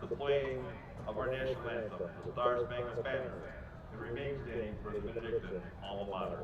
the playing of our national anthem, the Star Spangled Banner, and remain standing for the Benedictine alma mater.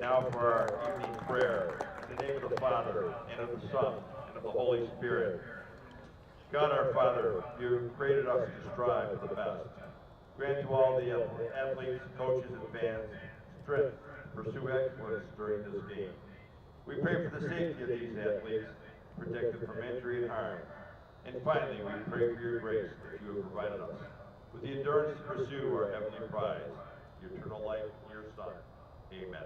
Now for our evening prayer, in the name of the Father, and of the Son, and of the Holy Spirit. God our Father, you created us to strive for the best. Grant to all the athletes, coaches, and fans strength to pursue excellence during this game. We pray for the safety of these athletes, protect them from injury and harm. And finally, we pray for your grace that you have provided us, with the endurance to pursue our heavenly prize, the eternal life in your Son. Amen.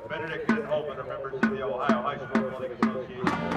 Benedictine Hoban, the members of the Ohio High School Athletic Association.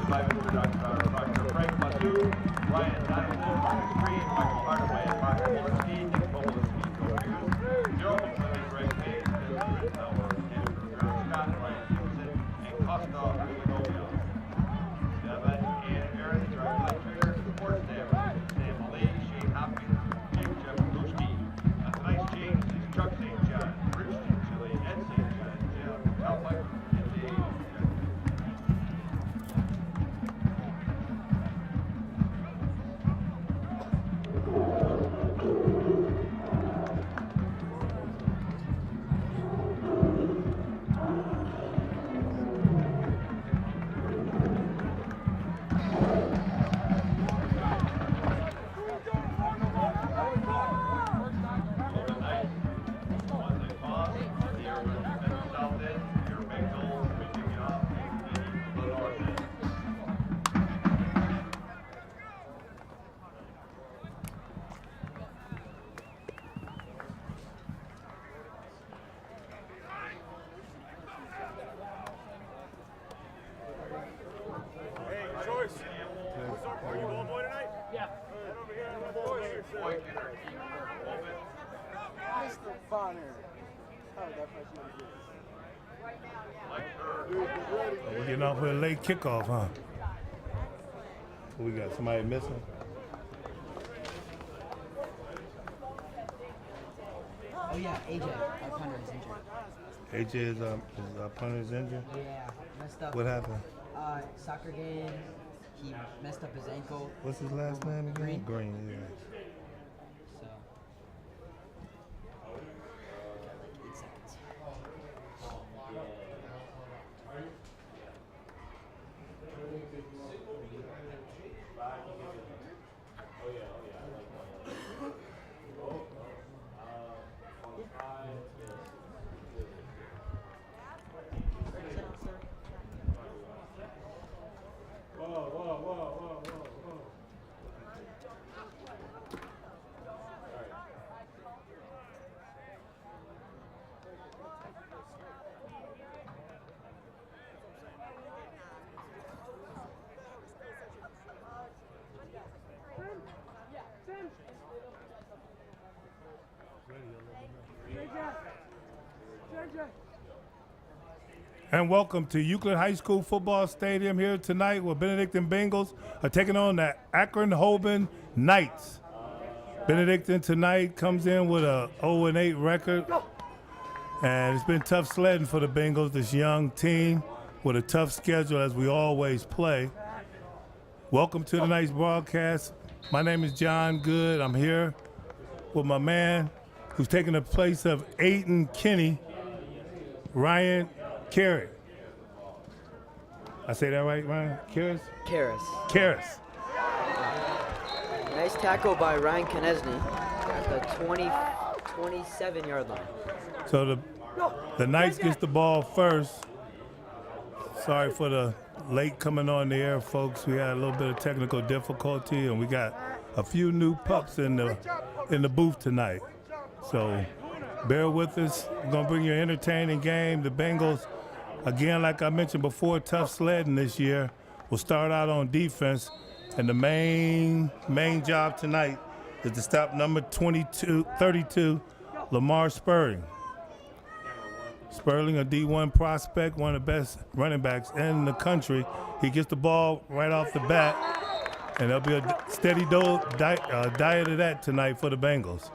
by Mr. Dr. Frank Masu, Ryan Donovan, Marcus Green, Michael Hardaway, Mark Walensky, Nick Moblesky, Joe McClellan, Greg Hayes, Desmond Rittenauer, Andrew Scott, Ryan Simpson, and Costa Willinovia. Devin and Aaron, driver light trainer, support staff, Sam Ali, Shane Hopkins, and Jeff Gluski. On tonight's James is Chuck St. John, Rich Chile, Ed St. John, Jim Alpine, and Dave. We're getting off with a late kickoff, huh? We got somebody missing? Oh yeah, AJ, our punter is injured. AJ is our punter's injured? Yeah, messed up. What happened? Soccer game, he messed up his ankle. What's his last name again? Green, yeah. So, 8 seconds. And welcome to Euclid High School Football Stadium here tonight where Benedictine Bengals are taking on the Akron Hoban Knights. Benedictine tonight comes in with a 0-8 record. And it's been tough sledding for the Bengals, this young team with a tough schedule as we always play. Welcome to tonight's broadcast. My name is John Good. I'm here with my man who's taking the place of Aiden Kinney, Ryan Carey. I say that right, Ryan? Karras? Karras. Nice tackle by Ryan Konechny at the 27-yard line. So the Knights gets the ball first. Sorry for the late coming on the air, folks. We had a little bit of technical difficulty, and we got a few new pups in the booth tonight. So bear with us. We're going to bring you an entertaining game. The Bengals, again, like I mentioned before, tough sledding this year. We'll start out on defense, and the main job tonight is to stop number 32, Lamar Spurling. Spurling, a D1 prospect, one of the best running backs in the country. He gets the ball right off the bat, and there'll be a steady diet of that tonight for the Bengals.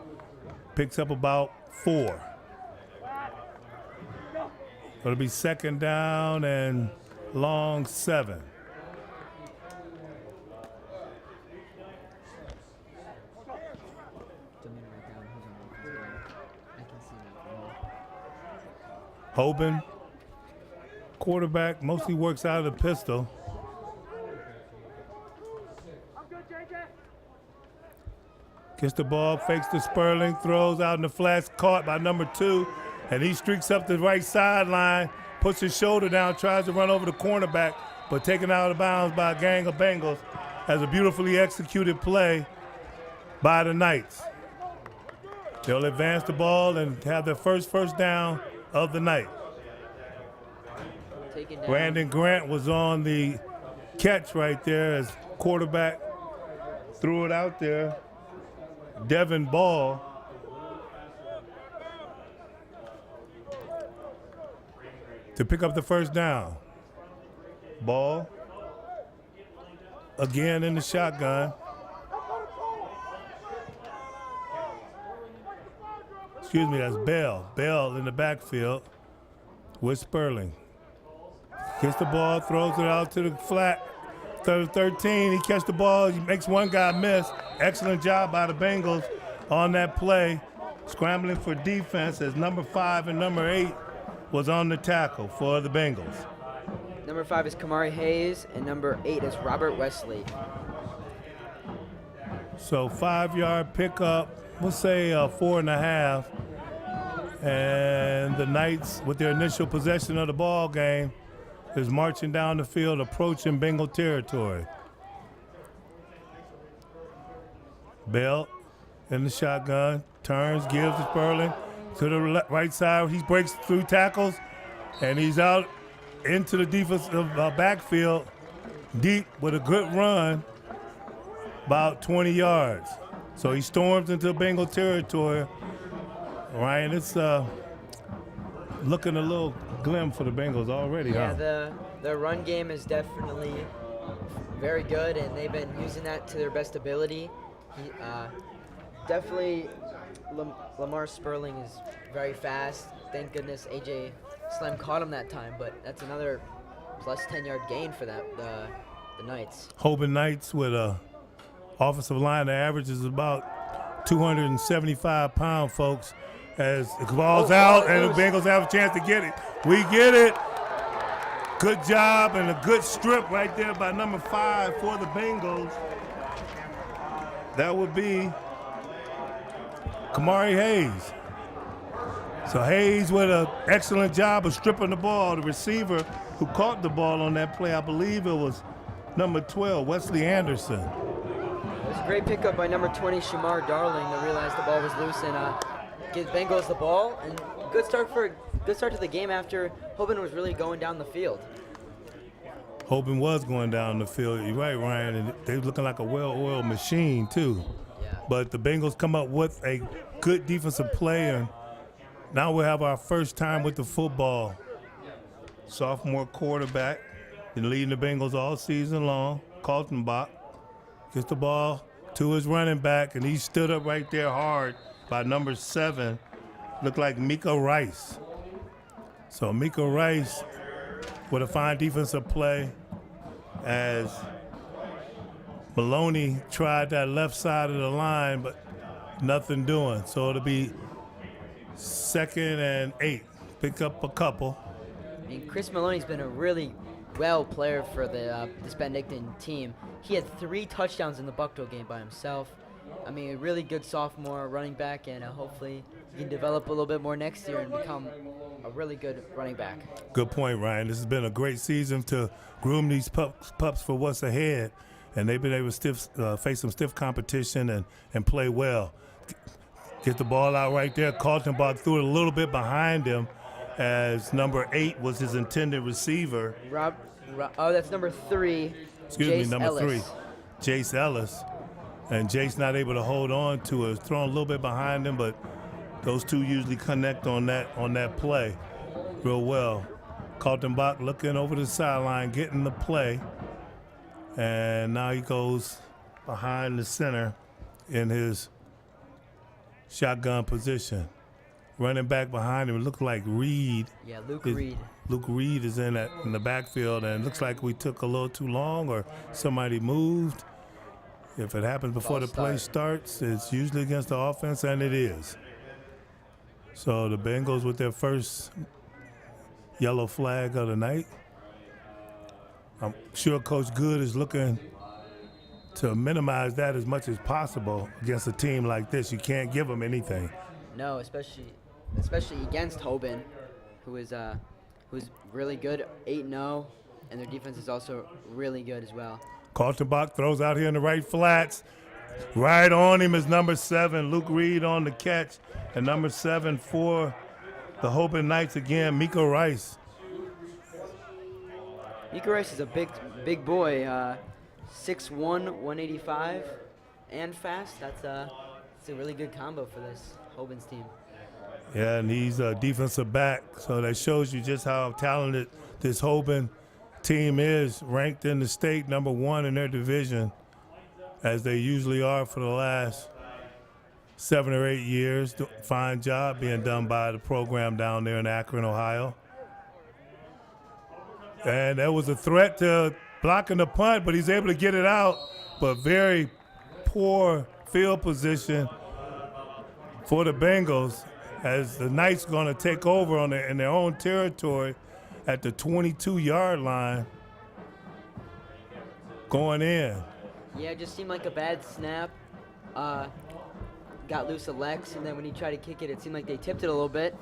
Picks up about 4. It'll be second down and long 7. Hoban, quarterback, mostly works out of the pistol. Gets the ball, fakes to Spurling, throws out in the flats, caught by number 2, and he streaks up the right sideline, puts his shoulder down, tries to run over the cornerback, but taken out of bounds by a gang of Bengals as a beautifully executed play by the Knights. They'll advance the ball and have their first down of the night. Brandon Grant was on the catch right there as quarterback threw it out there. Devin Ball. To pick up the first down. Ball. Again in the shotgun. Excuse me, that's Bell. Bell in the backfield with Sperling. Gets the ball, throws it out to the flat. 13, he catches the ball, he makes one guy miss. Excellent job by the Bengals on that play. Scrambling for defense as number 5 and number 8 was on the tackle for the Bengals. Number 5 is Kamari Hayes, and number 8 is Robert Wesley. So 5-yard pickup, we'll say 4.5. And the Knights, with their initial possession of the ball game, is marching down the field, approaching Bengal territory. Bell in the shotgun, turns, gives to Sperling to the right side. He breaks through tackles, and he's out into the defensive backfield deep with a good run, about 20 yards. So he storms into Bengal territory. Ryan, it's looking a little glim for the Bengals already, Yeah, huh? the run game is definitely very good, and they've been using that to their best ability. Definitely, Lamar Sperling is very fast. Thank goodness AJ Slam caught him that time, but that's another plus 10-yard gain for the Knights. Hoban Knights with a offensive line that averages about 275 pounds, folks. As the ball's out and the Bengals have a chance to get it. We get it. Good job and a good strip right there by number 5 for the Bengals. That would be Kamari Hayes. So Hayes with an excellent job of stripping the ball. The receiver who caught the ball on that play, I believe it was number 12, Wesley Anderson. It was a great pickup by number 20, Shamar Darling, that realized the ball was loose and give Bengals the ball, and good start to the game after Hoban was really going down the field. Hoban was going down the field. You're right, Ryan, and they were looking like a well-oiled machine too. Yeah. But the Bengals come up with a good defensive play, and now we have our first time with the football. Sophomore quarterback, been leading the Bengals all season long. Kaltenbach gets the ball to his running back, and he stood up right there hard by number 7, looked like Mika Rice. So Mika Rice with a fine defensive play as Maloney tried that left side of the line, but nothing doing. So it'll be 2nd and 8. Pick up a couple. I mean, Chris Maloney's been a really well player for this Benedictine team. He had 3 touchdowns in the Bucknell game by himself. I mean, a really good sophomore running back, and hopefully he can develop a little bit more next year and become a really good running back. Good point, Ryan. This has been a great season to groom these pups for what's ahead, and they've been able to face some stiff competition and play well. Get the ball out right there. Kaltenbach threw it a little bit behind him as number 8 was his intended receiver. That's number 3. Excuse Jace me, number Ellis. 3, Jace Ellis. And Jace not able to hold on to it, thrown a little bit behind him, but those two usually connect on that play real well. Kaltenbach looking over the sideline, getting the play, and now he goes behind the center in his shotgun position. Running back behind him, it looked like Reed. Yeah, Luke Reed. Luke Reed is in the backfield, and it looks like we took a little too long or somebody moved. If it happens before the play starts, it's usually against the offense, and it is. So the Bengals with their first yellow flag of the night. I'm sure Coach Good is looking to minimize that as much as possible against a team like this. You can't give them anything. No, especially against Hoban, who's really good, 8-0, and their defense is also really good as well. Kaltenbach throws out here in the right flats. Right on him is number 7, Luke Reed on the catch. And number 7 for the Hoban Knights again, Mika Rice. Nico Rice is a big boy, 6'1", 185, and fast. That's a really good combo for this Hoban's team. Yeah, and he's a defensive back, so that shows you just how talented this Hoban team is, ranked in the state #1 in their division, as they usually are for the last 7 or 8 years. Fine job being done by the program down there in Akron, Ohio. And there was a threat to blocking the punt, but he's able to get it out, but very poor field position for the Bengals, as the Knights going to take over in their own territory at the 22-yard line going in. Yeah, it just seemed like a bad snap. Got loose of Lex, and then when he tried to kick it, it seemed like they tipped it a little bit.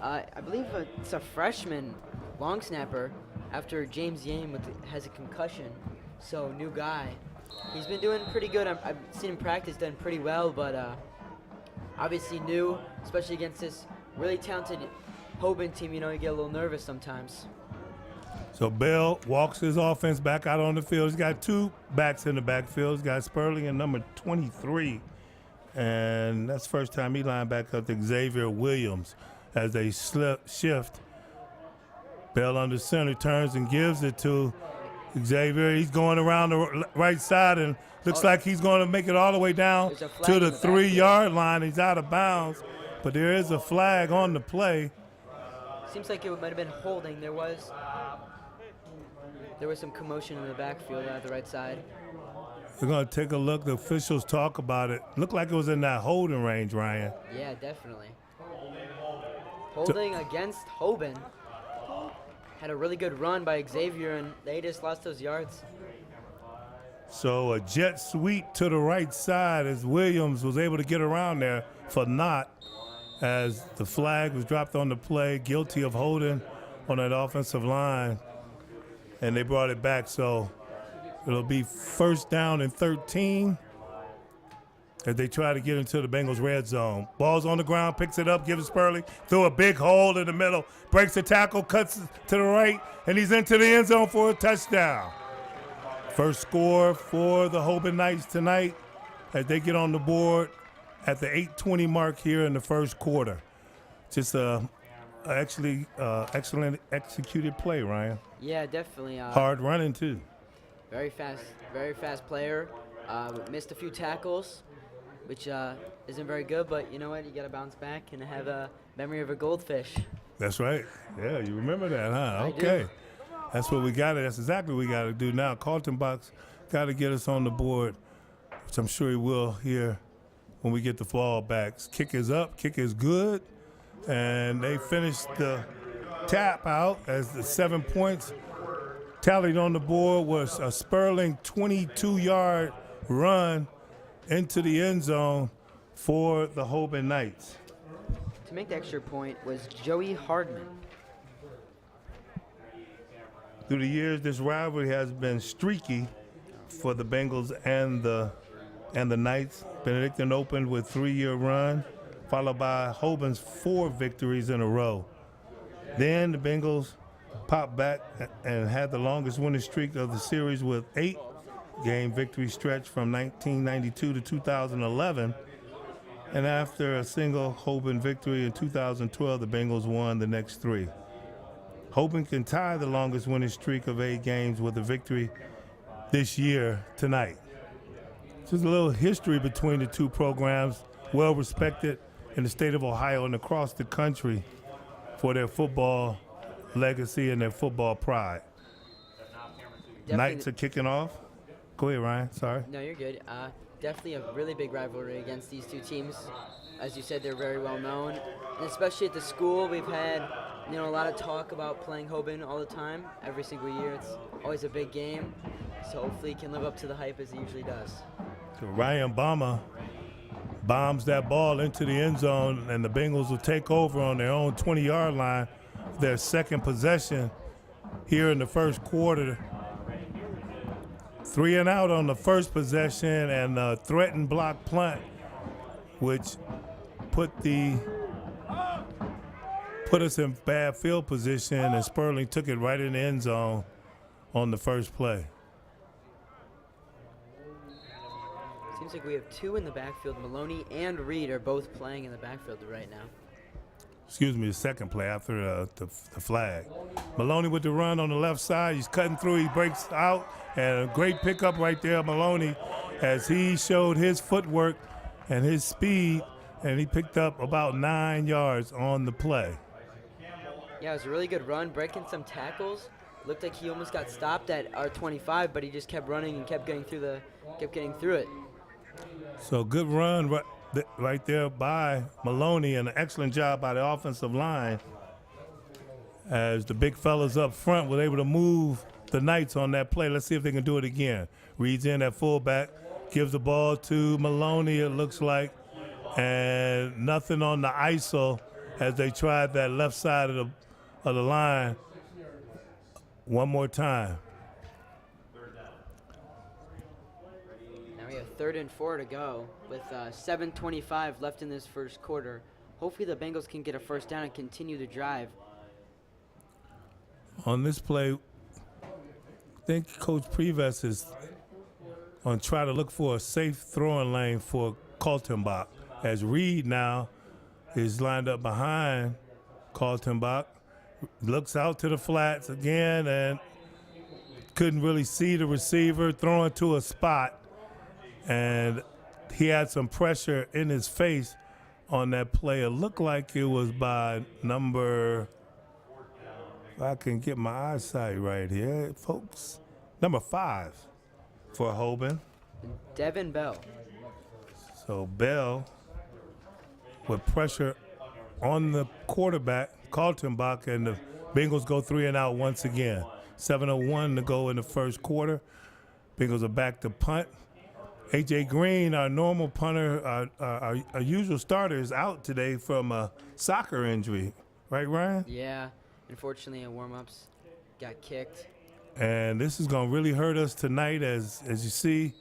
I believe it's a freshman long snapper after James Yame has a concussion, so new guy. He's been doing pretty good. I've seen him practice, done pretty well, but obviously new, especially against this really talented Hoban team. You know, you get a little nervous sometimes. So Bell walks his offense back out on the field. He's got 2 backs in the backfield. He's got Sperling and number 23. And that's the first time he lined back up to Xavier Williams as they shift. Bell under center, turns and gives it to Xavier. He's going around the right side and looks like he's going to make it all the way down to the 3-yard line. He's out of bounds, but there is a flag on the play. Seems like it might have been holding. There was some commotion in the backfield at the right side. We're going to take a look. The officials talk about it. Looked like it was in that holding range, Ryan. Yeah, definitely. Holding against Hoban. Had a really good run by Xavier, and they just lost those yards. So a jet sweep to the right side as Williams was able to get around there for not, as the flag was dropped on the play, guilty of holding on that offensive line, and they brought it back. So it'll be 1st down and 13 as they try to get into the Bengals red zone. Ball's on the ground, picks it up, gives it Spurley, through a big hole in the middle, breaks the tackle, cuts to the right, and he's into the end zone for a touchdown. First score for the Hoban Knights tonight as they get on the board at the 8:20 mark here in the first quarter. Just actually excellent executed play, Ryan. Yeah, definitely. Hard running too. Very fast player. Missed a few tackles, which isn't very good, but you know what? You got to bounce back and have a memory of a goldfish. That's right. Yeah, you remember that, huh? I Okay. do. That's what we got. That's exactly what we got to do now. Carlton Box got to get us on the board, which I'm sure he will here when we get the ball back. Kick is up. Kick is good. And they finished the tap out as the 7 points tallied on the board was a Sperling 22-yard run into the end zone for the Hoban Knights. To make the extra point was Joey Hardman. Through the years, this rivalry has been streaky for the Bengals and the Knights. Benedictine opened with 3-year run, followed by Hoban's 4 victories in a row. Then the Bengals popped back and had the longest winning streak of the series with 8-game victory stretch from 1992 to 2011. And after a single Hoban victory in 2012, the Bengals won the next 3. Hoban can tie the longest winning streak of 8 games with a victory this year tonight. Just a little history between the two programs, well respected in the state of Ohio and across the country for their football legacy and their football pride. Knights are kicking off. Go ahead, Ryan. Sorry. No, you're good. Definitely a really big rivalry against these two teams. As you said, they're very well known, and especially at the school, we've had a lot of talk about playing Hoban all the time. Every single year, it's always a big game. So hopefully, he can live up to the hype as he usually does. So Ryan Bama bombs that ball into the end zone, and the Bengals will take over on their own 20-yard line, their second possession here in the first quarter. 3 and out on the first possession, and a threatened block punt, which put us in bad field position, and Sperling took it right in the end zone on the first play. Seems like we have two in the backfield. Maloney and Reed are both playing in the backfield right now. Excuse me, the second play after the flag. Maloney with the run on the left side. He's cutting through. He breaks out. And a great pickup right there, Maloney, as he showed his footwork and his speed, and he picked up about 9 yards on the play. Yeah, it was a really good run, breaking some tackles. Looked like he almost got stopped at our 25, but he just kept running and kept getting through it. So good run right there by Maloney, and an excellent job by the offensive line as the big fellas up front were able to move the Knights on that play. Let's see if they can do it again. Reed's in at fullback, gives the ball to Maloney, it looks like, and nothing on the ISO as they tried that left side of the line one more time. Now we have 3rd and 4 to go with 7:25 left in this first quarter. Hopefully the Bengals can get a first down and continue to drive. On this play, I think Coach Previs is going to try to look for a safe throwing lane for Kaltenbach, as Reed now is lined up behind Kaltenbach, looks out to the flats again and couldn't really see the receiver throwing to a spot, and he had some pressure in his face on that play. It looked like it was by number, if I can get my eyesight right here, folks, number 5 for Hoban. Devin Bell. So Bell with pressure on the quarterback, Kaltenbach, and the Bengals go 3 and out once again. 7:01 to go in the first quarter. Bengals are back to punt. A.J. Green, our normal punter, our usual starter, is out today from a soccer injury. Right, Ryan? Yeah, unfortunately in warm-ups got kicked. And this is going to really hurt us tonight, as you see.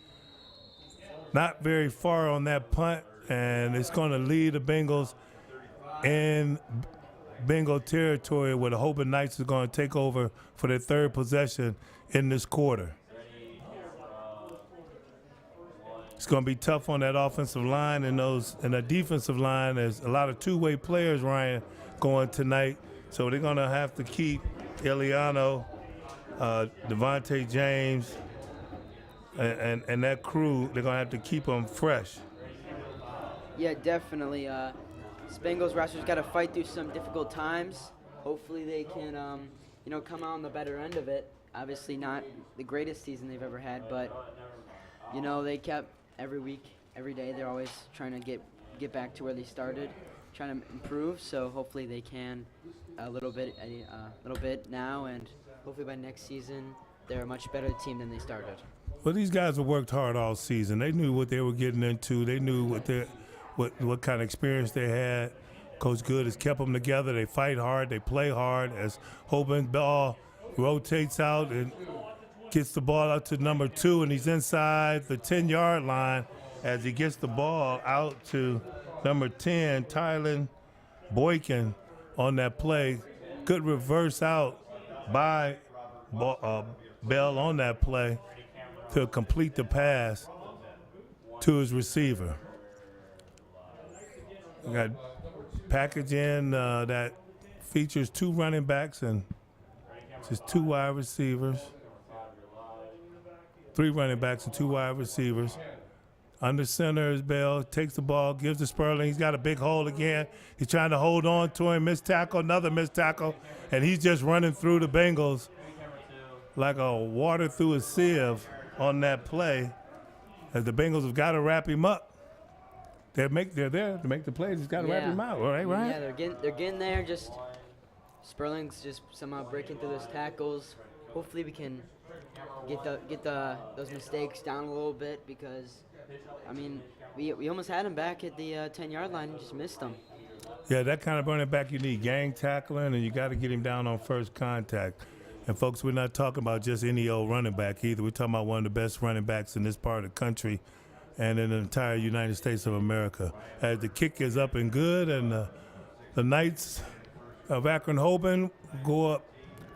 Not very far on that punt, and it's going to lead the Bengals in Bengal territory, where the Hoban Knights are going to take over for their 3rd possession in this quarter. It's going to be tough on that offensive line and that defensive line. There's a lot of two-way players, Ryan, going tonight. So they're going to have to keep Eliano, Devontae James, and that crew. They're going to have to keep them fresh. Yeah, definitely. Bengals roster's got to fight through some difficult times. Hopefully they can, come out on the better end of it. Obviously not the greatest season they've ever had, but, they kept every week, every day. They're always trying to get back to where they started, trying to improve. So hopefully they can a little bit now, and hopefully by next season they're a much better team than they started. Well, these guys have worked hard all season. They knew what they were getting into. They knew what kind of experience they had. Coach Good has kept them together. They fight hard. They play hard. As Hoban ball rotates out and gets the ball out to number 2, and he's inside the 10-yard line as he gets the ball out to number 10, Tylen Boykin, on that play. Good reverse out by Bell on that play to complete the pass to his receiver. We got package in that features 2 running backs and just 2 wide receivers. 3 running backs and 2 wide receivers. Under center is Bell, takes the ball, gives to Sperling. He's got a big hole again. He's trying to hold on to him, missed tackle, another missed tackle, and he's just running through the Bengals like a water through a sieve on that play, as the Bengals have got to wrap him up. They're there to make the play. Just got to wrap him out, all right, Ryan? Yeah, they're getting there. Just Sperling's just somehow breaking through those tackles. Hopefully we can get those mistakes down a little bit, because we almost had him back at the 10-yard line and just missed him. Yeah, that kind of running back you need, gang tackling, and you got to get him down on first contact. And folks, we're not talking about just any old running back either. We're talking about one of the best running backs in this part of the country and in the entire United States of America. As the kick is up and good, and the Knights of Akron Hoban go up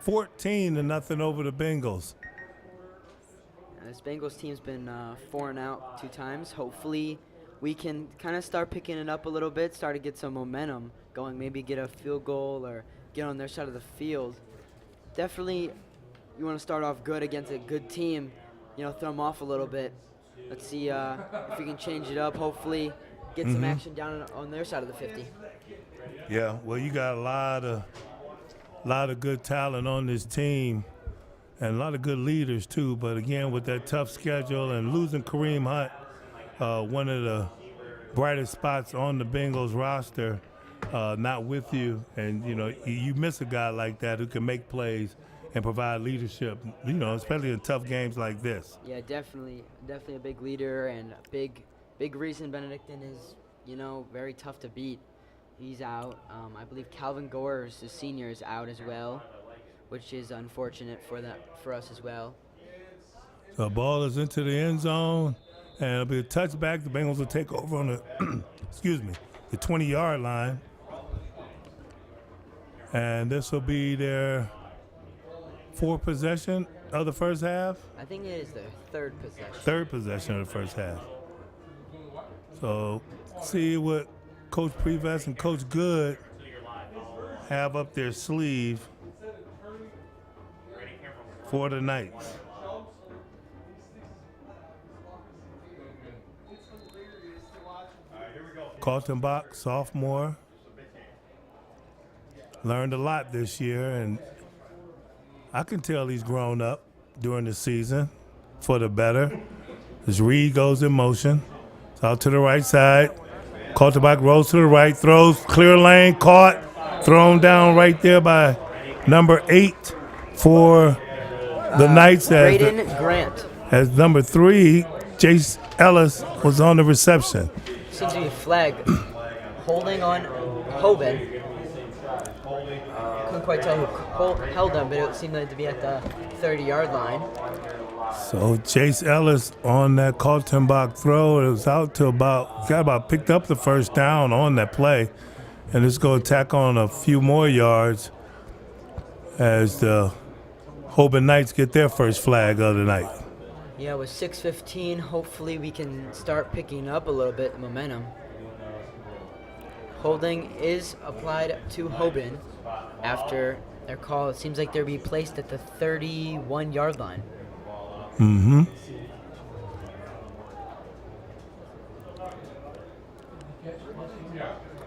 14-0 over the Bengals. This Bengals team's been 4-out 2 times. Hopefully, we can kind of start picking it up a little bit, start to get some momentum going, maybe get a field goal or get on their side of the field. Definitely, you want to start off good against a good team, throw them off a little bit. Let's see if we can change it up, hopefully get some action down on their side of the 50. Yeah, well, you got a lot of good talent on this team and a lot of good leaders too. But again, with that tough schedule and losing Kareem Hunt, one of the brightest spots on the Bengals roster, not with you, and you miss a guy like that who can make plays and provide leadership, especially in tough games like this. Yeah, definitely a big leader and a big reason Benedictine is, very tough to beat. He's out. I believe Calvin Gores, the senior, is out as well, which is unfortunate for us as well. So the ball is into the end zone, and it'll be a touchback. The Bengals will take over on the, the 20-yard line. And this will be their 4th possession of the first half? I think it is their 3rd possession. 3rd possession of the first half. So see what Coach Previs and Coach Good have up their sleeve for the Knights. Kaltenbach, sophomore, learned a lot this year, and I can tell he's grown up during the season for the better. As Reed goes in motion, it's out to the right side. Kaltenbach rolls to the right, throws, clear lane, caught, thrown down right there by number 8 for the Knights. Braden Grant. As number 3, Jace Ellis was on the reception. Seems to be a flag holding on Hoban. Couldn't quite tell who held him, but it seemed like to be at the 30-yard line. So Jace Ellis on that Kaltenbach throw, it was out to picked up the first down on that play, and it's going to tack on a few more yards as the Hoban Knights get their first flag of the night. Yeah, with 6:15, hopefully we can start picking up a little bit of momentum. Holding is applied to Hoban after their call. It seems like they'll be placed at the 31-yard line. Mm-hmm.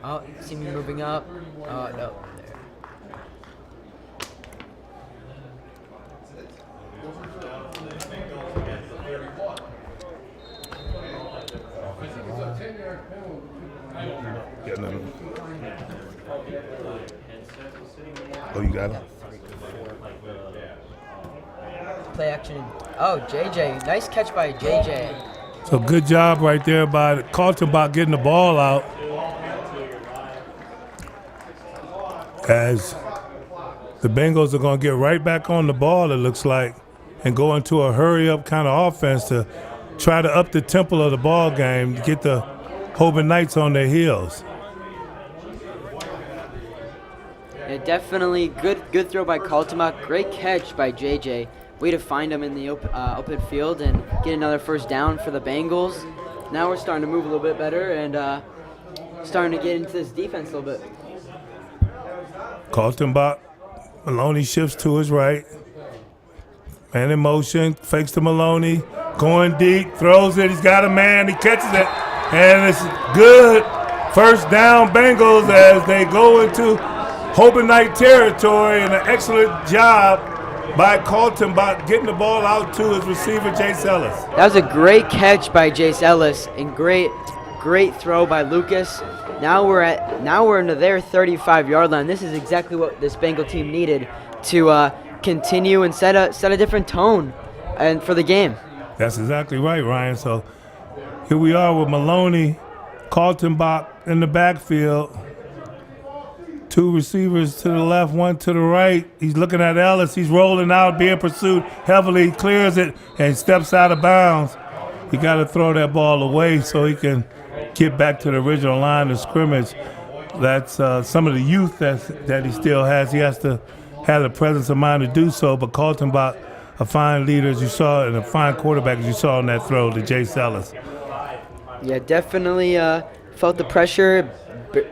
Oh, you see me moving up. Oh, no. Oh, you got it? Play action. Oh, JJ. Nice catch by JJ. So good job right there by Kaltenbach getting the ball out. As the Bengals are going to get right back on the ball, it looks like, and go into a hurry-up kind of offense to try to up the tempo of the ball game to get the Hoban Knights on their heels. Yeah, definitely good throw by Kaltenbach. Great catch by JJ. Way to find him in the open field and get another first down for the Bengals. Now we're starting to move a little bit better and starting to get into this defense a little bit. Kaltenbach, Maloney shifts to his right. Man in motion, fakes to Maloney, going deep, throws it. He's got a man, he catches it, and it's good. First down Bengals as they go into Hoban Knight territory, and an excellent job by Kaltenbach getting the ball out to his receiver, Jace Ellis. That was a great catch by Jace Ellis and great throw by Lucas. Now we're into their 35-yard line. This is exactly what this Bengal team needed to continue and set a different tone and for the game. That's exactly right, Ryan. So here we are with Maloney, Kaltenbach in the backfield. 2 receivers to the left, 1 to the right. He's looking at Ellis. He's rolling out, being pursued heavily. He clears it and steps out of bounds. You got to throw that ball away so he can get back to the original line of scrimmage. That's some of the youth that he still has. He has to had the presence of mind to do so, but Kaltenbach, a fine leader as you saw, and a fine quarterback as you saw on that throw to Jay Sellis. Yeah, definitely felt the pressure,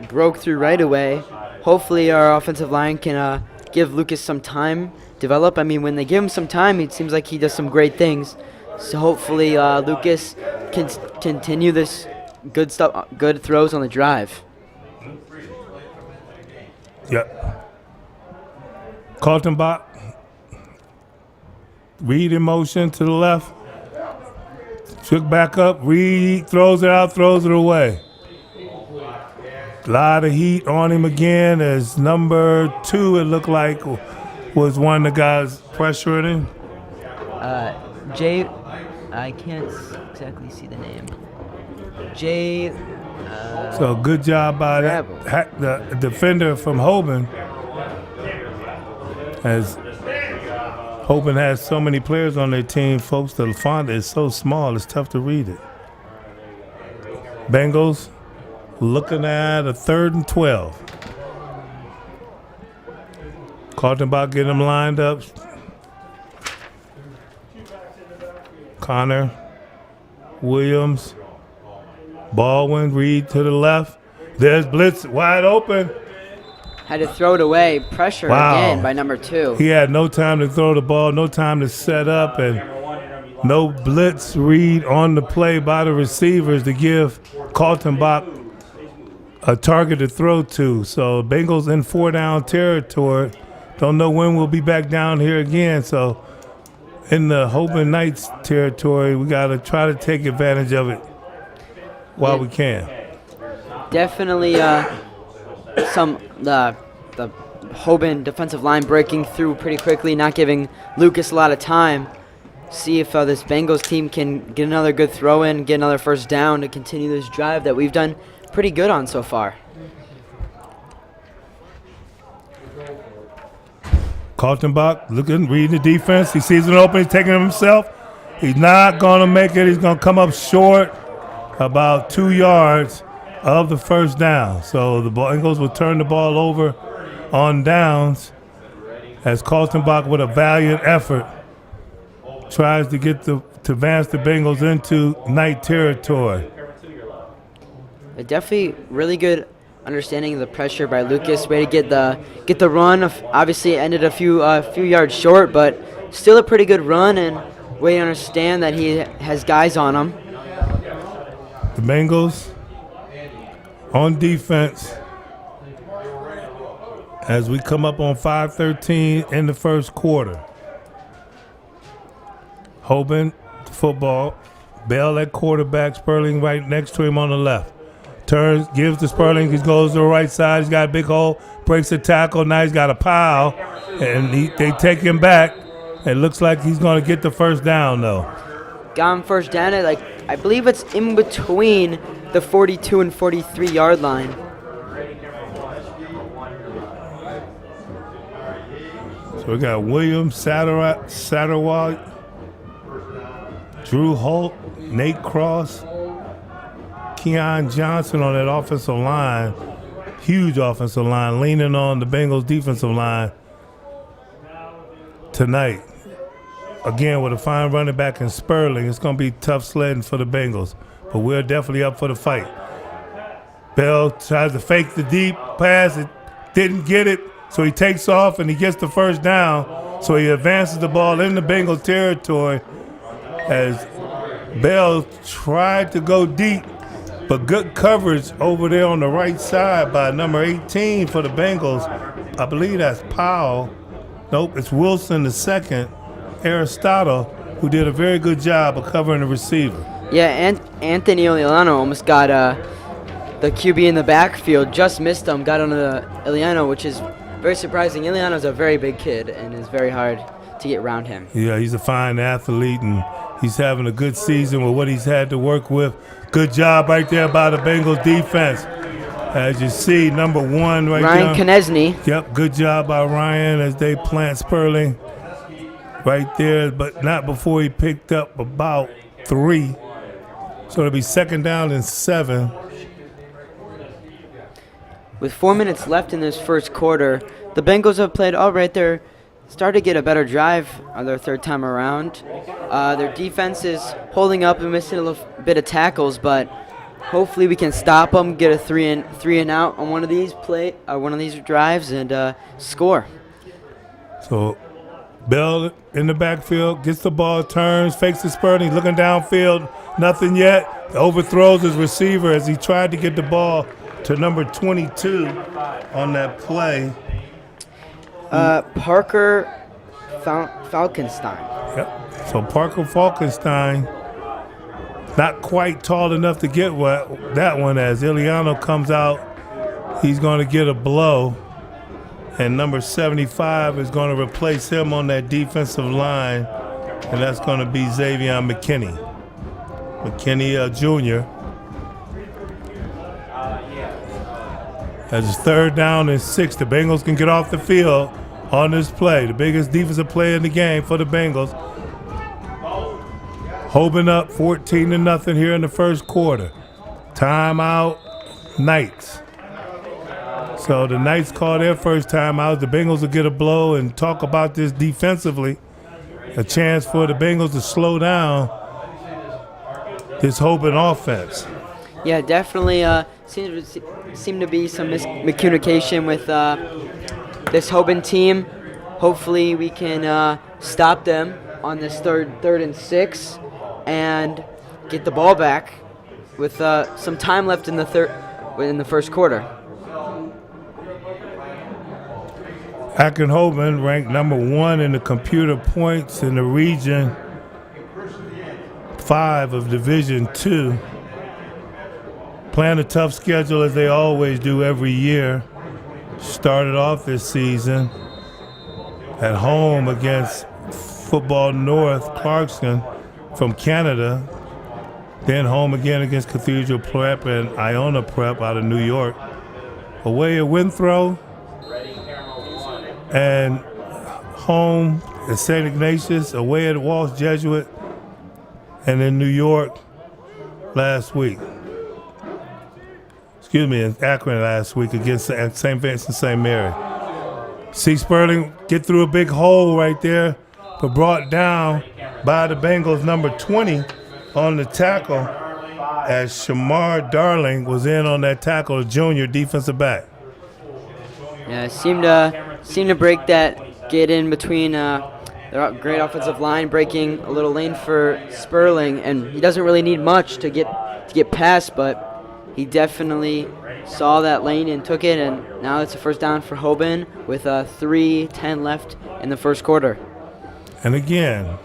broke through right away. Hopefully our offensive line can give Lucas some time to develop. I mean, when they give him some time, it seems like he does some great things. So hopefully Lucas can continue this good throws on the drive. Yep. Kaltenbach, Reed in motion to the left. Shook back up. Reed throws it out, throws it away. A lot of heat on him again as number 2, it looked like, was one of the guys pressuring him. Jay, I can't exactly see the name. Jay. So good job by the defender from Hoban. As Hoban has so many players on their team, folks, the font is so small, it's tough to read it. Bengals looking at a 3rd and 12. Kaltenbach getting them lined up. Connor, Williams, Baldwin, Reed to the left. There's blitz wide open. Had to throw it away. Pressure again by number 2. He had no time to throw the ball, no time to set up, and no blitz read on the play by the receivers to give Kaltenbach a target to throw to. So Bengals in 4-down territory. Don't know when we'll be back down here again. So in the Hoban Knights territory, we got to try to take advantage of it while we can. Definitely the Hoban defensive line breaking through pretty quickly, not giving Lucas a lot of time. See if this Bengals team can get another good throw in, get another first down to continue this drive that we've done pretty good on so far. Kaltenbach looking, reading the defense. He sees an open, he's taking it himself. He's not going to make it. He's going to come up short about 2 yards of the first down. So the Bengals will turn the ball over on downs as Kaltenbach, with a valiant effort, tries to get to advance the Bengals into night territory. Definitely really good understanding of the pressure by Lucas. Way to get the run. Obviously, it ended a few yards short, but still a pretty good run, and way to understand that he has guys on him. The Bengals on defense as we come up on 5:13 in the first quarter. Hoban, football. Bell at quarterback. Sperling right next to him on the left. Turns, gives to Sperling. He goes to the right side. He's got a big hole. Breaks a tackle. Now he's got a pile. And they take him back. It looks like he's going to get the first down, though. Got him first down at, I believe it's in between the 42 and 43 yard line. So we got Williams, Satterwald, Drew Holt, Nate Cross, Keon Johnson on that offensive line. Huge offensive line, leaning on the Bengals defensive line tonight. Again, with a fine running back in Sperling, it's going to be tough sledding for the Bengals, but we're definitely up for the fight. Bell tries to fake the deep pass. It didn't get it, so he takes off and he gets the first down. So he advances the ball in the Bengals territory as Bell tried to go deep, but good coverage over there on the right side by number 18 for the Bengals. I believe that's Powell. Nope, it's Wilson the second. Aristotle, who did a very good job of covering the receiver. Yeah, and Anthony Iliano almost got the QB in the backfield, just missed him, got onto the Iliano, which is very surprising. Iliano's a very big kid, and it's very hard to get around him. Yeah, he's a fine athlete, and he's having a good season with what he's had to work with. Good job right there by the Bengals defense. As you see, number 1 right there. Ryan Konechny. Yep, good job by Ryan as they plant Sperling right there, but not before he picked up about 3. So it'll be 2nd down and 7. With 4 minutes left in this first quarter, the Bengals have played all right. They're started to get a better drive on their third time around. Their defense is holding up and missing a little bit of tackles, but hopefully we can stop them, get a three and out on one of these drives, and score. So Bell in the backfield, gets the ball, turns, fakes the spurt, he's looking downfield, nothing yet. Overthrows his receiver as he tried to get the ball to number 22 on that play. Parker Falkenstein. Yep. So Parker Falkenstein, not quite tall enough to get that one as Iliano comes out. He's going to get a blow. And number 75 is going to replace him on that defensive line. And that's going to be Xavier McKinney. McKinney Jr. As it's 3rd down and 6, the Bengals can get off the field on this play. The biggest defensive play in the game for the Bengals. Hoban up 14-0 here in the first quarter. Timeout, Knights. So the Knights call their first timeout. The Bengals will get a blow and talk about this defensively. A chance for the Bengals to slow down this Hoban offense. Yeah, definitely seem to be some miscommunication with this Hoban team. Hopefully we can stop them on this third and 6 and get the ball back with some time left in the first quarter. Akron Hoban ranked number 1 in the computer points in the region 5 of Division II. Playing a tough schedule as they always do every year. Started off this season at home against Football North Clarkson from Canada. Then home again against Cathedral Prep and Iona Prep out of New York. Away at Winthrop. And home at St. Ignatius, away at Walsh Jesuit, and in New York last week. In Akron last week against St. Vincent St. Mary. C. Sperling get through a big hole right there, but brought down by the Bengals number 20 on the tackle as Shamar Darling was in on that tackle, a junior defensive back. Yeah, seemed to break that, get in between the great offensive line, breaking a little lane for Sperling, and he doesn't really need much to get past, but he definitely saw that lane and took it, and now it's a first down for Hoban with 3:10 left in the first quarter. And again,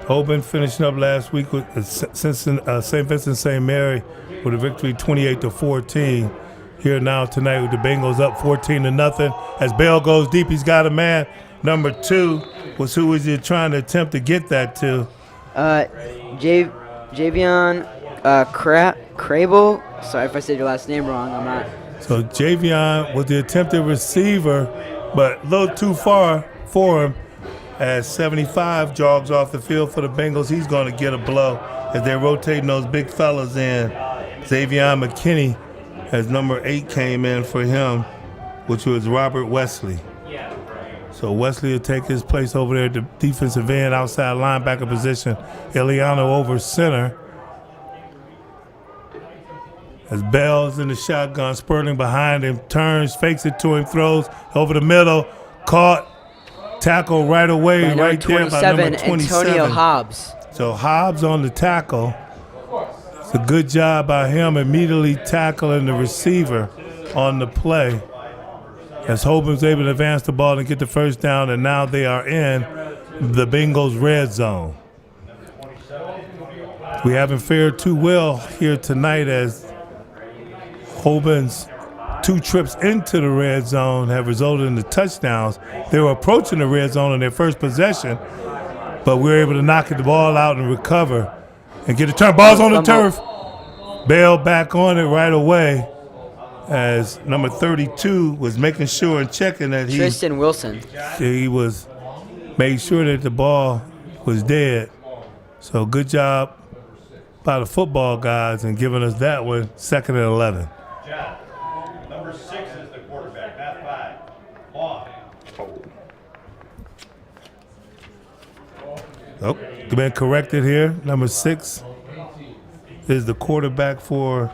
Hoban finishing up last week with St. Vincent St. Mary with a victory 28-14. Here now tonight with the Bengals up 14-0. As Bell goes deep, he's got a man. Number 2 was who was he trying to attempt to get that to? Javion Crable. Sorry if I said your last name wrong. I'm not. So Javion was the attempted receiver, but a little too far for him. As 75 jogs off the field for the Bengals, he's going to get a blow as they're rotating those big fellas in. Xavier McKinney, as number 8 came in for him, which was Robert Wesley. So Wesley will take his place over there at the defensive end, outside linebacker position. Iliano over center. As Bell's in the shotgun, Sperling behind him, turns, fakes it to him, throws over the middle, caught, tackle right away, right there by number 27. Antonio Hobbs. So Hobbs on the tackle. It's a good job by him immediately tackling the receiver on the play. As Hoban's able to advance the ball and get the first down, and now they are in the Bengals red zone. We haven't fared too well here tonight as Hoban's 2 trips into the red zone have resulted in the touchdowns. They were approaching the red zone on their first possession, but we were able to knock the ball out and recover and get a turn. Ball's on the turf. Bell back on it right away as number 32 was making sure and checking that Tristan Wilson. He was made sure that the ball was dead. So good job by the football guys and giving us that one, 2nd and 11. Number 6 is the quarterback, not 5. Long. Oh, been corrected here. Number 6 is the quarterback for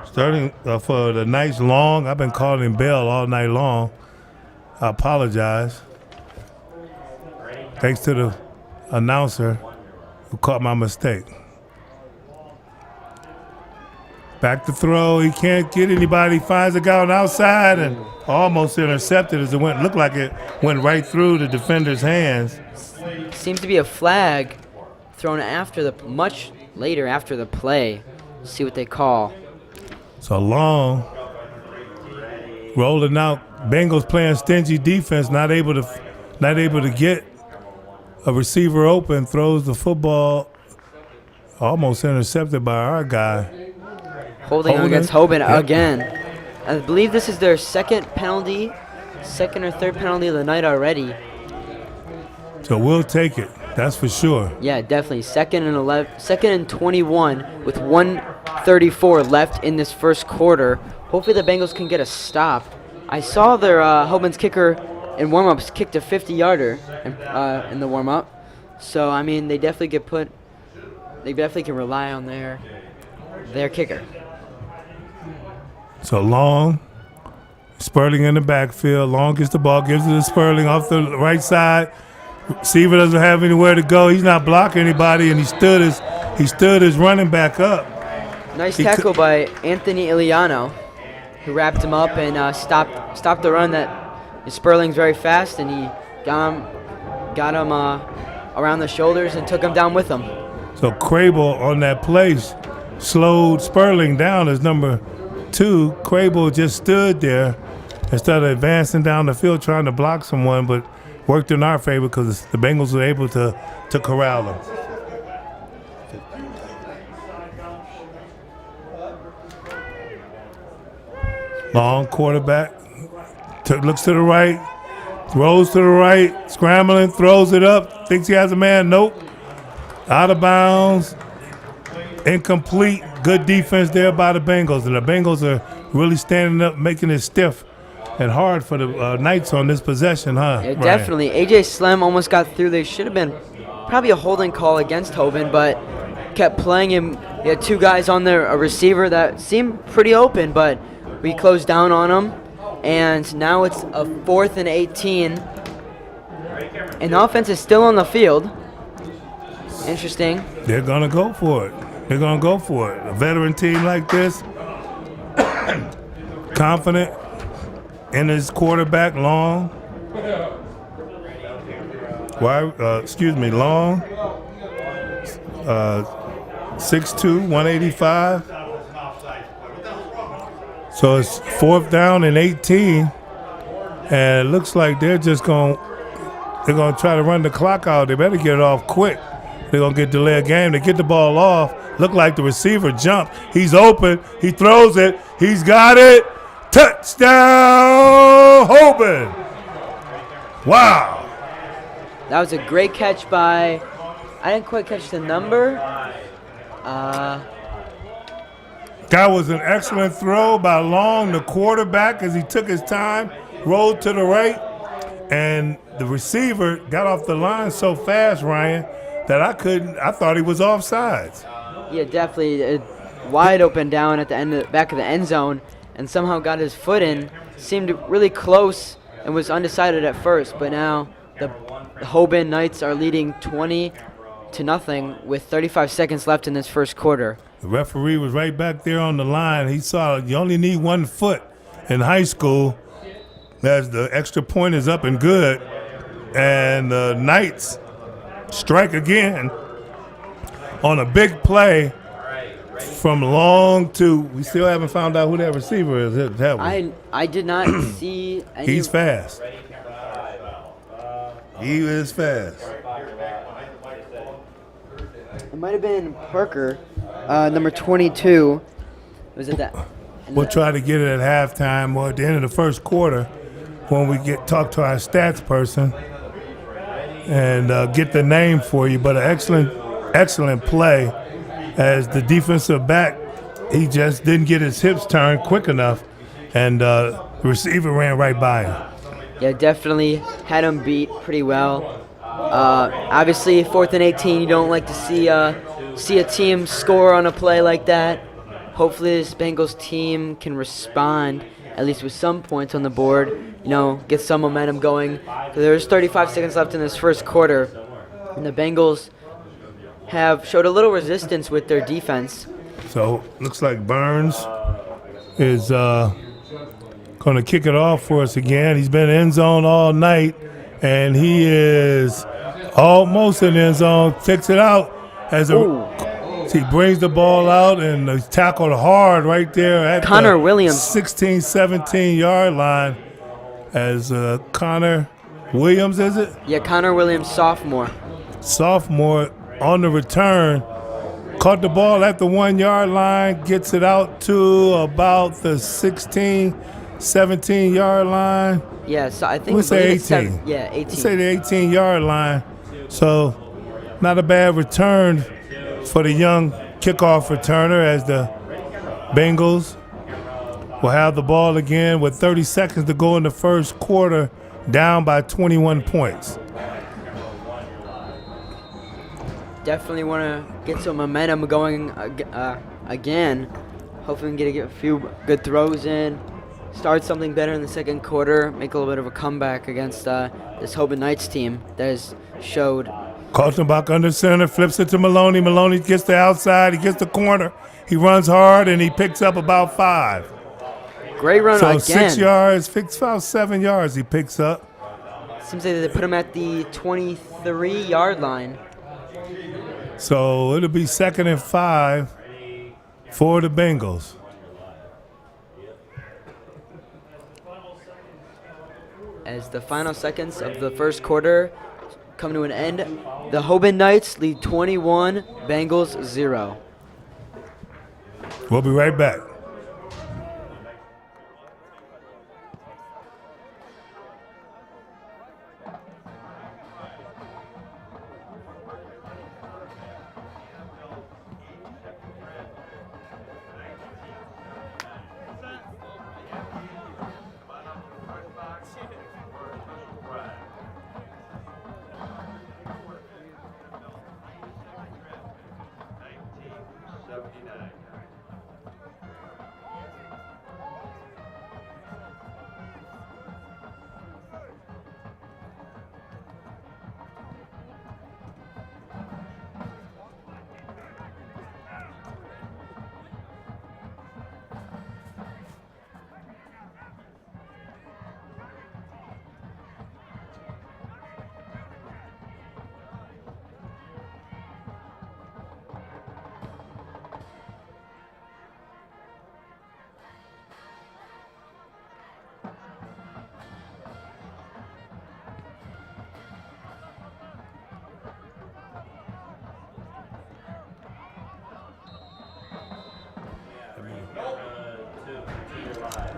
starting for the Knights Long. I've been calling him Bell all night long. I apologize. Thanks to the announcer who caught my mistake. Back to throw. He can't get anybody. Finds a guy on the outside and almost intercepted as it looked like it went right through the defender's hands. Seems to be a flag thrown much later after the play. See what they call. So Long rolling out. Bengals playing stingy defense, not able to get a receiver open. Throws the football, almost intercepted by our guy. Holding against Hoban again. I believe this is their second or third penalty of the night already. So we'll take it. That's for sure. Yeah, definitely. Second and 21 with 1:34 left in this first quarter. Hopefully the Bengals can get a stop. I saw their Hoban's kicker in warm-ups kicked a 50-yarder in the warm-up. So I mean, they definitely can rely on their kicker. So Long, Sperling in the backfield. Long gets the ball, gives it to Sperling off the right side. Receiver doesn't have anywhere to go. He's not blocking anybody, and he stood his running back up. Nice tackle by Anthony Iliano, who wrapped him up and stopped the run. That Sperling's very fast, and he got him around the shoulders and took him down with him. So Crable on that place slowed Sperling down as number 2. Crable just stood there instead of advancing down the field trying to block someone, but worked in our favor because the Bengals were able to corral them. Long quarterback, looks to the right, throws to the right, scrambling, throws it up, thinks he has a man, nope. Out of bounds, incomplete. Good defense there by the Bengals, and the Bengals are really standing up, making it stiff and hard for the Knights on this possession, huh? Yeah, definitely. AJ Slem almost got through. They should have been probably a holding call against Hoban, but kept playing him. He had 2 guys on there, a receiver that seemed pretty open, but we closed down on him. And now it's a 4th and 18. And the offense is still on the field. Interesting. They're going to go for it. A veteran team like this, confident in his quarterback, Long. Long, 6'2", 185. So it's 4th down and 18, and it looks like they're gonna try to run the clock out. They better get it off quick. They're gonna get delayed game. They get the ball off. Look like the receiver jumped. He's open. He throws it. He's got it. Touchdown, Hoban. Wow. That was a great catch by, I didn't quite catch the number. That was an excellent throw by Long, the quarterback, as he took his time, rolled to the right, and the receiver got off the line so fast, Ryan, that I thought he was offsides. Yeah, definitely. Wide open down at the back of the end zone, and somehow got his foot in. Seemed really close and was undecided at first, but now the Hoban Knights are leading 20-0 with 35 seconds left in this first quarter. The referee was right back there on the line. He saw you only need 1 foot in high school as the extra point is up and good, and the Knights strike again on a big play from Long to, we still haven't found out who that receiver is, have we? I did not see any. He's fast. He is fast. It might have been Parker, number 22. Was it that? We'll try to get it at halftime or at the end of the first quarter when we talk to our stats person and get the name for you. But an excellent play as the defensive back, he just didn't get his hips turned quick enough, and the receiver ran right by him. Yeah, definitely had him beat pretty well. Obviously, 4th and 18, you don't like to see a team score on a play like that. Hopefully this Bengals team can respond, at least with some points on the board, get some momentum going. There's 35 seconds left in this first quarter, and the Bengals have showed a little resistance with their defense. So looks like Burns is going to kick it off for us again. He's been end zone all night, and he is almost in the end zone. Takes it out as he brings the ball out, and he's tackled hard right there at Connor the Williams. 16, 17-yard line as Connor Williams, is it? Yeah, Connor Williams, sophomore. Sophomore on the return. Caught the ball at the 1-yard line, gets it out to about the 16, 17-yard line. Yeah, so I think We'll say 18. Yeah, 18. Let's say the 18-yard line. So not a bad return for the young kickoff returner as the Bengals will have the ball again with 30 seconds to go in the first quarter, down by 21 points. Definitely want to get some momentum going again. Hopefully we can get a few good throws in, start something better in the second quarter, make a little bit of a comeback against this Hoban Knights team that has showed. Kaltenbach under center, flips it to Maloney. Maloney gets the outside, he gets the corner. He runs hard, and he picks up about 5. Great run again. So 6 yards, about 7 yards he picks up. Seems like they put him at the 23-yard line. So it'll be 2nd and 5 for the Bengals. As the final seconds of the first quarter come to an end, the Hoban Knights lead 21, Bengals 0. We'll be right back.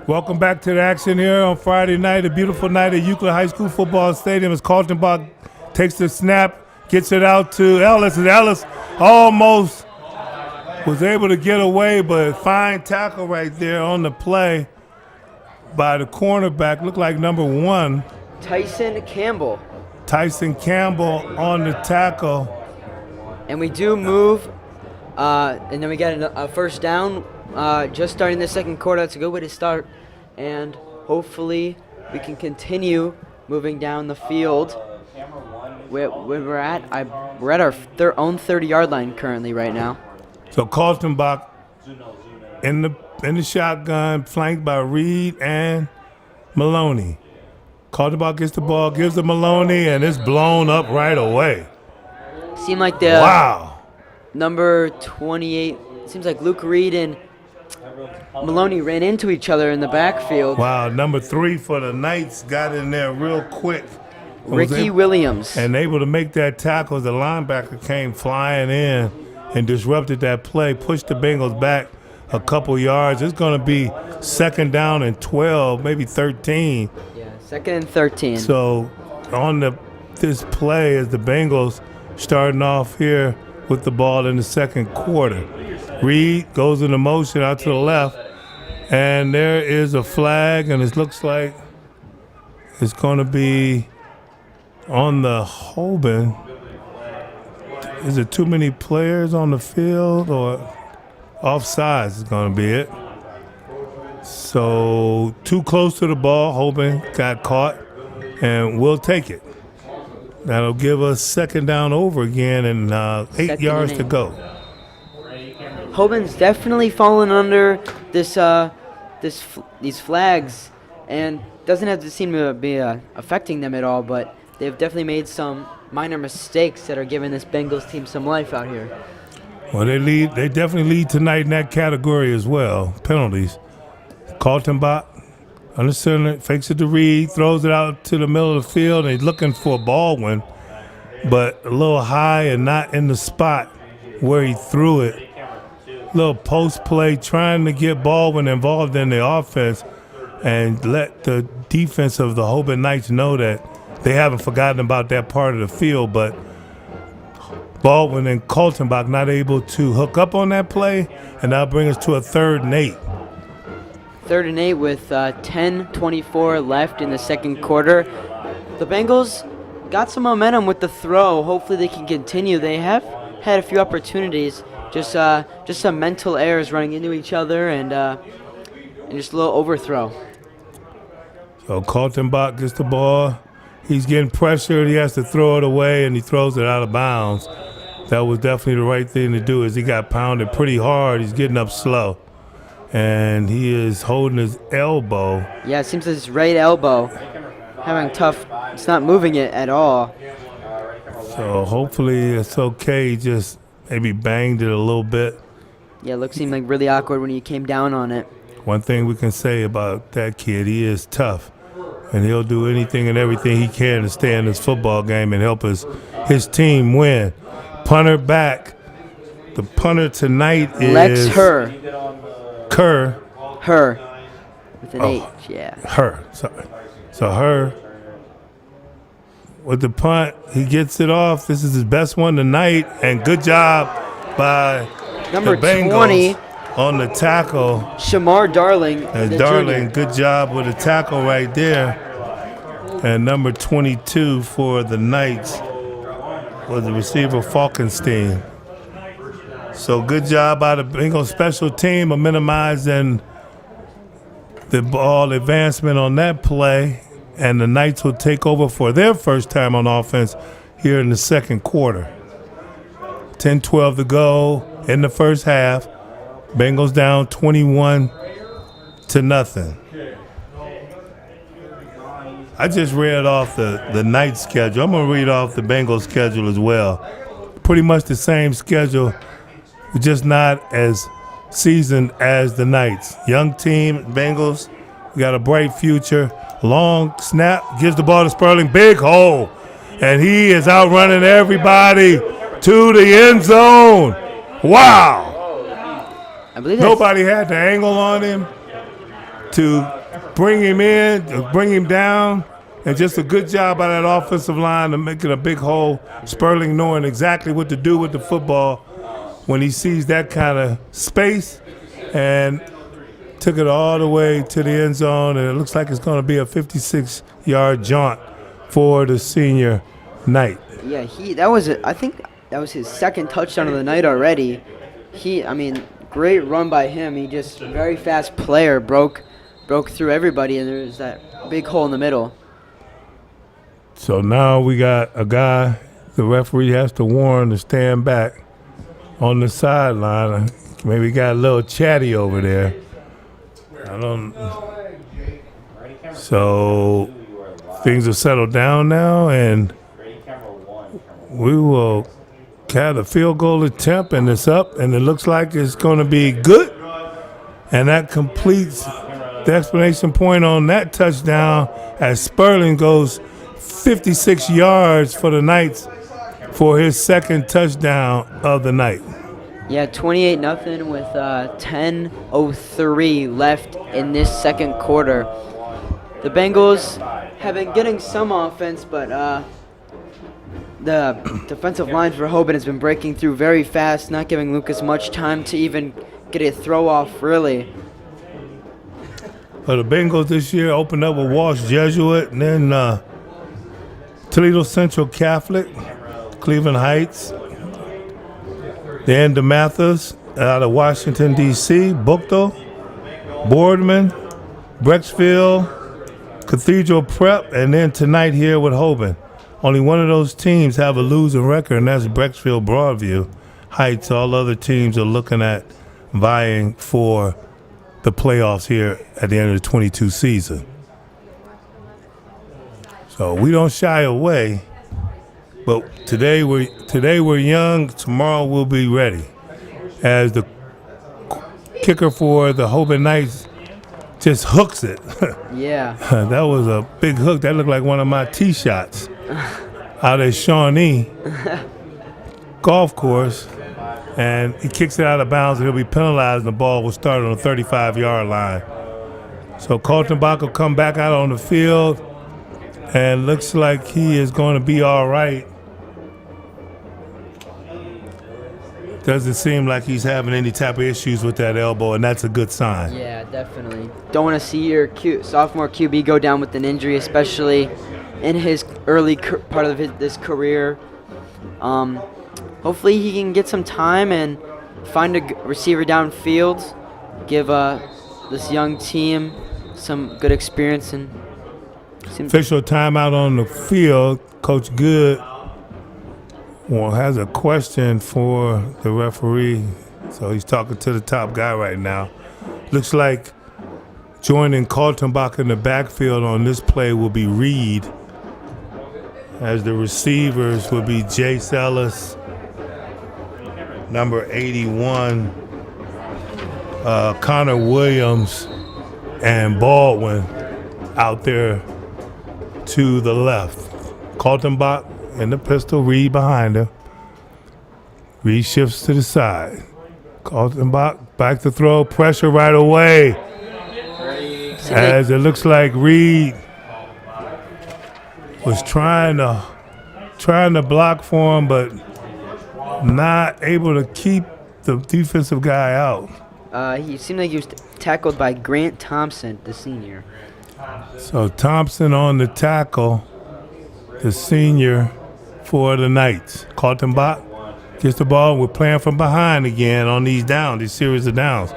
Welcome back to the action here on Friday night, a beautiful night at Euclid High School Football Stadium as Kaltenbach takes the snap, gets it out to Ellis, and Ellis almost was able to get away, but fine tackle right there on the play by the cornerback, looked like number 1. Tyson Campbell. Tyson Campbell on the tackle. And we do move, and then we get a first down. Just starting the second quarter, that's a good way to start. And hopefully we can continue moving down the field. Where we're at our own 30-yard line currently right now. So Kaltenbach in the shotgun, flanked by Reed and Maloney. Kaltenbach gets the ball, gives to Maloney, and it's blown up right away. Seemed like number 28, seems like Luke Reed and Maloney ran into each other in the backfield. Wow, number 3 for the Knights got in there real quick. Ricky Williams. And able to make that tackle as the linebacker came flying in and disrupted that play, pushed the Bengals back a couple yards. It's going to be 2nd down and 12, maybe 13. Yeah, 2nd and 13. So on this play as the Bengals starting off here with the ball in the second quarter. Reed goes into motion out to the left, and there is a flag, and it looks like it's going to be on the Hoban. Is it too many players on the field or offsides is going to be it? So too close to the ball. Hoban got caught, and we'll take it. That'll give us second down over again and 8 yards to go. Hoban's definitely fallen under this these flags, and doesn't have to seem to be affecting them at all, but they've definitely made some minor mistakes that are giving this Bengals team some life out here. Well, they definitely lead tonight in that category as well. Penalties. Kaltenbach, understand it, fakes it to Reed, throws it out to the middle of the field, and he's looking for Baldwin, but a little high and not in the spot where he threw it. Little post play trying to get Baldwin involved in the offense and let the defense of the Hoban Knights know that they haven't forgotten about that part of the field, but Baldwin and Kaltenbach not able to hook up on that play, and that'll bring us to a 3rd and 8. 3rd and 8 with 10:24 left in the second quarter. The Bengals got some momentum with the throw. Hopefully they can continue. They have had a few opportunities, just some mental errors running into each other and just a little overthrow. So Kaltenbach gets the ball. He's getting pressured. He has to throw it away, and he throws it out of bounds. That was definitely the right thing to do, as he got pounded pretty hard. He's getting up slow, and he is holding his elbow. Yeah, it seems his right elbow having tough. It's not moving it at all. So hopefully it's okay. He just maybe banged it a little bit. Yeah, it seemed like really awkward when he came down on it. One thing we can say about that kid, he is tough, and he'll do anything and everything he can to stay in this football game and help his team win. Punter back. The punter tonight is Lex Her. Kerr. Her. With an H, yeah. Her. Sorry. So Her with the punt, he gets it off. This is his best one tonight, and good job by Number the Bengals 20. On the tackle. Shamar Darling. And Darling, good job with the tackle right there. And number 22 for the Knights was the receiver Falkenstein. So good job by the Bengals special team of minimizing the ball advancement on that play. And the Knights will take over for their first time on offense here in the second quarter. 10-12 to go in the first half. Bengals down 21-0. I just read off the night schedule. I'm going to read off the Bengals schedule as well. Pretty much the same schedule, just not as seasoned as the Knights. Young team, Bengals, we got a bright future. Long snap, gives the ball to Sperling, big hole. And he is outrunning everybody to the end zone. Wow. I believe nobody had the angle on him to bring him in, to bring him down, and just a good job by that offensive line of making a big hole. Sperling knowing exactly what to do with the football when he sees that kind of space, and took it all the way to the end zone, and it looks like it's going to be a 56-yard jaunt for the senior Knight. Yeah, I think that was his second touchdown of the night already. Great run by him. He just very fast player, broke through everybody, and there's that big hole in the middle. So now we got a guy the referee has to warn to stand back on the sideline. Maybe got a little chatty over there. So things are settled down now, and we will have a field goal attempt, and it's up, and it looks like it's going to be good. And that completes the explanation point on that touchdown as Sperling goes 56 yards for the Knights for his second touchdown of the night. Yeah, 28-0 with 10:03 left in this second quarter. The Bengals have been getting some offense, but the defensive line for Hoban has been breaking through very fast, not giving Lucas much time to even get a throw off, really. The Bengals this year opened up with Walsh Jesuit, and then Toledo Central Catholic, Cleveland Heights, Dan DeMathis out of Washington, D.C., Buchtel, Boardman, Brecksville, Cathedral Prep, and then tonight here with Hoban. Only one of those teams have a losing record, and that's Brecksville Broadview Heights. All other teams are looking at vying for the playoffs here at the end of the 22 season. So we don't shy away, but today we're young. Tomorrow we'll be ready. As the kicker for the Hoban Knights just hooks it. Yeah. That was a big hook. That looked like one of my tee shots out at Shawnee golf course, and he kicks it out of bounds, and he'll be penalized, and the ball will start on the 35-yard line. So Kaltenbach will come back out on the field, and looks like he is going to be all right. Doesn't seem like he's having any type of issues with that elbow, and that's a good sign. Yeah, definitely. Don't want to see your sophomore QB go down with an injury, especially in his early part of this career. Hopefully he can get some time and find a receiver downfield, give this young team some good experience. And official timeout on the field. Coach Good has a question for the referee, so he's talking to the top guy right now. Looks like joining Kaltenbach in the backfield on this play will be Reed, as the receivers will be Jace Ellis, number 81, Connor Williams, and Baldwin out there to the left. Kaltenbach in the pistol, Reed behind him. Reed shifts to the side. Kaltenbach back to throw, pressure right away. As it looks like Reed was trying to block for him, but not able to keep the defensive guy out. He seemed like he was tackled by Grant Thompson, the senior. So Thompson on the tackle, the senior for the Knights. Kaltenbach gets the ball. We're playing from behind again on these series of downs.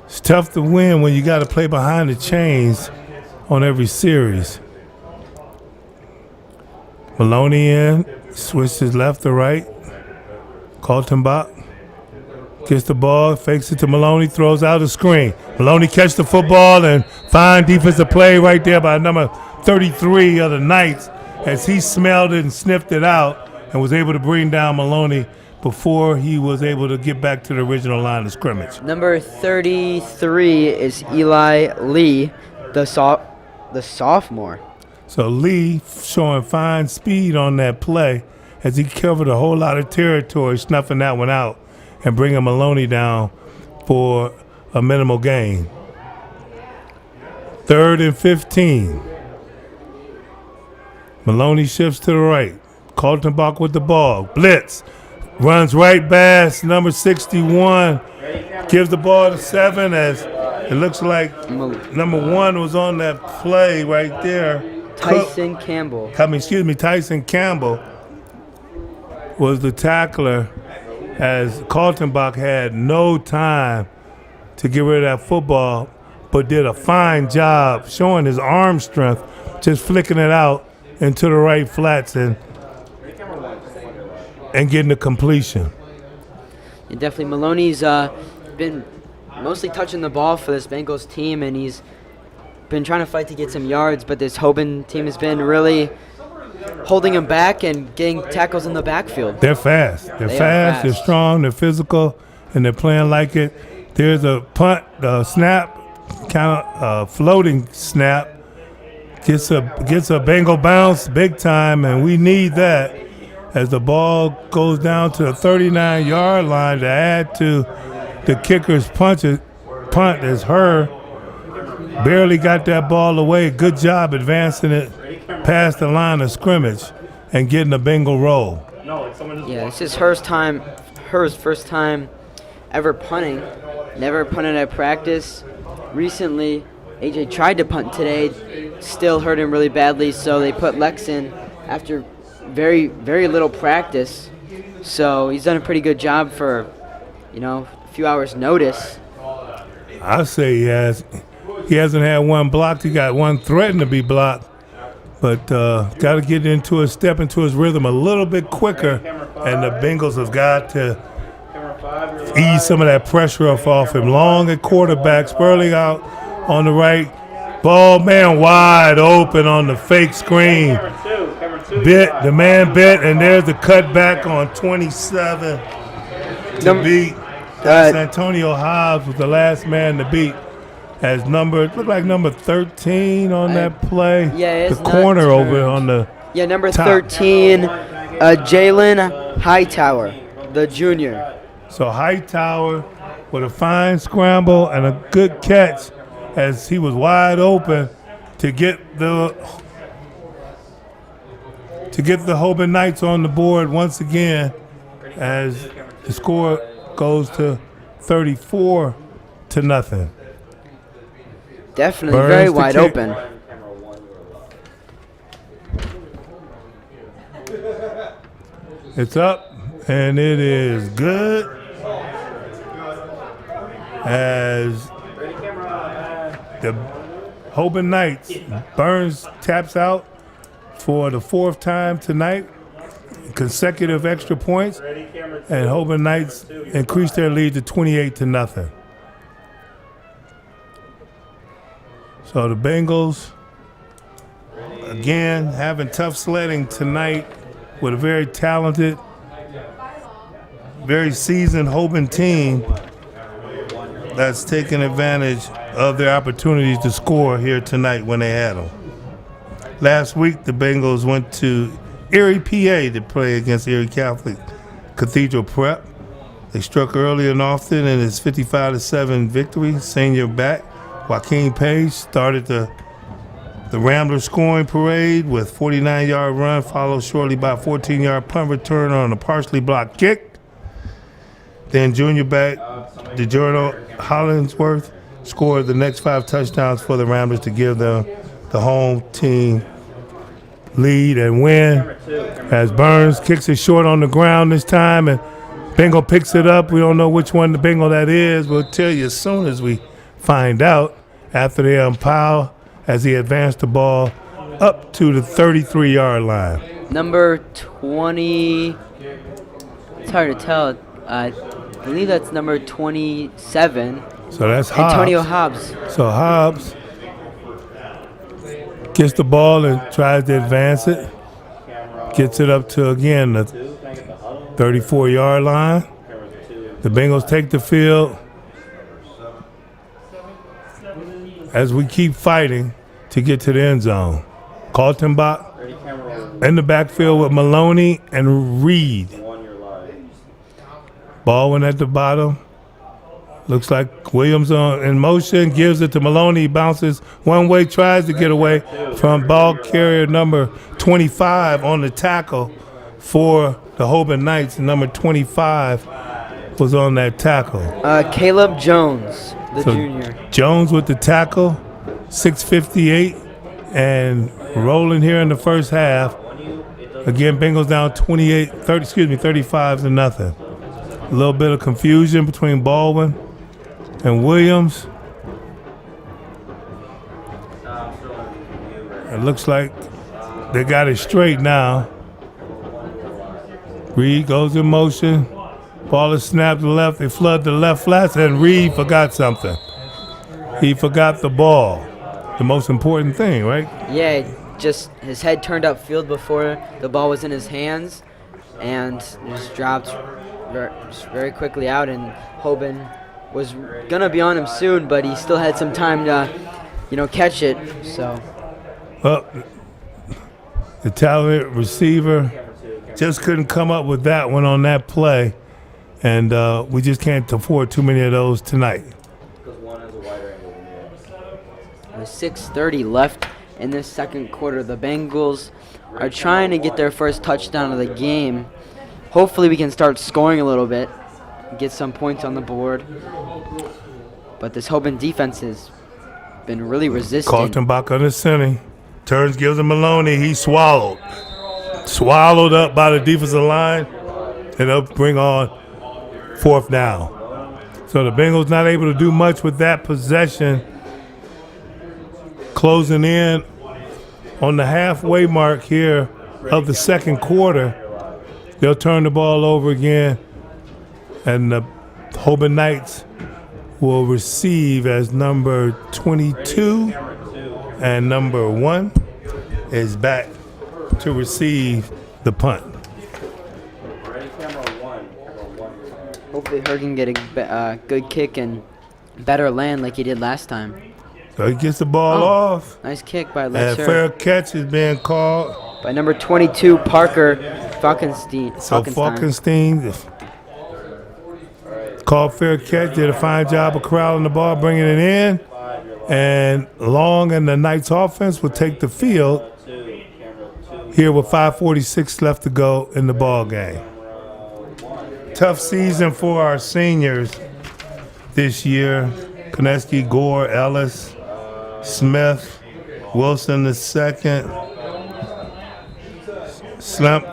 It's tough to win when you got to play behind the chains on every series. Maloney in, switches left to right. Kaltenbach gets the ball, fakes it to Maloney, throws out a screen. Maloney catches the football, and fine defensive play right there by number 33 of the Knights, as he smelled it and sniffed it out and was able to bring down Maloney before he was able to get back to the original line of scrimmage. Number 33 is Eli Lee, the sophomore. So Lee showing fine speed on that play as he covered a whole lot of territory, snuffing that one out and bringing Maloney down for a minimal gain. 3rd and 15. Maloney shifts to the right. Kaltenbach with the ball. Blitz. Runs right past number 61. Gives the ball to 7 as it looks like number 1 was on that play right there. Tyson Campbell. Tyson Campbell was the tackler, as Kaltenbach had no time to get rid of that football, but did a fine job showing his arm strength, just flicking it out into the right flats and getting the completion. And definitely Maloney's been mostly touching the ball for this Bengals team, and he's been trying to fight to get some yards, but this Hoban team has been really holding him back and getting tackles in the backfield. They're fast. They're fast. They're strong. They're physical, and they're playing like it. There's a punt, snap, kind of floating snap. Gets a Bengal bounce big time, and we need that as the ball goes down to the 39-yard line to add to the kicker's punt as Herr barely got that ball away. Good job advancing it past the line of scrimmage and getting a Bengal roll. Yeah, this is Herr's first time ever punting. Never punted at practice. Recently, AJ tried to punt today, still hurt him really badly, so they put Lex in after very, very little practice. So he's done a pretty good job for, a few hours' notice. I say he has. He hasn't had one blocked. He got one threatened to be blocked. But got to get step into his rhythm a little bit quicker. And the Bengals have got to ease some of that pressure off him. Long at quarterback, Sperling out on the right. Ball man wide open on the fake screen. The man bit, and there's the cutback on 27 to beat. That's Antonio Hobbs was the last man to beat. As looked like number 13 on that play. Yeah, the corner over on the number top. 13, Jalen Hightower, the junior. So Hightower with a fine scramble and a good catch as he was wide open to get the Hoban Knights on the board once again as the score goes to 34-0. Definitely Burns very the wide kick. open. It's up, and it is good as the Hoban Knights, Burns taps out for the 4th time tonight, consecutive extra points, and Hoban Knights increase their lead to 28-0. So the Bengals, again, having tough sledding tonight with a very talented, very seasoned Hoban team that's taking advantage of their opportunities to score here tonight when they had them. Last week, the Bengals went to Erie, PA to play against Erie Catholic Cathedral Prep. They struck early and often in its 55-7 victory. Senior back Joaquin Page started the Rambler scoring parade with 49-yard run, followed shortly by a 14-yard punt return on a partially blocked kick. Then junior back DeJorno Hollingsworth scored the next 5 touchdowns for the Ramblers to give them the home team lead and win. As Burns kicks it short on the ground this time, and Bengal picks it up. We don't know which one the Bengal that is. We'll tell you as soon as we find out after they umpire as he advanced the ball up to the 33-yard line. Number 20, it's hard to tell. I believe that's number 27. So that's Hobbs. Antonio Hobbs. So Hobbs gets the ball and tries to advance it. Gets it up to, again, the 34-yard line. The Bengals take the field as we keep fighting to get to the end zone. Kaltenbach in the backfield with Maloney and Reed. Baldwin at the bottom. Looks like Williams in motion, gives it to Maloney, bounces one way, tries to get away from ball carrier number 25 on the tackle for the Hoban Knights. Number 25 was on that tackle. Caleb Jones, the junior. Jones with the tackle, 6:58, and rolling here in the first half. Again, Bengals down 35-0. A little bit of confusion between Baldwin and Williams. It looks like they got it straight now. Reed goes in motion. Ball is snapped to the left. They flood the left flats, and Reed forgot something. He forgot the ball. The most important thing, right? Yeah, just his head turned upfield before the ball was in his hands, and just dropped very quickly out. And Hoban was gonna be on him soon, but he still had some time to, catch it. So. Well, the talented receiver just couldn't come up with that one on that play, and we just can't afford too many of those tonight. With 6:30 left in this second quarter, the Bengals are trying to get their first touchdown of the game. Hopefully we can start scoring a little bit, get some points on the board. But this Hoban defense has been really resistant. Kaltenbach on the center. Turns, gives him Maloney. He swallowed. swallowed up by the defensive line, and they'll bring on 4th down. So the Bengals not able to do much with that possession. Closing in on the halfway mark here of the second quarter. They'll turn the ball over again, and the Hoban Knights will receive as number 22, and number 1 is back to receive the punt. Hopefully Her can get a good kick and better land like he did last time. So he gets the ball off. Nice kick by And Lex fair catch is being called. by number 22, Parker Falkenstein. So Falkenstein called fair catch, did a fine job of corralling the ball, bringing it in. And Long and the Knights offense will take the field here with 5:46 left to go in the ball game. Tough season for our seniors this year. Koneski, Gore, Ellis, Smith, Wilson the second, Slump,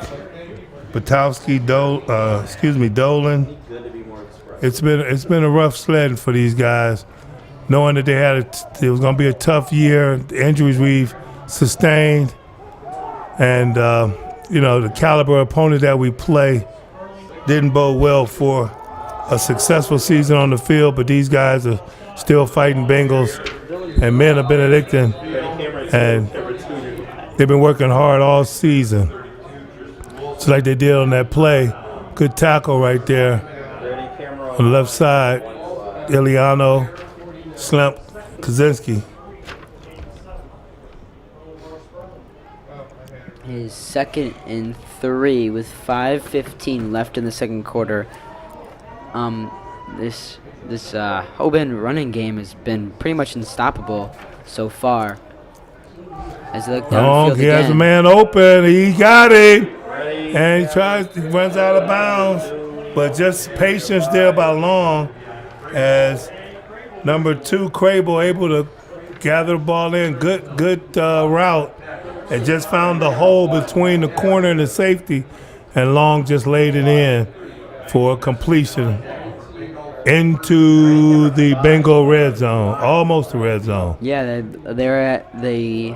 Batowski, Dolan. It's been a rough sledding for these guys, knowing that it was going to be a tough year. The injuries we've sustained, and the caliber opponent that we play didn't bode well for a successful season on the field. But these guys are still fighting Bengals and men of Benedictine, and they've been working hard all season. Just like they did on that play. Good tackle right there on the left side. Iliano, Slump, Kaczynski. His 2nd and 3 with 5:15 left in the second quarter. This Hoban running game has been pretty much unstoppable so far. As they look downfield He has a man open. He got it. And he runs out of bounds. But just patience there by Long as number 2, Crable, able to gather the ball in. Good route. And just found the hole between the corner and the safety. And Long just laid it in for completion into the Bengal red zone, almost the red zone. Yeah, they're at the.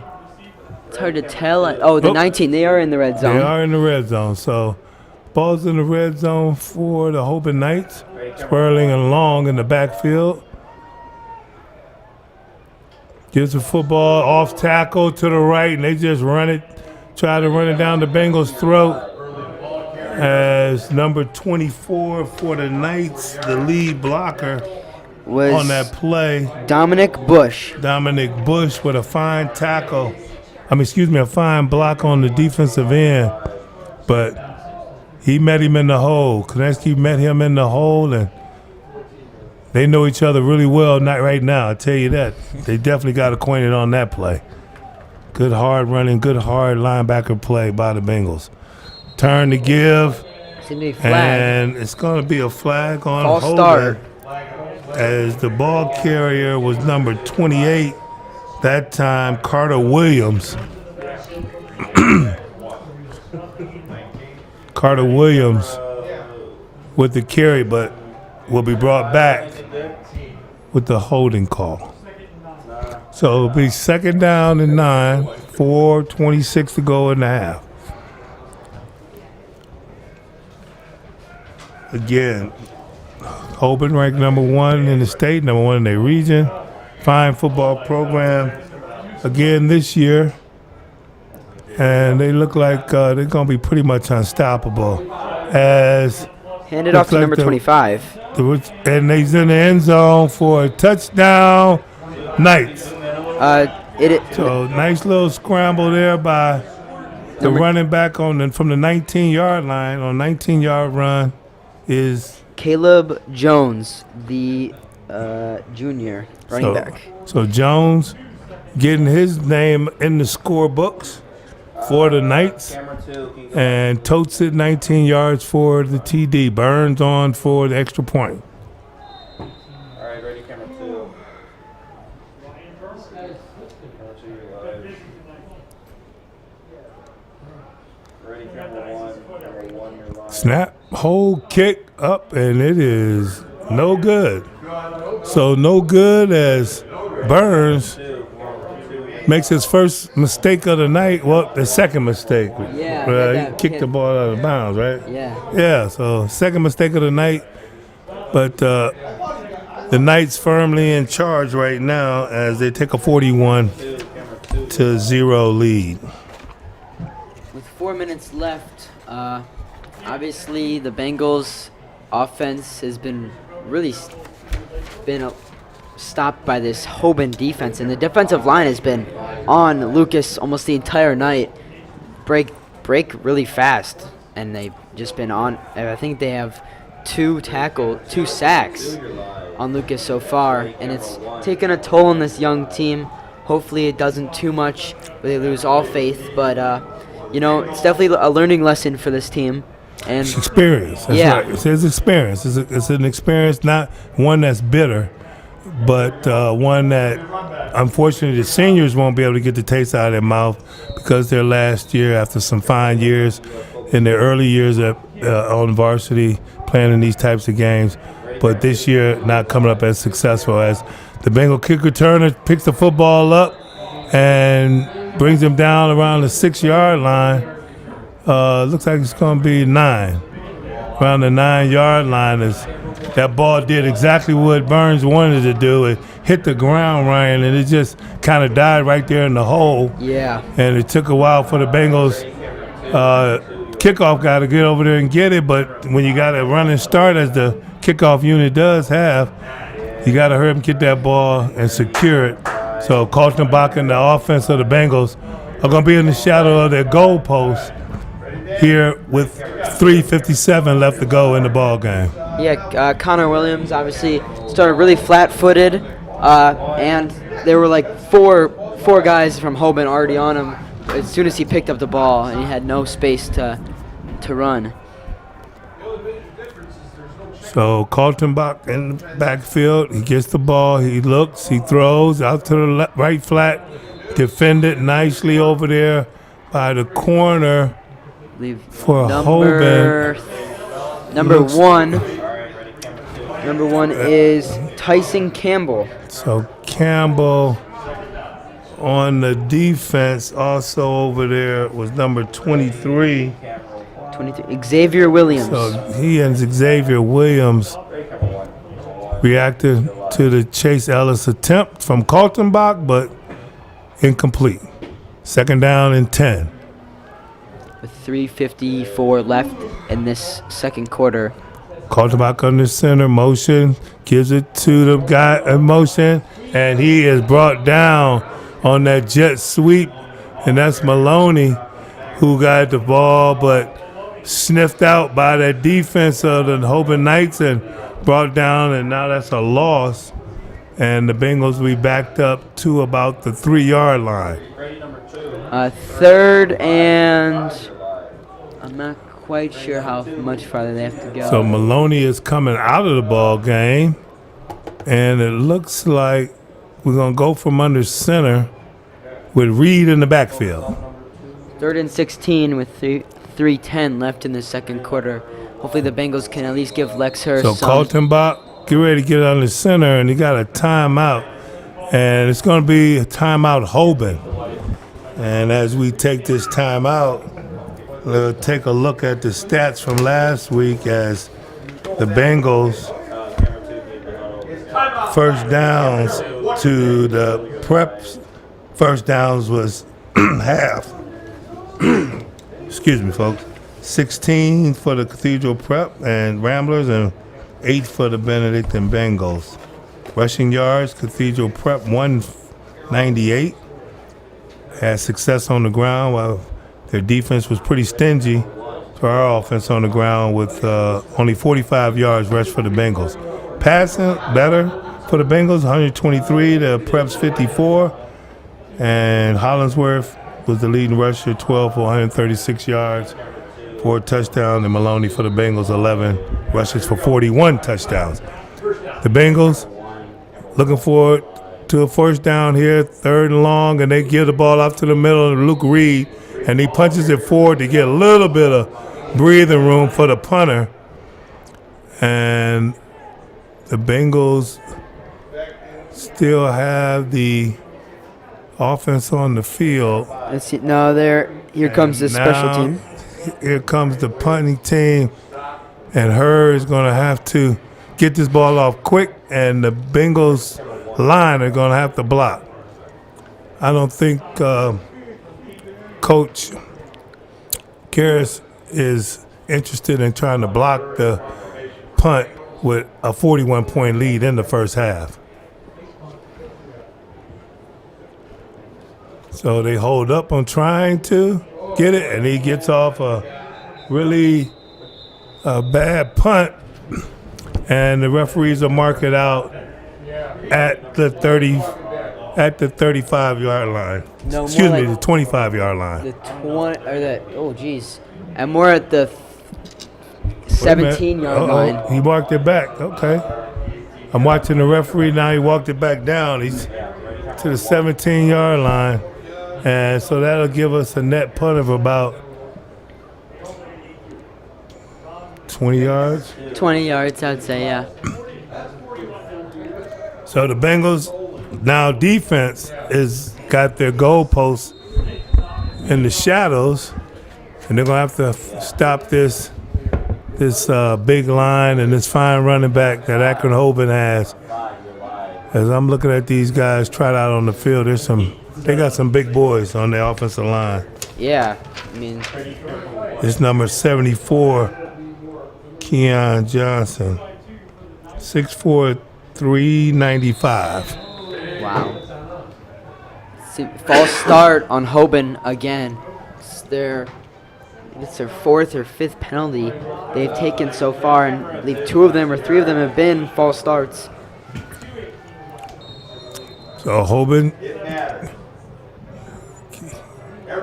It's hard to tell. The 19. They are in the red zone. They are in the red zone. So, ball's in the red zone for the Hoban Knights. Swirling along in the backfield. Gives the football off tackle to the right, and they just try to run it down the Bengals' throat. As number 24 for the Knights, the lead blocker Was on that play. Dominic Bush. Dominic Bush with a fine tackle. A fine block on the defensive end. But he met him in the hole. Koneski met him in the hole, and they know each other really well. Not right now, I tell you that. They definitely got acquainted on that play. Good hard running, good hard linebacker play by the Bengals. Turn to give, and it's going to be a flag on Hoban as the ball carrier was number 28 that time, Carter Williams. Carter Williams with the carry, but will be brought back with the holding call. So it'll be 2nd down and 9, 4:26 to go in the half. Again, Hoban ranked number 1 in the state, number 1 in their region. Fine football program again this year. And they look like they're going to be pretty much unstoppable. As handed off to number 25. And he's in the end zone for a touchdown, Knights. So nice little scramble there by the running back from the 19-yard line. On 19-yard run is Caleb Jones, the junior running back. So Jones getting his name in the scorebooks for the Knights, and totes it 19 yards for the TD. Burns on for the extra point. All right, ready, camera 2. Camera 2, you're live. Ready, Snap, hold, kick up, and it is no good. So no good as Burns makes his first mistake of the night. Well, the second mistake. Yeah, he kicked the ball out of bounds, right? Yeah. Yeah, so second mistake of the night. But the Knights firmly in charge right now as they take a 41-0 lead. With 4 minutes left, obviously the Bengals offense has been really stopped by this Hoban defense, and the defensive line has been on Lucas almost the entire night. Break really fast, and they've just been on. I think they have 2 sacks on Lucas so far, and it's taken a toll on this young team. Hopefully it doesn't too much where they lose all faith, but it's definitely a learning lesson for this team. And it's experience. That's right. It's experience. It's an experience, not one that's bitter, but one that unfortunately the seniors won't be able to get the taste out of their mouth because their last year after some fine years in their early years on varsity playing in these types of games, but this year not coming up as successful as the Bengal kick returner picks the football up and brings him down around the 6-yard line. Looks like it's going to be 9. Around the 9-yard line. That ball did exactly what Burns wanted to do. It hit the ground, Ryan, and it just kind of died right there in the hole. Yeah. And it took a while for the Bengals kickoff guy to get over there and get it, but when you got a running start as the kickoff unit does have, you got to hurry up and get that ball and secure it. So Kaltenbach and the offense of the Bengals are going to be in the shadow of their goal post here with 3:57 left to go in the ball game. Yeah, Connor Williams obviously started really flat-footed, and there were like four guys from Hoban already on him as soon as he picked up the ball, and he had no space to run. So Kaltenbach in the backfield, he gets the ball, he looks, he throws out to the right flat, defended nicely over there by the corner for Hoban. Number one is Tyson Campbell. So Campbell on the defense also over there was number 23. Xavier Williams. So he and Xavier Williams reacted to the Chase Ellis attempt from Kaltenbach, but incomplete. Second down and 10. With 3:54 left in this second quarter. Kaltenbach on the center, motion, gives it to the guy in motion, and he is brought down on that jet sweep, and that's Maloney who got the ball, but sniffed out by that defense of the Hoban Knights and brought down, and now that's a loss. And the Bengals will be backed up to about the 3-yard line. Third and I'm not quite sure how much farther they have to go. So Maloney is coming out of the ball game, and it looks like we're going to go from under center with Reed in the backfield. Third and 16 with 3:10 left in the second quarter. Hopefully the Bengals can at least give Lex Hurst So Kaltenbach, get ready to get on the center, and he got a timeout. And it's going to be a timeout Hoban. And as we take this timeout, we'll take a look at the stats from last week as the Bengals first downs to the Preps. First downs was half. Excuse me, folks. 16 for the Cathedral Prep and Ramblers and 8 for the Benedictine Bengals. Rushing yards, Cathedral Prep 198. Had success on the ground while their defense was pretty stingy to our offense on the ground with only 45 yards rushed for the Bengals. Passing better for the Bengals, 123 to Preps 54. And Hollingsworth was the leading rusher, 12 for 136 yards, 4 touchdowns, and Maloney for the Bengals, 11 rushes for 41 touchdowns. The Bengals looking forward to a first down here, 3rd and long, and they give the ball off to the middle of Luke Reed, and he punches it forward to get a little bit of breathing room for the punter. And the Bengals still have the offense on the field. Let's see. No, here comes the special team. Here comes the punting team, and Her is going to have to get this ball off quick, and the Bengals line are going to have to block. I don't think Coach Karras is interested in trying to block the punt with a 41-point lead in the first half. So they hold up on trying to get it, and he gets off a really bad punt, and the referees will mark it out at the 35-yard line. No, Excuse more me, like the 25-yard line. the 20 or the and more at the 17-yard line. He walked it back. Okay. I'm watching the referee now. He walked it back down. He's to the 17-yard line. And so that'll give us a net punt of about 20 yards. 20 yards, I'd say, yeah. So the Bengals now defense is got their goalposts in the shadows, and they're gonna have to stop this big line and this fine running back that Akron Hoban has. As I'm looking at these guys trot out on the field, they got some big boys on their offensive line. Yeah, I mean, This number 74, Keon Johnson, 6'4", 395. wow. See, false start on Hoban again. It's their fourth or fifth penalty they've taken so far, and I believe 2 of them or 3 of them have been false starts. So Hoban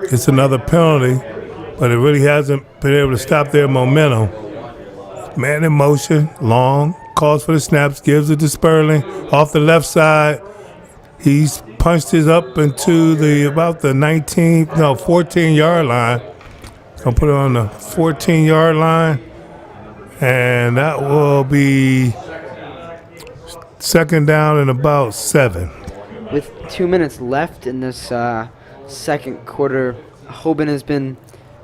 gets another penalty, but it really hasn't been able to stop their momentum. Man in motion, long, calls for the snaps, gives it to Sperling off the left side. He's punched his up into about the 14-yard line. Gonna put it on the 14-yard line, and that will be second down and about 7. With 2 minutes left in this second quarter, Hoban has been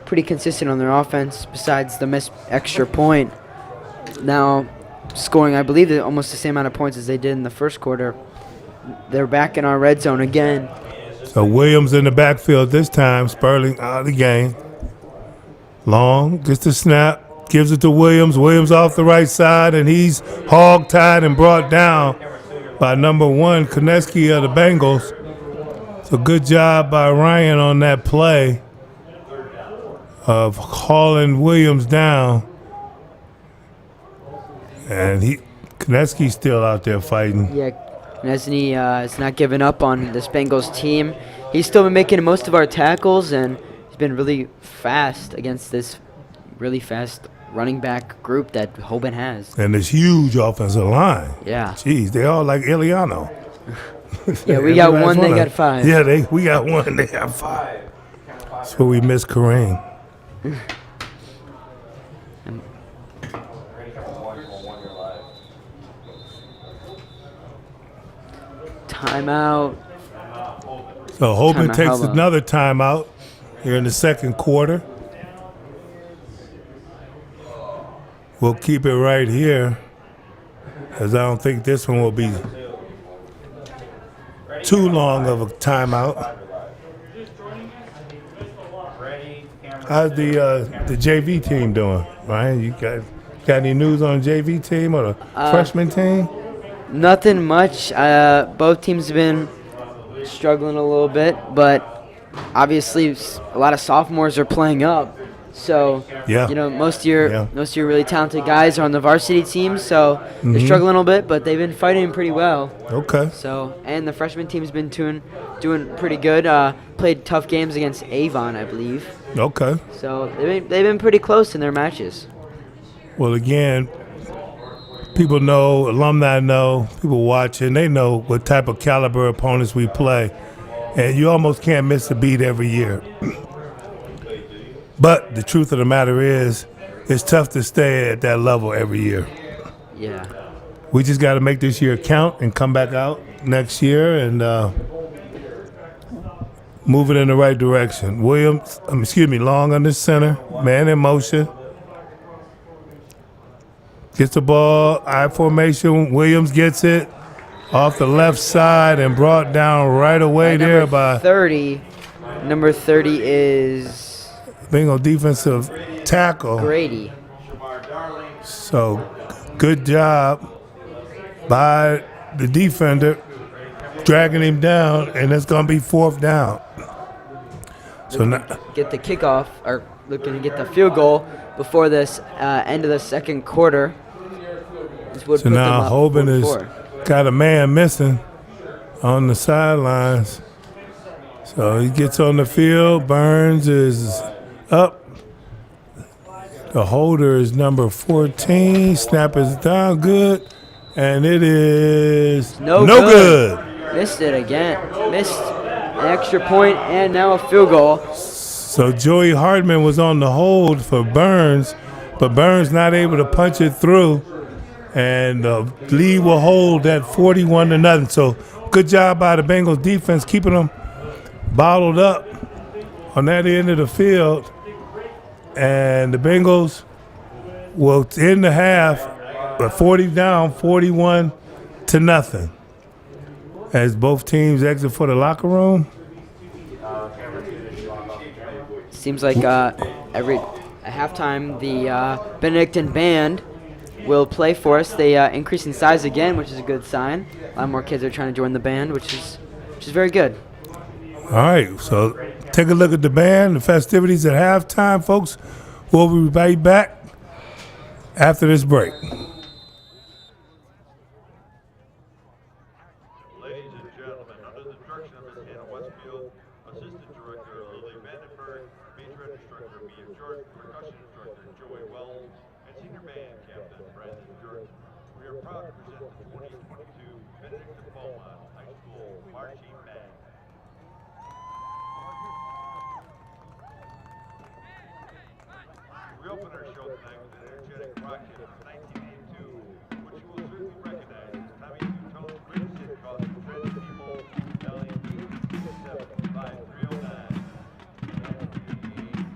pretty consistent on their offense besides the missed extra point. Now scoring, I believe, almost the same amount of points as they did in the first quarter. They're back in our red zone again. So Williams in the backfield this time, Sperling out of the game. Long, gets the snap, gives it to Williams. Williams off the right side, and he's hog-tied and brought down by number 1, Koneski of the Bengals. So good job by Ryan on that play of hauling Williams down. And Koneski's still out there fighting. Yeah, Nesny is not giving up on this Bengals team. He's still been making most of our tackles, and he's been really fast against this really fast running back group that Hoban has. And this huge offensive line. Yeah. Jeez, they all like Eliano. Yeah, we got one, they got 5. Yeah, we got 1, they got 5. That's what we miss Kareem. Timeout. So Hoban Timeout, takes how about? another timeout here in the second quarter. We'll keep it right here, as I don't think this one will be too long of a timeout. How's the JV team doing, Ryan? You got any news on the JV team or the freshman team? Nothing much. Both teams have been struggling a little bit, but obviously a lot of sophomores are playing up. So, Yeah. most of your really talented guys are on the varsity team, so they're struggling a little bit, but they've been fighting pretty well. Okay. So, and the freshman team's been doing pretty good. Played tough games against Avon, I believe. Okay. So they've been pretty close in their matches. Well, again, people know, alumni know, people watching, they know what type of caliber opponents we play. And you almost can't miss a beat every year. But the truth of the matter is, it's tough to stay at that level every year. Yeah. We just got to make this year count and come back out next year and move it in the right direction. Long on the center, man in motion. Gets the ball, I formation. Williams gets it off the left side and brought down right away there by 30. Number 30 is Bengal defensive tackle. Grady. So good job by the defender dragging him down, and it's going to be 4th down. So now, Get the kickoff, or looking to get the field goal before this end of the second quarter. This would so put them now up Hoban 4-4. has got a man missing on the sidelines. So he gets on the field. Burns is up. The holder is number 14. Snap is down good. And it is No good. Missed it again. Missed an extra point and now a field goal. So Joey Hartman was on the hold for Burns, but Burns not able to punch it through. And the lead will hold at 41-0. So good job by the Bengals defense keeping them bottled up on that end of the field. And the Bengals will end the half 40 down, 41-0, as both teams exit for the locker room. Seems like at halftime the Benedictine band will play for us. They increase in size again, which is a good sign. A lot more kids are trying to join the band, which is very good. All right, so take a look at the band, the festivities at halftime, folks. We'll be right back after this break. Ladies and gentlemen, under the direction of Ms. Hannah Westfield, Assistant Director Lily Vandenberg, Major Instructor Mia Jordan, Percussion Instructor Joey Wells, and Senior Band Captain Brandon Jordan, we are proud to present the 2022 Benedictine Hoban High School Marching Band. We open our show tonight with an energetic rock hit of 1982, which you will certainly recognize as Tommy Tutone's greatest hit called Friends People, dialing 867-5309.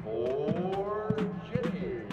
For Jenny.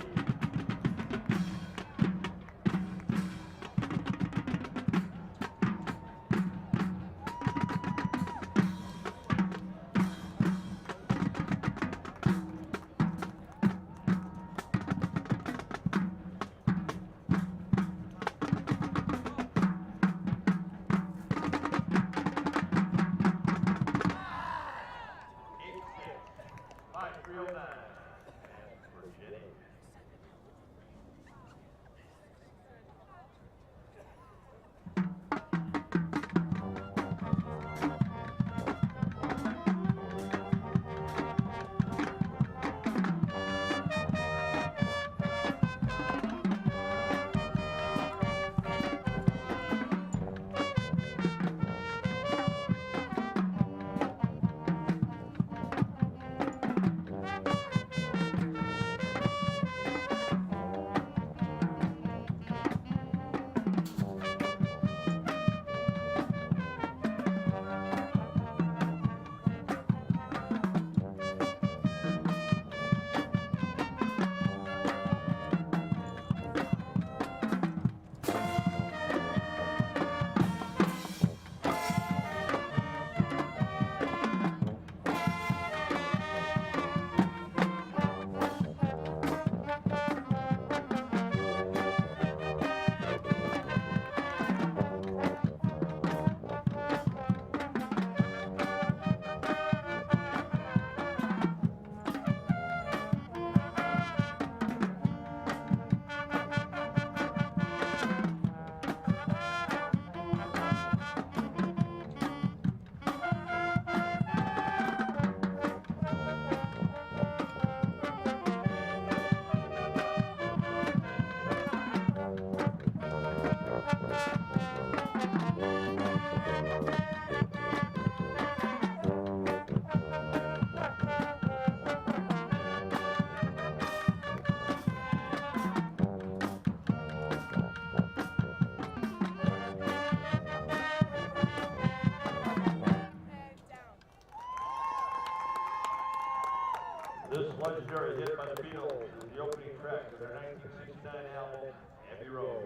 row.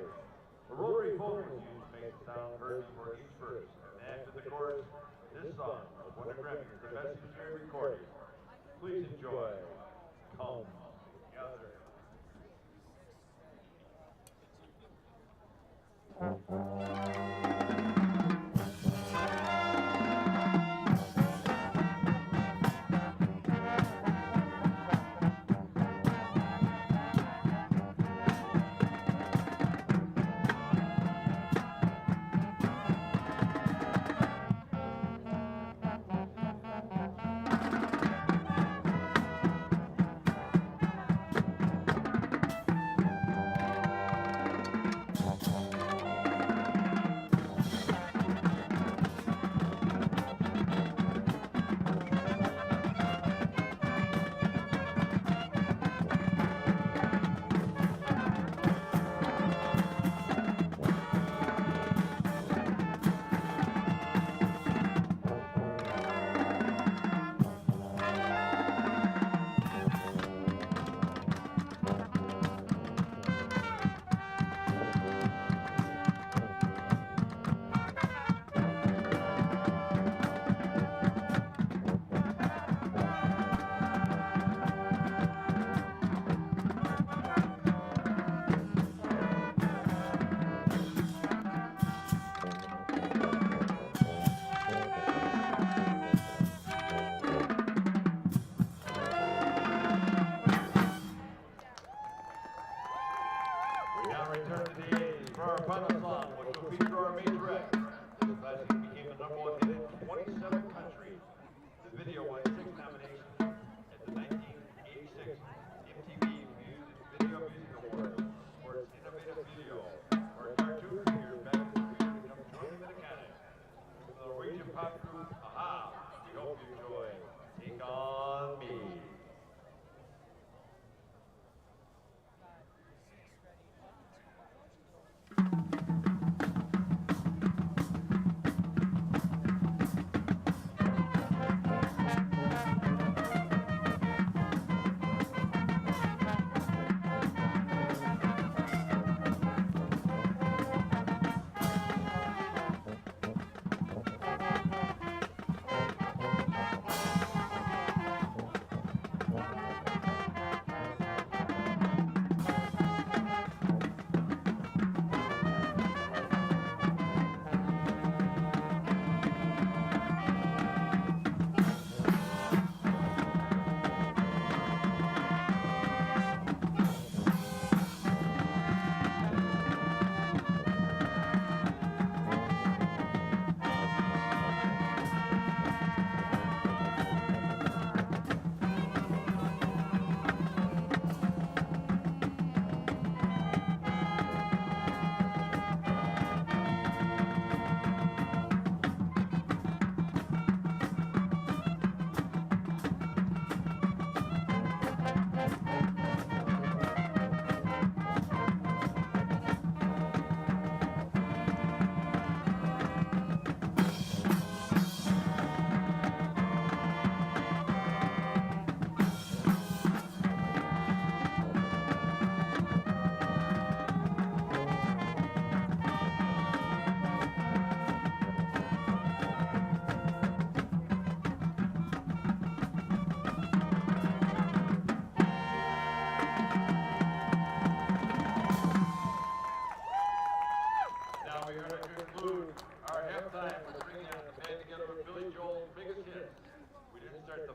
A rotary phone was used to make the sound heard before each verse. And after the chorus, this song was won a Grammy for the best Missouri recording. Please enjoy. Come together.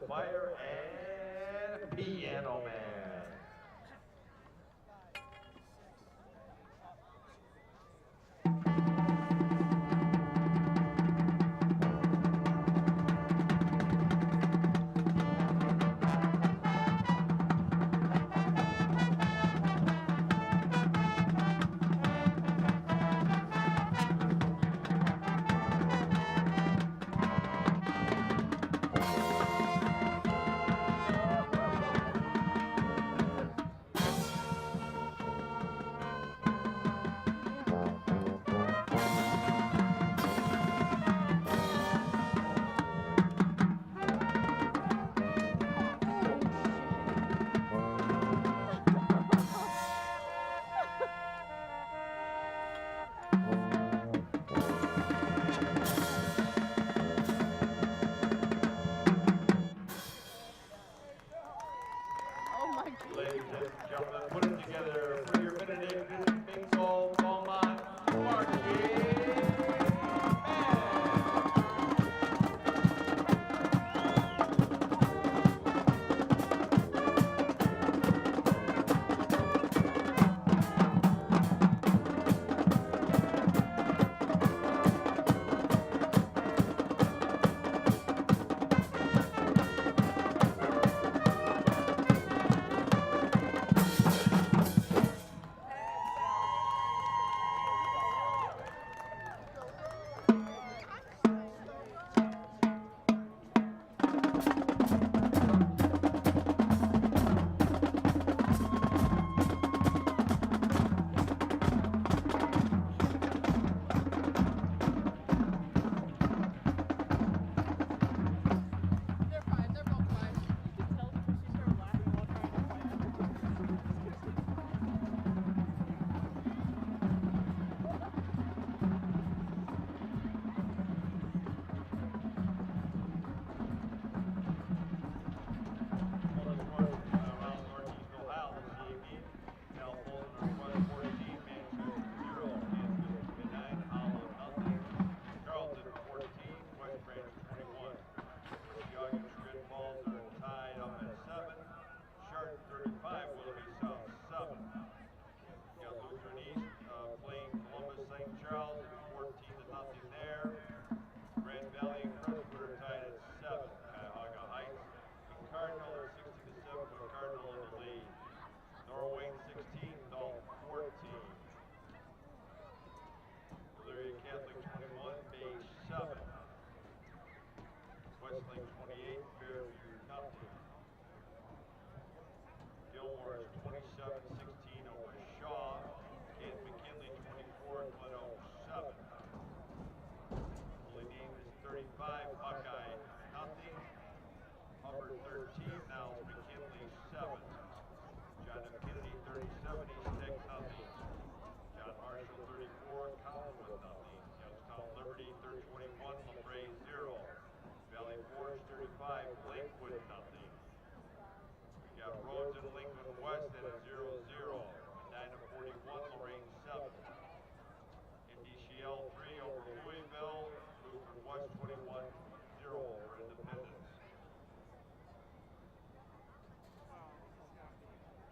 Fire and Piano Man. 13, Niles McKinley 7. John M. Kennedy 37, East Tech nothing. John Marshall 34, Collinwood nothing. Youngstown Liberty 21, LaBray 0. Valley Forge 35, Lakewood nothing. We got Rhodes and Lincoln West at a 0-0. Medina 41, Lorraine 7. NDCL 3 over Louisville. Lutheran West 21-0 over Independence.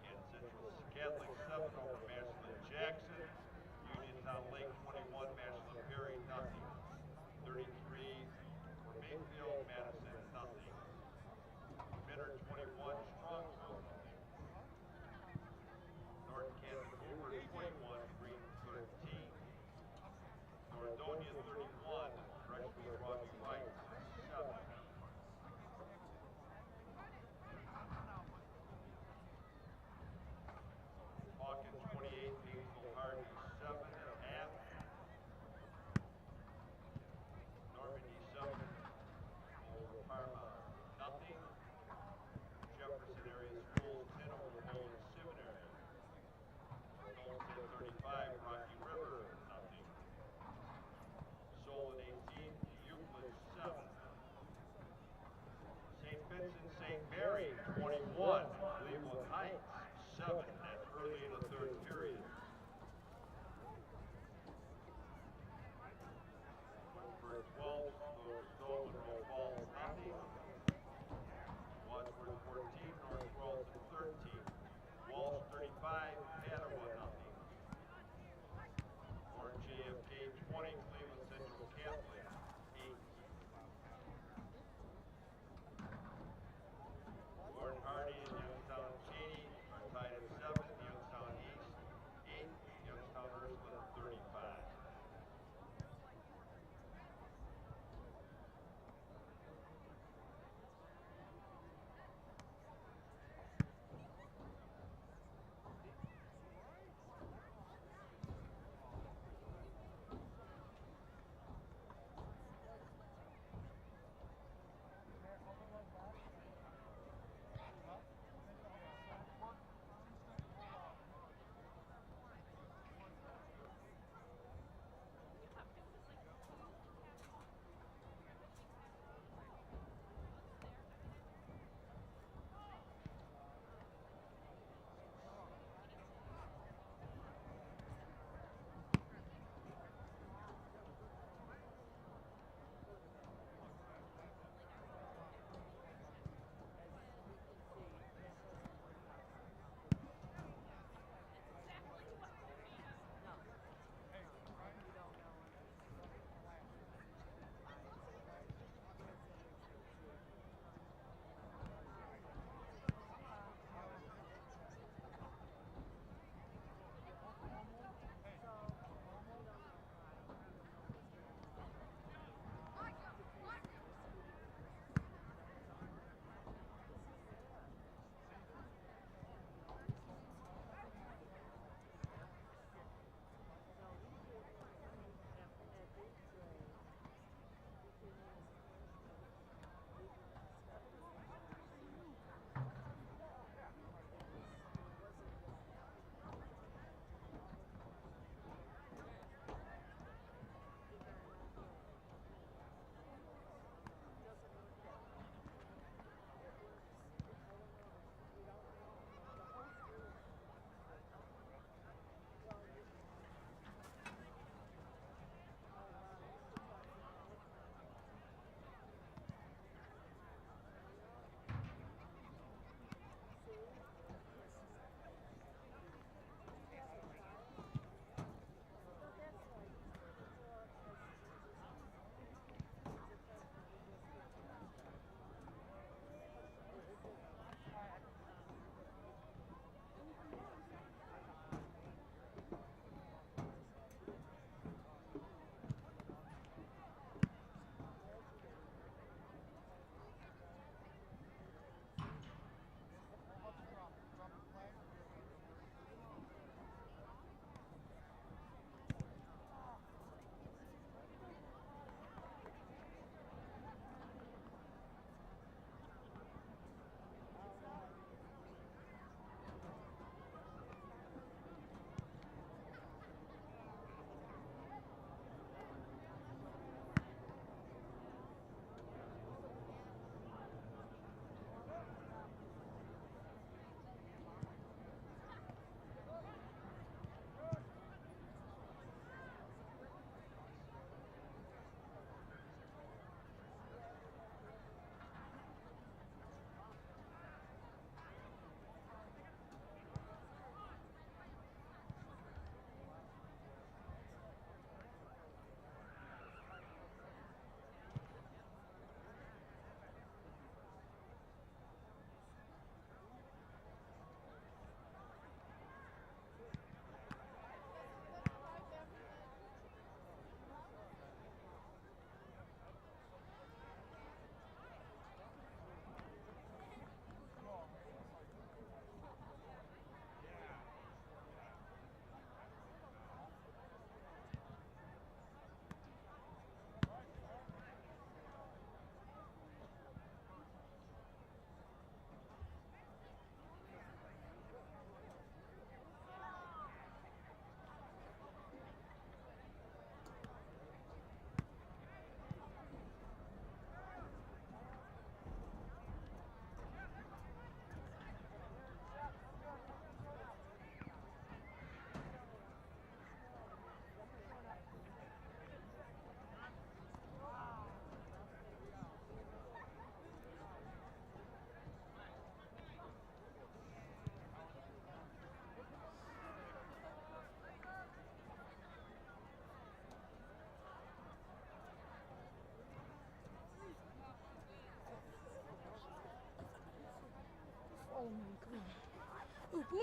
Kansas Central Catholic 7 over Massillon Jackson. Uniontown Lake 21, Massillon Perry nothing. 32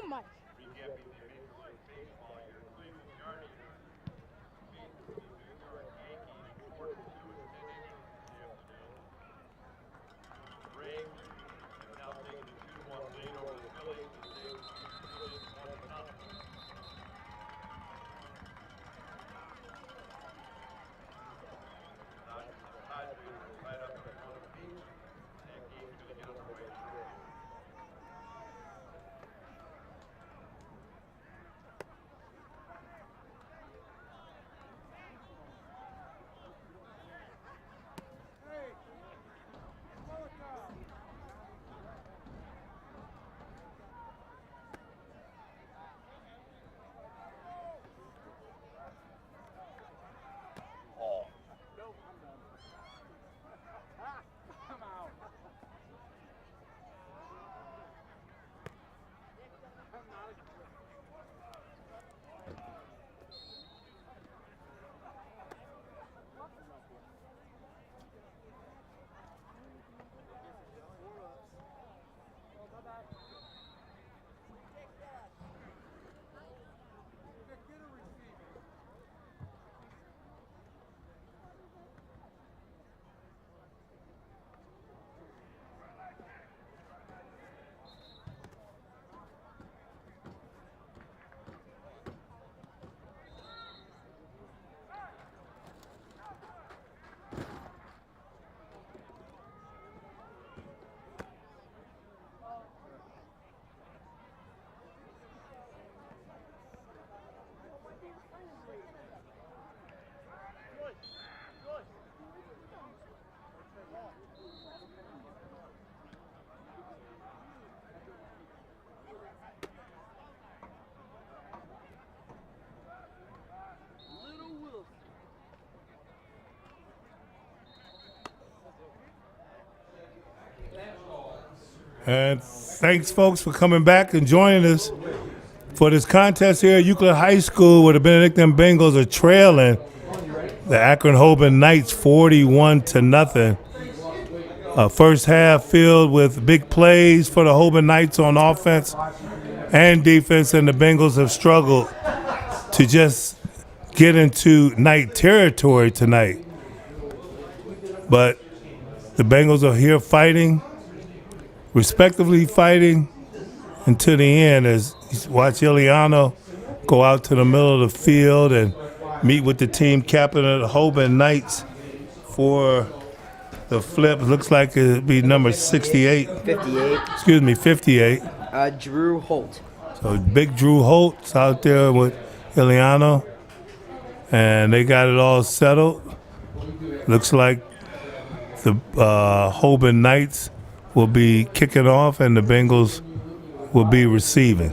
Recapping the Major League Baseball, your Cleveland Guardians beat the New York Yankees 4-2 in 10 innings this afternoon. Braves have now taken a 2-1 lead over the Phillies as they defeat the Phillies 1-0. The Padres are tied up at 1 apiece. That game's going to get underway shortly. And thanks, folks, for coming back and joining us for this contest here at Euclid High School, where the Benedictine Bengals are trailing the Akron Hoban Knights 41-0. First half filled with big plays for the Hoban Knights on offense and defense, and the Bengals have struggled to just get into Knight territory tonight. But the Bengals are here fighting, respectively fighting until the end, as you watch Ileano go out to the middle of the field and meet with the team captain of the Hoban Knights for the flip. Looks like it'd be number 68. 58. Excuse me, 58. Drew Holt. So big Drew Holt's out there with Ileano, and they got it all settled. Looks like the Hoban Knights will be kicking off and the Bengals will be receiving.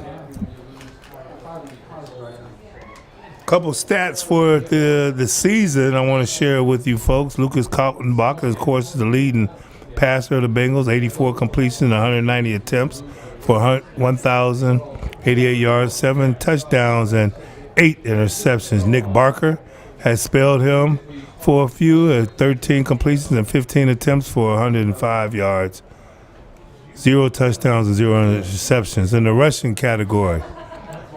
Couple stats for the season I want to share with you folks. Lucas Kaltenbach, of course, is the leading passer of the Bengals, 84 completions, 190 attempts for 1,088 yards, 7 touchdowns, and 8 interceptions. Nick Barker has spelled him for a few, 13 completions and 15 attempts for 105 yards, 0 touchdowns and 0 interceptions. In the rushing category,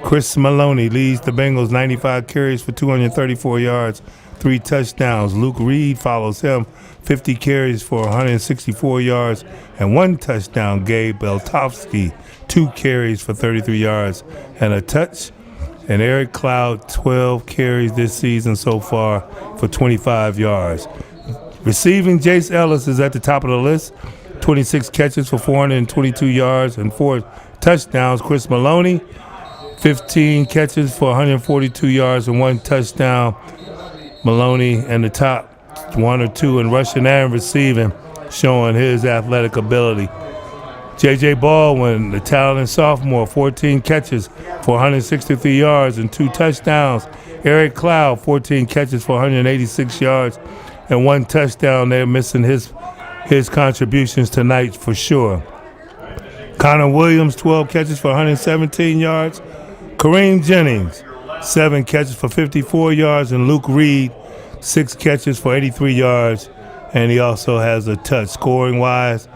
Chris Maloney leads the Bengals, 95 carries for 234 yards, 3 touchdowns. Luke Reed follows him, 50 carries for 164 yards and 1 touchdown. Gabe Beltovsky, 2 carries for 33 yards and a touch. And Eric Cloud, 12 carries this season so far for 25 yards. Receiving, Jace Ellis is at the top of the list, 26 catches for 422 yards and 4 touchdowns. Chris Maloney, 15 catches for 142 yards and 1 touchdown. Maloney in the top 1 or 2 in rushing and receiving, showing his athletic ability. J.J. Baldwin, the talented sophomore, 14 catches for 163 yards and 2 touchdowns. Eric Cloud, 14 catches for 186 yards and 1 touchdown. They're missing his contributions tonight for sure. Connor Williams, 12 catches for 117 yards. Kareem Jennings, 7 catches for 54 yards. And Luke Reed, 6 catches for 83 yards. And he also has a touch. Scoring-wise,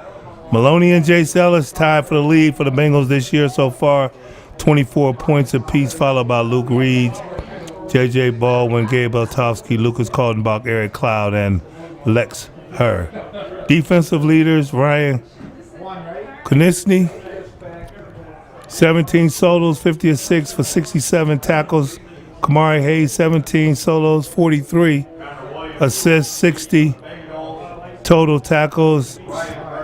Maloney and Jace Ellis tied for the lead for the Bengals this year so far, 24 points apiece, followed by Luke Reed, J.J. Baldwin, Gabe Altowski, Lucas Kaltenbach, Eric Cloud, and Lex Herr. Defensive leaders, Ryan Konisny, 17 solos, 50 assists for 67 tackles. Kamari Hayes, 17 solos, 43 assists, 60 total tackles.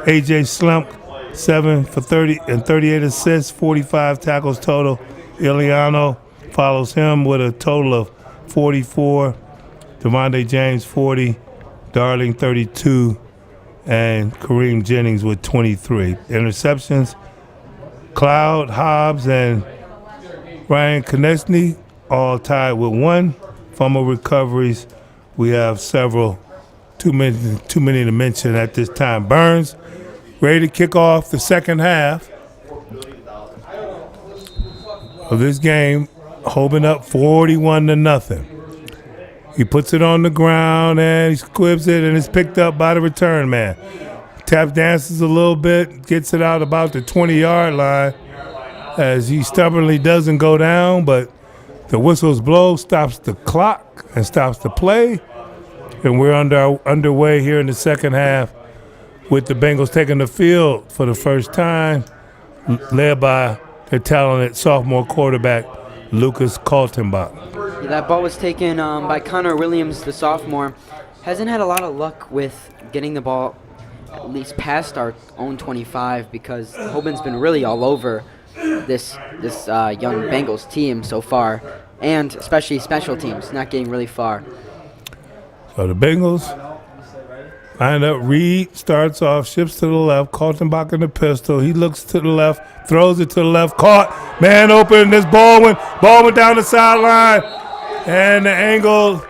A.J. Slump, 7 for 30 and 38 assists, 45 tackles total. Iliano follows him with a total of 44. Devontae James, 40. Darling, 32. And Kareem Jennings with 23. Interceptions, Cloud, Hobbs, and Ryan Konesny all tied with 1. Fumble recoveries, we have several. Too many to mention at this time. Burns ready to kick off the second half of this game. Hoban up 41-0. He puts it on the ground and he squibs it, and it's picked up by the return man. Tap dances a little bit, gets it out about the 20-yard line as he stubbornly doesn't go down, but the whistles blow, stops the clock and stops the play. And we're underway here in the second half with the Bengals taking the field for the first time, led by their talented sophomore quarterback, Lucas Kaltenbach. Yeah, that ball was taken by Connor Williams, the sophomore. Hasn't had a lot of luck with getting the ball at least past our own 25 because Hoban's been really all over this young Bengals team so far, and especially special teams, not getting really far. So the Bengals line up. Reed starts off, shifts to the left. Kaltenbach in the pistol. He looks to the left, throws it to the left. Caught. Man open. This Baldwin. Baldwin down the sideline. And the angle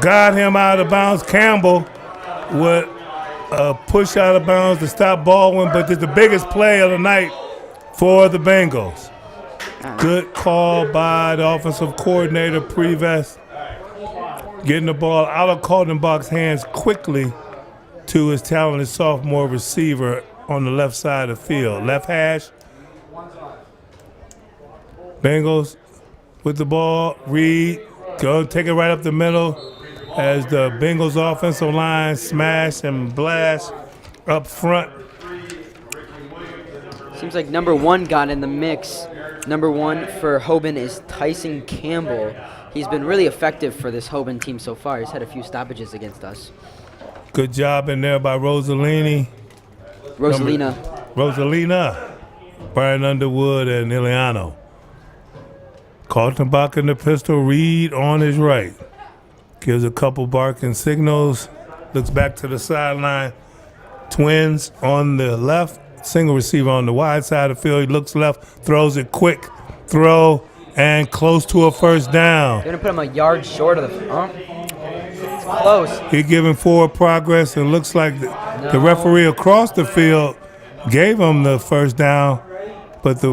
got him out of bounds. Campbell with a push out of bounds to stop Baldwin. But it's the biggest play of the night for the Bengals. Good call by the offensive coordinator, Prevest. Getting the ball out of Kaltenbach's hands quickly to his talented sophomore receiver on the left side of the field. Left hash. Bengals with the ball. Reed, go take it right up the middle as the Bengals offensive line smash and blast up front. Seems like number 1 got in the mix. Number 1 for Hoban is Tyson Campbell. He's been really effective for this Hoban team so far. He's had a few stoppages against us. Good job in there by Rosalina. Brian Underwood and Iliano. Kaltenbach in the pistol. Reed on his right. Gives a couple barking signals. Looks back to the sideline. Twins on the left. Single receiver on the wide side of the field. He looks left. Throws it quick. Throw. And close to a first down. They're going to put him a yard short of the it's close. He's giving forward progress, and looks like the referee across the field gave him the first down, but the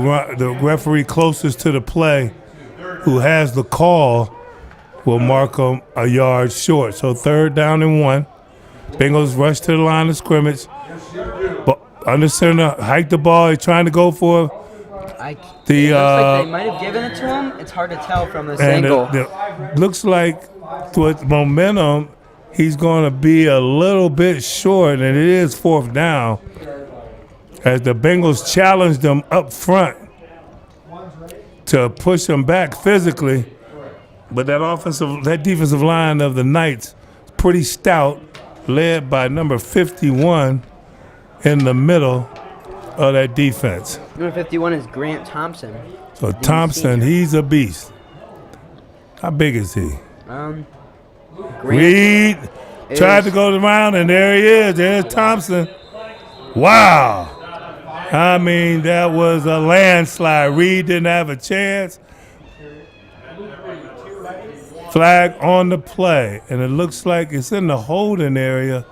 referee closest to the play, who has the call, will mark him a yard short. So 3rd down and 1. Bengals rush to the line of scrimmage. But under center, hike the ball. He's trying to go for it looks like they might have given it to him. It's hard to tell from this angle. Looks like with momentum, he's going to be a little bit short, and it is 4th down as the Bengals challenged them up front to push him back physically. But that defensive line of the Knights is pretty stout, led by number 51 in the middle of that defense. Number 51 is Grant Thompson. So Thompson, he's a beast. How big is he? Reed tried to go around, and there he is. There's Thompson. Wow. I mean, that was a landslide. Reed didn't have a chance. Flag on the play, and it looks like it's in the holding area,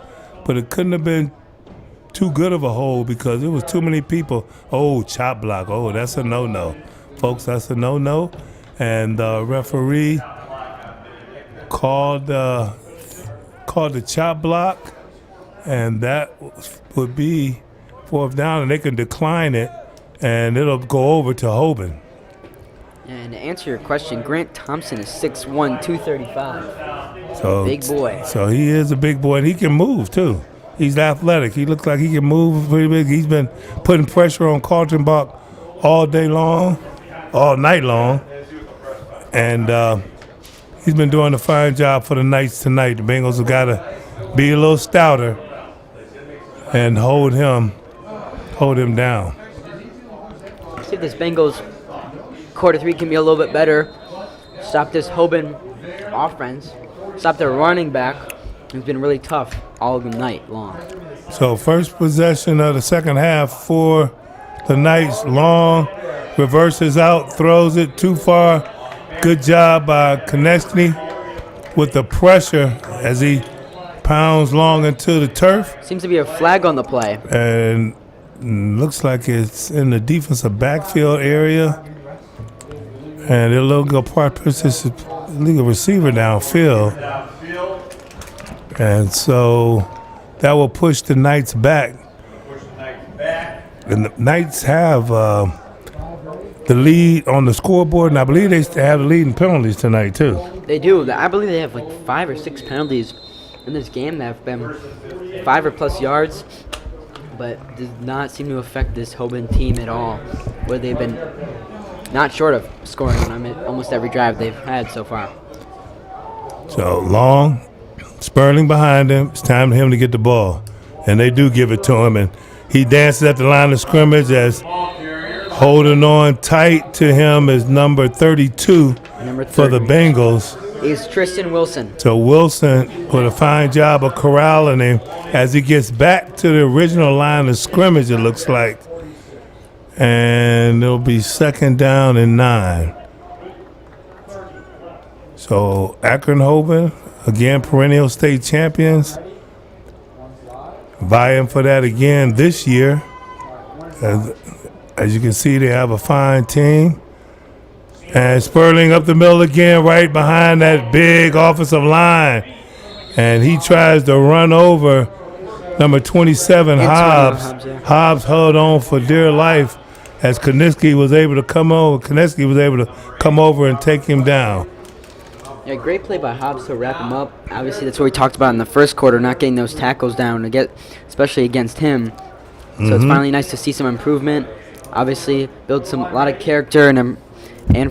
but it couldn't have been too good of a hold because it was too many people. Oh, chop block. Oh, that's a no-no. Folks, that's a no-no. And the referee called the chop block, and that would be 4th down, and they can decline it, and it'll go over to Hoban. And to answer your question, Grant Thompson is 6'1", 235. So Big boy. So he is a big boy, and he can move too. He's athletic. He looks like he can move pretty big. He's been putting pressure on Kaltenbach all day long, all night long, and he's been doing a fine job for the Knights tonight. The Bengals have got to be a little stouter and hold him down. See if this Bengals quarter 3 can be a little bit better. Stop this Hoban offense. Stop their running back, who's been really tough all night long. So first possession of the second half for the Knights. Long reverses out, throws it too far. Good job by Konechny with the pressure as he pounds Long into the turf. Seems to be a flag on the play. And looks like it's in the defensive backfield area. And it'll go pushes the legal receiver downfield. And so that will push the Knights back. And the Knights have the lead on the scoreboard, and I believe they have the lead in penalties tonight too. They do. I believe they have like 5 or 6 penalties in this game that have been 5 or plus yards, but does not seem to affect this Hoban team at all, where they've been not short of scoring on almost every drive they've had so far. So Long, Sperling behind him. It's time for him to get the ball, and they do give it to him, and he dances at the line of scrimmage as holding on tight to him is number 32 for the Bengals. Is Tristan Wilson. So Wilson with a fine job of corralling him as he gets back to the original line of scrimmage, it looks like. And it'll be 2nd down and 9. So Akron Hoban, again perennial state champions, vying for that again this year. As you can see, they have a fine team. And Sperling up the middle again, right behind that big offensive line. And he tries to run over number 27, Hobbs. Hobbs held on for dear life as Konechny was able to come over and take him down. Yeah, great play by Hobbs to wrap him up. Obviously, that's what we talked about in the first quarter, not getting those tackles down, especially against him. So it's finally nice to see some improvement. Obviously, builds a lot of character and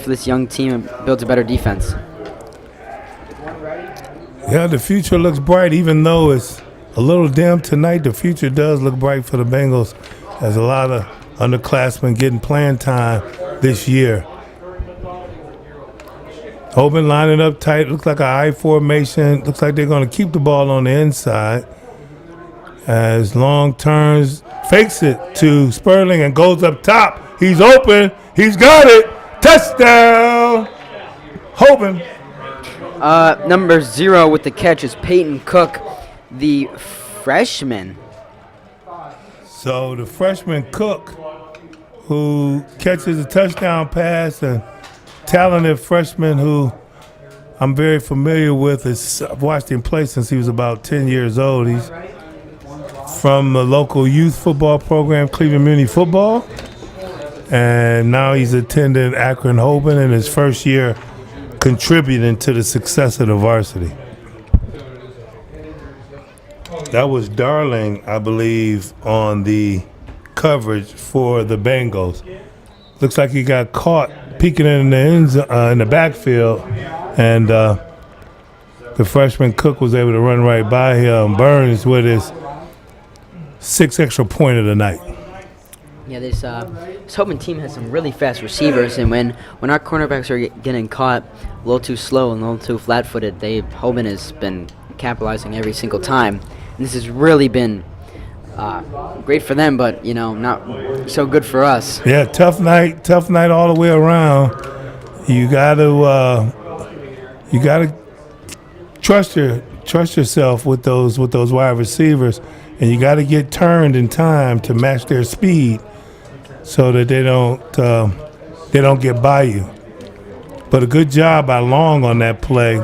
for this young team, it builds a better defense. Yeah, the future looks bright, even though it's a little dim tonight. The future does look bright for the Bengals, as a lot of underclassmen getting playing time this year. Hoban lining up tight, looks like an I formation. Looks like they're going to keep the ball on the inside. As Long turns, fakes it to Sperling and goes up top. He's open. He's got it. Touchdown, Hoban. Number 0 with the catch is Peyton Cook, the freshman. So the freshman Cook, who catches a touchdown pass, and talented freshman who I'm very familiar with. I've watched him play since he was about 10 years old. He's from the local youth football program, Cleveland Muni Football. And now he's attending Akron Hoban in his first year contributing to the success of the varsity. That was Darling, I believe, on the coverage for the Bengals. Looks like he got caught peeking in the backfield, and the freshman Cook was able to run right by him. Burns with his 6th extra point of the night. Yeah, this Hoban team has some really fast receivers, and when our cornerbacks are getting caught a little too slow and a little too flat-footed, Hoban has been capitalizing every single time. And this has really been great for them, but not so good for us. Yeah, tough night all the way around. You gotta trust yourself with those wide receivers, and you got to get turned in time to match their speed, so that they don't get by you. But a good job by Long on that play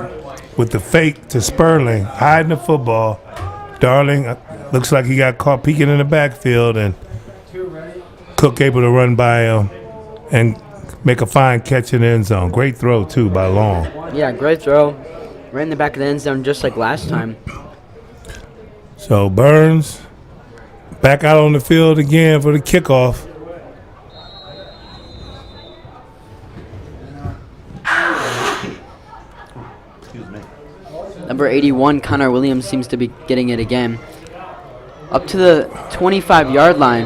with the fake to Sperling, hiding the football. Darling looks like he got caught peeking in the backfield, and Cook able to run by him and make a fine catch in the end zone. Great throw, too, by Long. Yeah, great throw. Right in the back of the end zone just like last time. So Burns back out on the field again for the kickoff. Number 81, Connor Williams, seems to be getting it again. Up to the 25-yard line.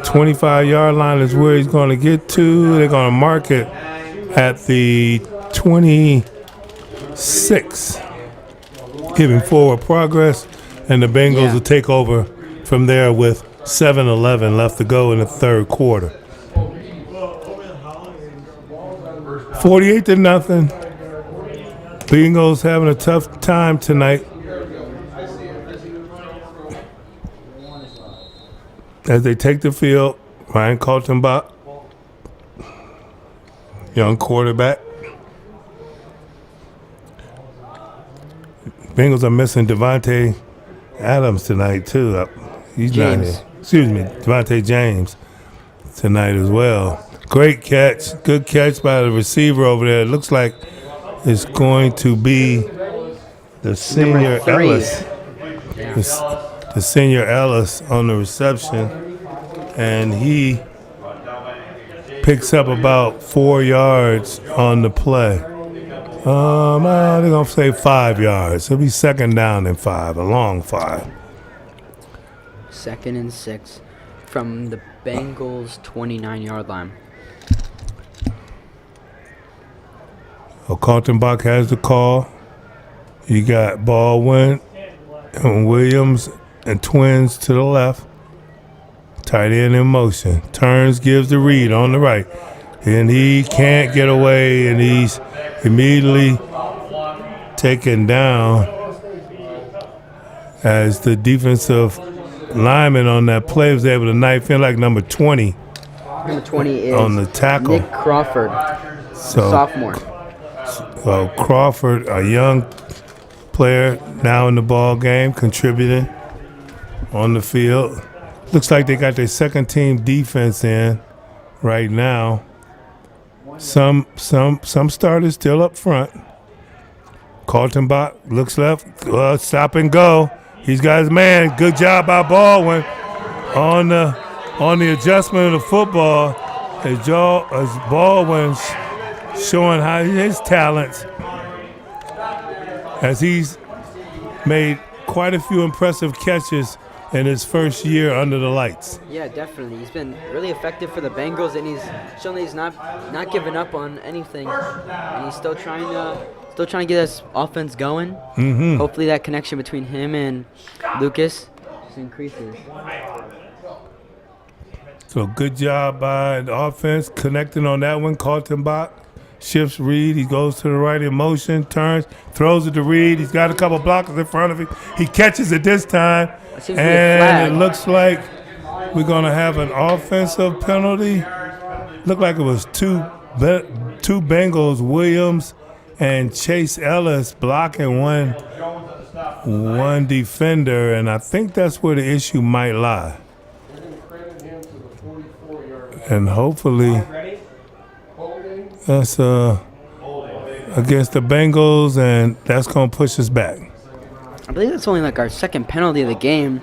25-yard line is where he's going to get to. They're going to mark it at the 26. Giving forward progress, and the Bengals will take over from there with 7:11 left to go in the third quarter. 48-0. Bengals having a tough time tonight as they take the field. Ryan Kaltenbach, young quarterback. Bengals are missing Devontae Adams tonight too. He's not here. Excuse me, Devontae James tonight as well. Great catch, good catch by the receiver over there. It looks like it's going to be the senior Ellis. The senior Ellis on the reception, and he picks up about 4 yards on the play. They're going to say 5 yards. It'll be second down and 5, a long 5. 2nd and 6 from the Bengals' 29-yard line. Kaltenbach has the call. You got Baldwin and Williams and Twins to the left. Tight end in motion. Turns, gives the read on the right. And he can't get away, and he's immediately taken down as the defensive lineman on that play was able to knife in like number 20. Number 20 is on the tackle. Nick Crawford, sophomore. So Crawford, a young player now in the ball game, contributing on the field. Looks like they got their second team defense in right now. Some starters still up front. Kaltenbach looks left, stop and go. He's got his man. Good job by Baldwin on the adjustment of the football. As Baldwin's showing how his talents, as he's made quite a few impressive catches in his first year under the lights. Yeah, definitely. He's been really effective for the Bengals, and he's shown that he's not giving up on anything. And he's still trying to get this offense going. Mm-hmm. Hopefully that connection between him and Lucas just increases. So good job by the offense connecting on that one. Kaltenbach shifts Reed. He goes to the right in motion, turns, throws it to Reed. He's got a couple blockers in front of him. He catches it this time. And it looks like we're going to have an offensive penalty. Looked like it was two Bengals, Williams and Chase Ellis, blocking one defender, and I think that's where the issue might lie. And hopefully that's against the Bengals, and that's going to push us back. I believe that's only like our second penalty of the game,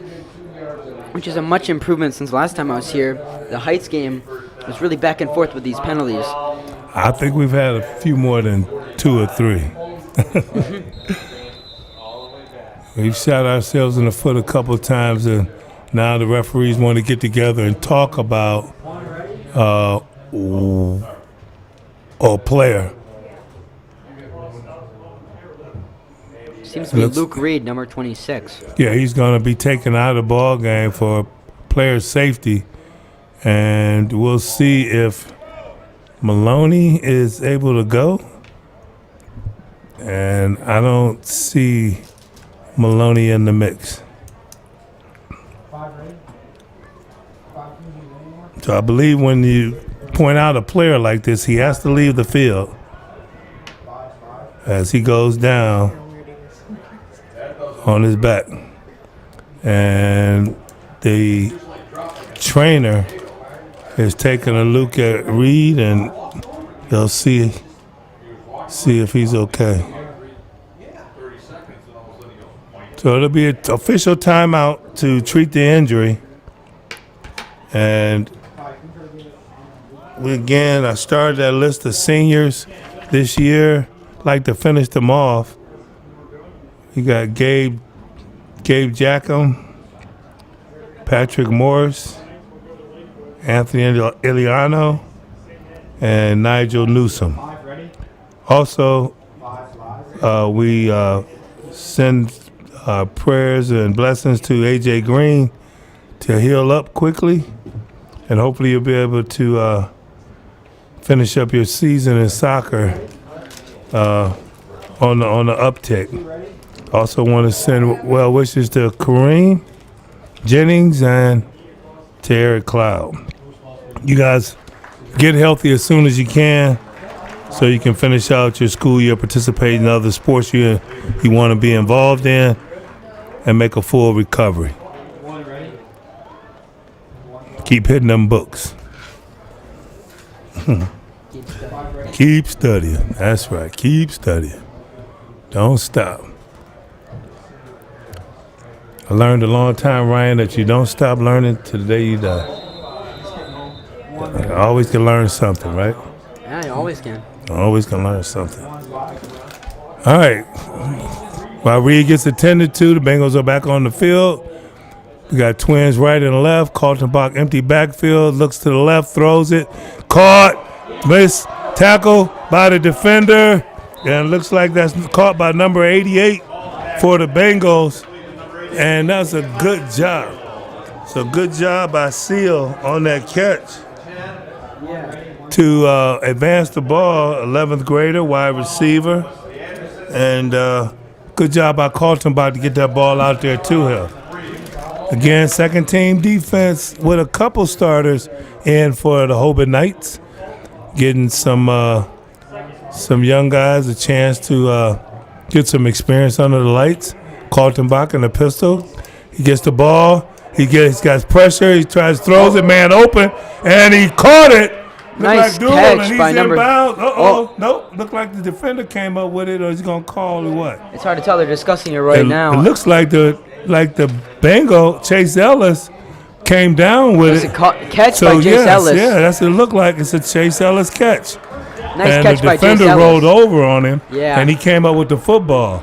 which is a much improvement since last time I was here. The Heights game was really back and forth with these penalties. I think we've had a few more than 2 or 3. We've shot ourselves in the foot a couple of times, and now the referees want to get together and talk about a player. Seems to be Luke Reed, number 26. Yeah, he's going to be taken out of the ball game for player safety, and we'll see if Maloney is able to go. And I don't see Maloney in the mix. So I believe when you point out a player like this, he has to leave the field as he goes down on his back. And the trainer is taking a look at Reed, and they'll see if he's okay. So it'll be an official timeout to treat the injury. And again, I started that list of seniors this year. Like to finish them off. You got Gabe Jackham, Patrick Morris, Anthony Iliano, and Nigel Newsom. Also, we send prayers and blessings to AJ Green to heal up quickly, and hopefully you'll be able to finish up your season in soccer on the uptick. Also want to send well wishes to Kareem Jennings and to Eric Cloud. You guys get healthy as soon as you can so you can finish out your school year, participate in other sports you want to be involved in, and make a full recovery. Keep hitting them books. Keep studying. That's right. Keep studying. Don't stop. I learned a long time, Ryan, that you don't stop learning till the day you die. You always can learn something, right? Yeah, you always can. Always can learn something. All right. While Reed gets attended to, the Bengals are back on the field. We got twins right and left. Kaltenbach, empty backfield, looks to the left, throws it. Caught, missed, tackle by the defender. And it looks like that's caught by number 88 for the Bengals. And that's a good job. So good job by Seal on that catch to advance the ball, 11th grader, wide receiver. And good job by Kaltenbach to get that ball out there to him. Again, second team defense with a couple starters in for the Hoban Knights, getting some young guys a chance to get some experience under the lights. Kaltenbach in the pistol. He gets the ball. He's got pressure. He tries, throws it, man open, and he caught it. Nice catch by number. Nope. Looked like the defender came up with it, or he's gonna call or what? It's hard to tell. They're discussing it right now. It looks like the Bengal Chase Ellis came down with it. Catch by Chase Ellis. Yeah, that's what it looked like. It's a Chase Ellis catch. Nice catch by Chase Ellis. And the defender rolled over on him, yeah, and he came up with the football.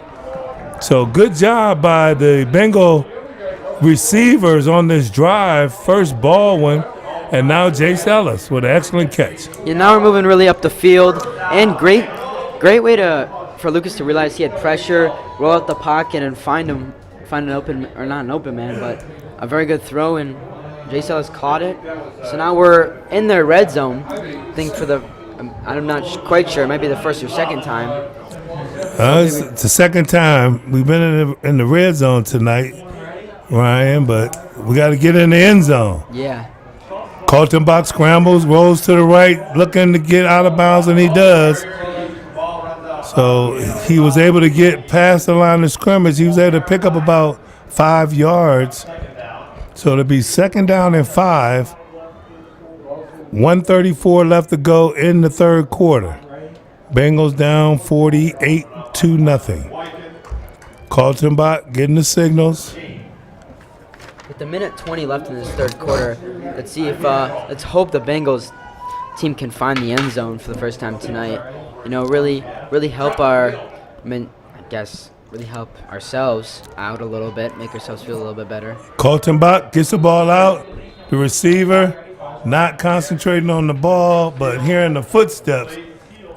So good job by the Bengal receivers on this drive. First Baldwin, and now Chase Ellis with an excellent catch. Yeah, now we're moving really up the field, and great way for Lucas to realize he had pressure, roll out the pocket, and find an open, or not an open man, but a very good throw, and Chase Ellis caught it. So now we're in their red zone. I think I'm not quite sure. It might be the first or second time. It's the second time we've been in the red zone tonight, Ryan, but we got to get in the end zone. Yeah. Kaltenbach scrambles, rolls to the right, looking to get out of bounds, and he does. So he was able to get past the line of scrimmage. He was able to pick up about 5 yards. So it'll be second down and 5. 1:34 left to go in the third quarter. Bengals down 48-0. Kaltenbach getting the signals. With a minute 20 left in this third quarter, let's hope the Bengals team can find the end zone for the first time tonight. You know, really help really help ourselves out a little bit, make ourselves feel a little bit better. Kaltenbach gets the ball out. The receiver not concentrating on the ball, but hearing the footsteps,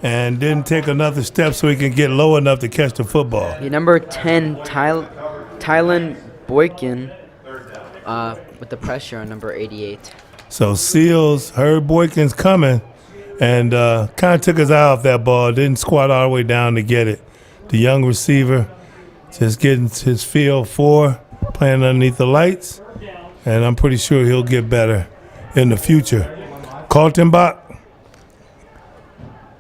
and didn't take another step so he can get low enough to catch the football. Yeah, number 10, Tylen Boykin, with the pressure on number 88. So Seals heard Boykin's coming and kind of took his eye off that ball, didn't squat all the way down to get it. The young receiver just getting his feel for playing underneath the lights, and I'm pretty sure he'll get better in the future. Kaltenbach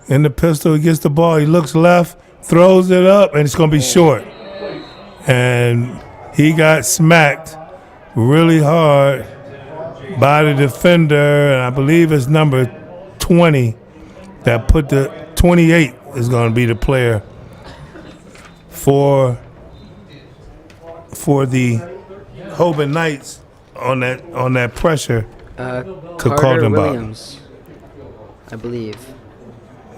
in the pistol, he gets the ball, he looks left, throws it up, and it's going to be short. And he got smacked really hard by the defender, and I believe it's number 20 that put the 28 is going to be the player for the Hoban Knights on that pressure. Carter Williams, I believe.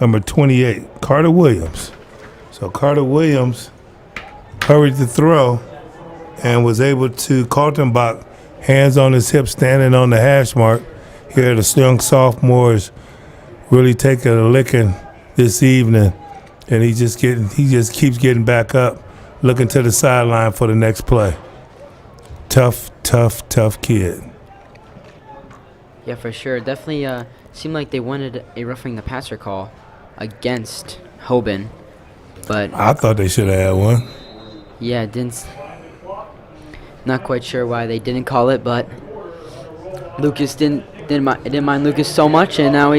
Number 28, Carter Williams. So Carter Williams hurried to throw and was able to, Kaltenbach, hands on his hips, standing on the hash mark. Here the young sophomores really taking a licking this evening, and he just keeps getting back up, looking to the sideline for the next play. Tough kid. Yeah, for sure. Definitely seemed like they wanted a roughing the passer call against Hoban, but I thought they should have had one. yeah, not quite sure why they didn't call it, but Lucas didn't mind Lucas so much, and now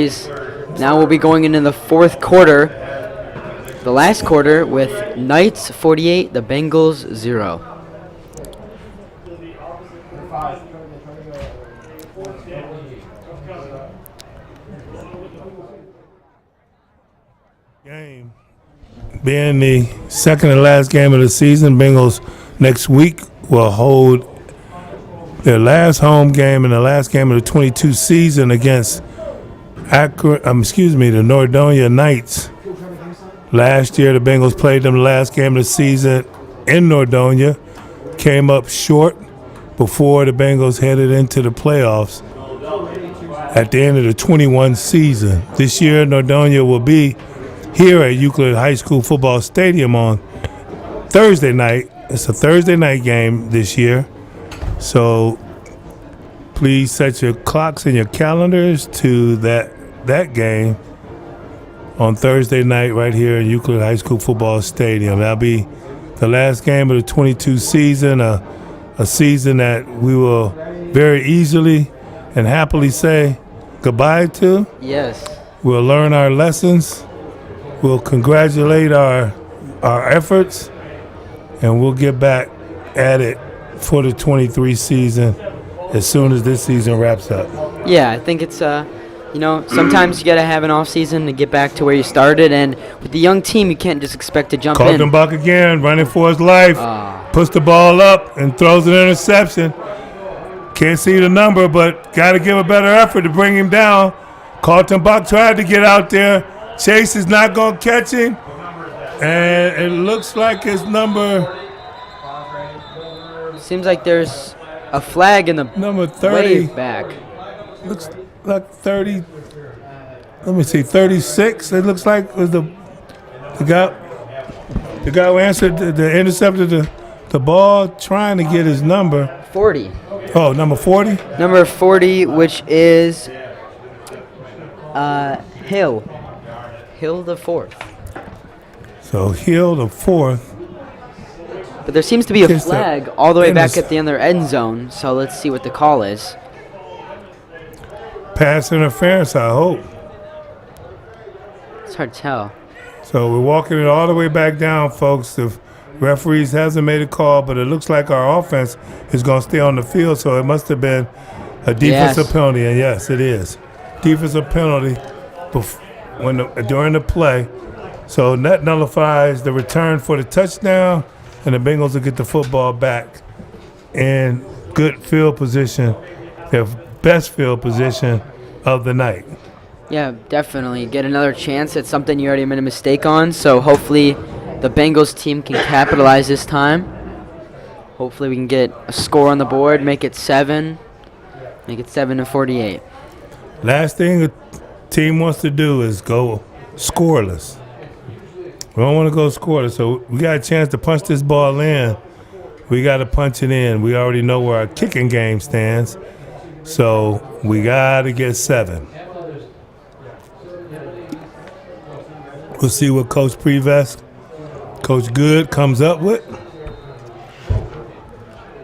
we'll be going into the fourth quarter, the last quarter, with Knights 48, the Bengals 0. Game being the second and last game of the season, Bengals next week will hold their last home game and the last game of the 22 season against the Nordonia Knights. Last year, the Bengals played them the last game of the season in Nordonia, came up short before the Bengals headed into the playoffs at the end of the 21 season. This year, Nordonia will be here at Euclid High School Football Stadium on Thursday night. It's a Thursday night game this year, so please set your clocks and your calendars to that game on Thursday night right here in Euclid High School Football Stadium. That'll be the last game of the 22 season, a season that we will very easily and happily say goodbye to. Yes. We'll learn our lessons. We'll congratulate our efforts, and we'll get back at it for the 23 season as soon as this season wraps up. Yeah, I think it's sometimes you gotta have an off season to get back to where you started, and with the young team, you can't just expect to jump in. Kaltenbach again, running for his life, puts the ball up and throws an interception. Can't see the number, but got to give a better effort to bring him down. Kaltenbach tried to get out there. Chase is not going to catch him, and it looks like his number. Seems like there's a flag in the number 30 way back. Looks like 30. Let me see, 36. It looks like it was the guy who answered the intercepted the ball, trying to get his number. 40. Oh, number 40. Number 40, which is Hill. Hill the fourth. So Hill the fourth. But there seems to be a flag all the way back at the other end zone, so let's see what the call is. Pass interference, I hope. It's hard to tell. So we're walking it all the way back down, folks. The referees hasn't made a call, but it looks like our offense is going to stay on the field, so it must have been a defensive penalty, and yes, it is. Defensive penalty during the play. So that nullifies the return for the touchdown, and the Bengals will get the football back in good field position, their best field position of the night. Yeah, definitely. Get another chance at something you already made a mistake on, so hopefully the Bengals team can capitalize this time. Hopefully we can get a score on the board, make it 7 to 48. Last thing the team wants to do is go scoreless. We don't want to go scoreless, so we got a chance to punch this ball in. We got to punch it in. We already know where our kicking game stands, so we got to get 7. We'll see what Coach Prevest, Coach Good comes up with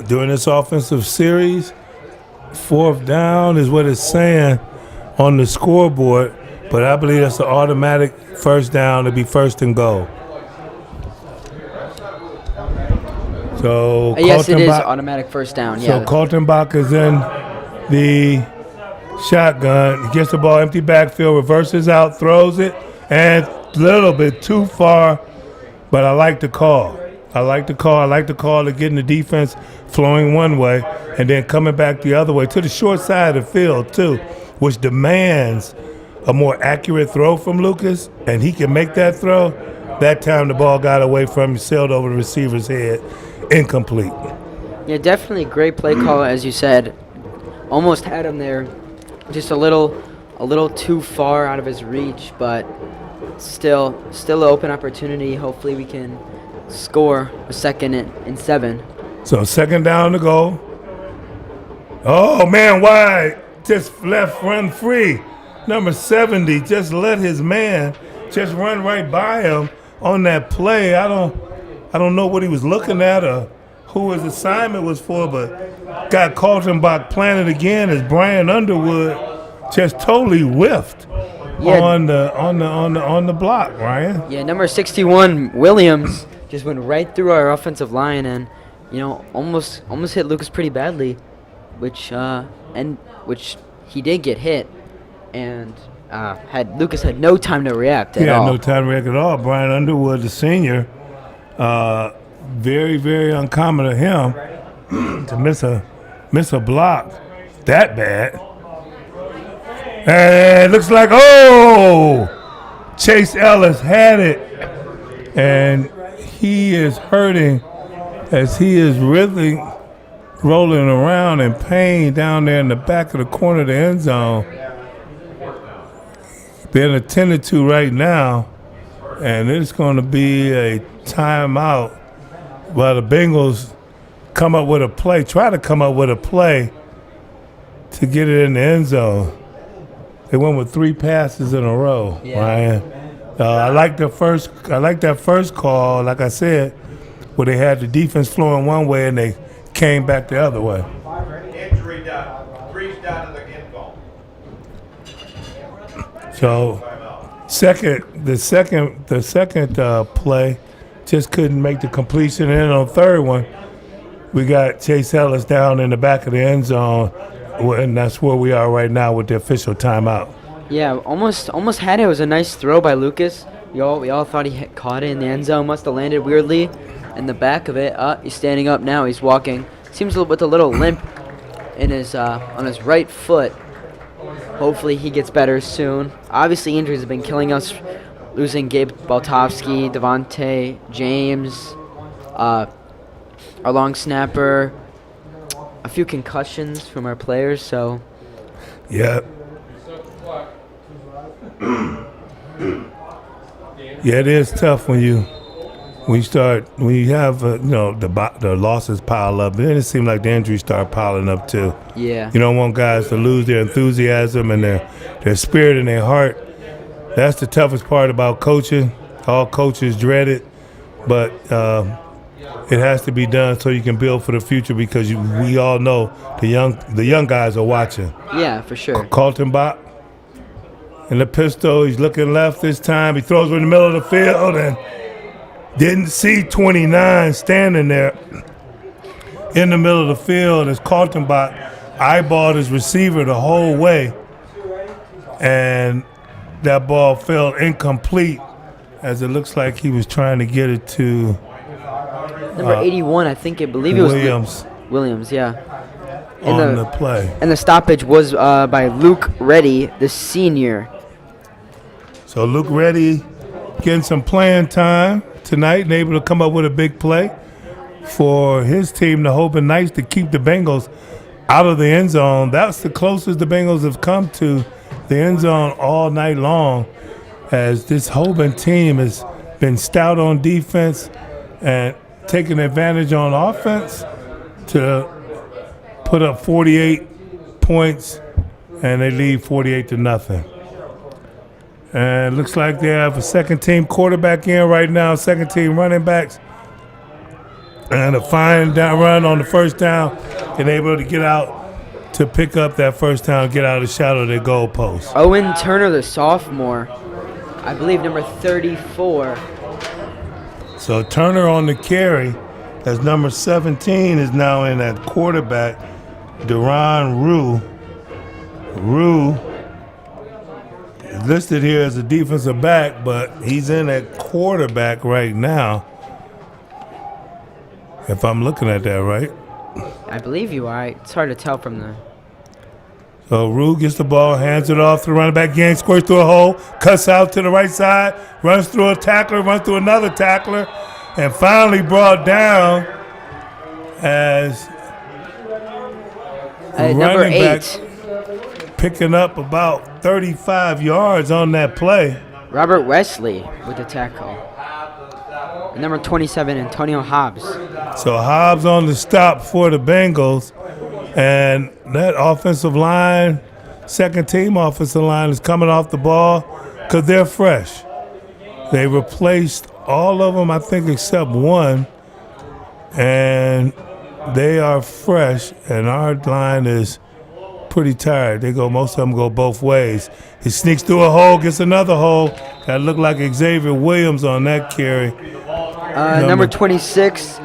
during this offensive series. 4th down is what it's saying on the scoreboard, but I believe that's an automatic first down to be first and goal. So yes, it is automatic first down. So yeah. Kaltenbach is in the shotgun. He gets the ball, empty backfield, reverses out, throws it, and a little bit too far, but I like the call. I like the call of getting the defense flowing one way and then coming back the other way to the short side of the field too, which demands a more accurate throw from Lucas, and he can make that throw. That time the ball got away from him, sailed over the receiver's head, incomplete. Yeah, definitely great play call, as you said. Almost had him there, just a little too far out of his reach, but still an open opportunity. Hopefully we can score a 2nd and 7. So 2nd down to go. Oh man, wide, just left, run free. Number 70 just let his man just run right by him on that play. I don't know what he was looking at or who his assignment was for, but got Kaltenbach planted again as Brian Underwood just totally whiffed on the block, Ryan. Yeah, number 61 Williams just went right through our offensive line and almost hit Lucas pretty badly, which he did get hit, and Lucas had no time to react at all. Yeah, no time to react at all. Brian Underwood, the senior, very, very uncommon of him to miss a block that bad. And it looks like, Chase Ellis had it, and he is hurting as he is really rolling around in pain down there in the back of the corner of the end zone. Being attended to right now, and it's going to be a timeout while the Bengals try to come up with a play to get it in the end zone. They went with 3 passes in a row, Ryan. I like that first call, like I said, where they had the defense flowing one way and they came back the other way. Injury down. 3's down to the end zone. So, the second play just couldn't make the completion. And on 3rd one, we got Chase Ellis down in the back of the end zone, and that's where we are right now with the official timeout. Yeah, almost had it. It was a nice throw by Lucas. We all thought he had caught it in the end zone. Must have landed weirdly in the back of it. He's standing up now. He's walking. Seems with a little limp in his on his right foot. Hopefully he gets better soon. Obviously injuries have been killing us. Losing Gabe Baltovsky, Devontae James, our long snapper, a few concussions from our players. So. Yeah. Yeah, it is tough when you have the losses pile up. Then it seems like the injuries start piling up too. Yeah. You don't want guys to lose their enthusiasm and their spirit and their heart. That's the toughest part about coaching. All coaches dread it, but it has to be done so you can build for the future because we all know the young guys are watching. Yeah, for sure. Kaltenbach in the pistol. He's looking left this time. He throws in the middle of the field and didn't see 29 standing there in the middle of the field as Kaltenbach eyeballed his receiver the whole way, and that ball fell incomplete as it looks like he was trying to get it to number 81, I believe it was Williams. Williams, yeah. On the play. And the stoppage was by Luke Reddy, the senior. So Luke Reddy getting some playing time tonight and able to come up with a big play for his team, the Hoban Knights, to keep the Bengals out of the end zone. That's the closest the Bengals have come to the end zone all night long, as this Hoban team has been stout on defense and taking advantage on offense to put up 48 points, and they lead 48-0. And it looks like they have a second-team quarterback in right now, second-team running backs, and a fine down run on the first down, and able to get out to pick up that first down, get out of the shadow of their goal post. Owen Turner, the sophomore, I believe number 34. So Turner on the carry, as number 17 is now in at quarterback, Deron Rue. Rue is listed here as a defensive back, but he's in at quarterback right now. If I'm looking at that right. I believe you are. It's hard to tell from the. So Rue gets the ball, hands it off to the running back again, squirts through a hole, cuts out to the right side, runs through a tackler, runs through another tackler, and finally brought down as Number running back 8. picking up about 35 yards on that play. Robert Wesley with the tackle. And number 27, Antonio Hobbs. So Hobbs on the stop for the Bengals, and that offensive line, second team offensive line, is coming off the ball because they're fresh. They replaced all of them, I think, except one, and they are fresh, and our line is pretty tired. Most of them go both ways. He sneaks through a hole, gets another hole. That looked like Xavier Williams on that carry. Number 26,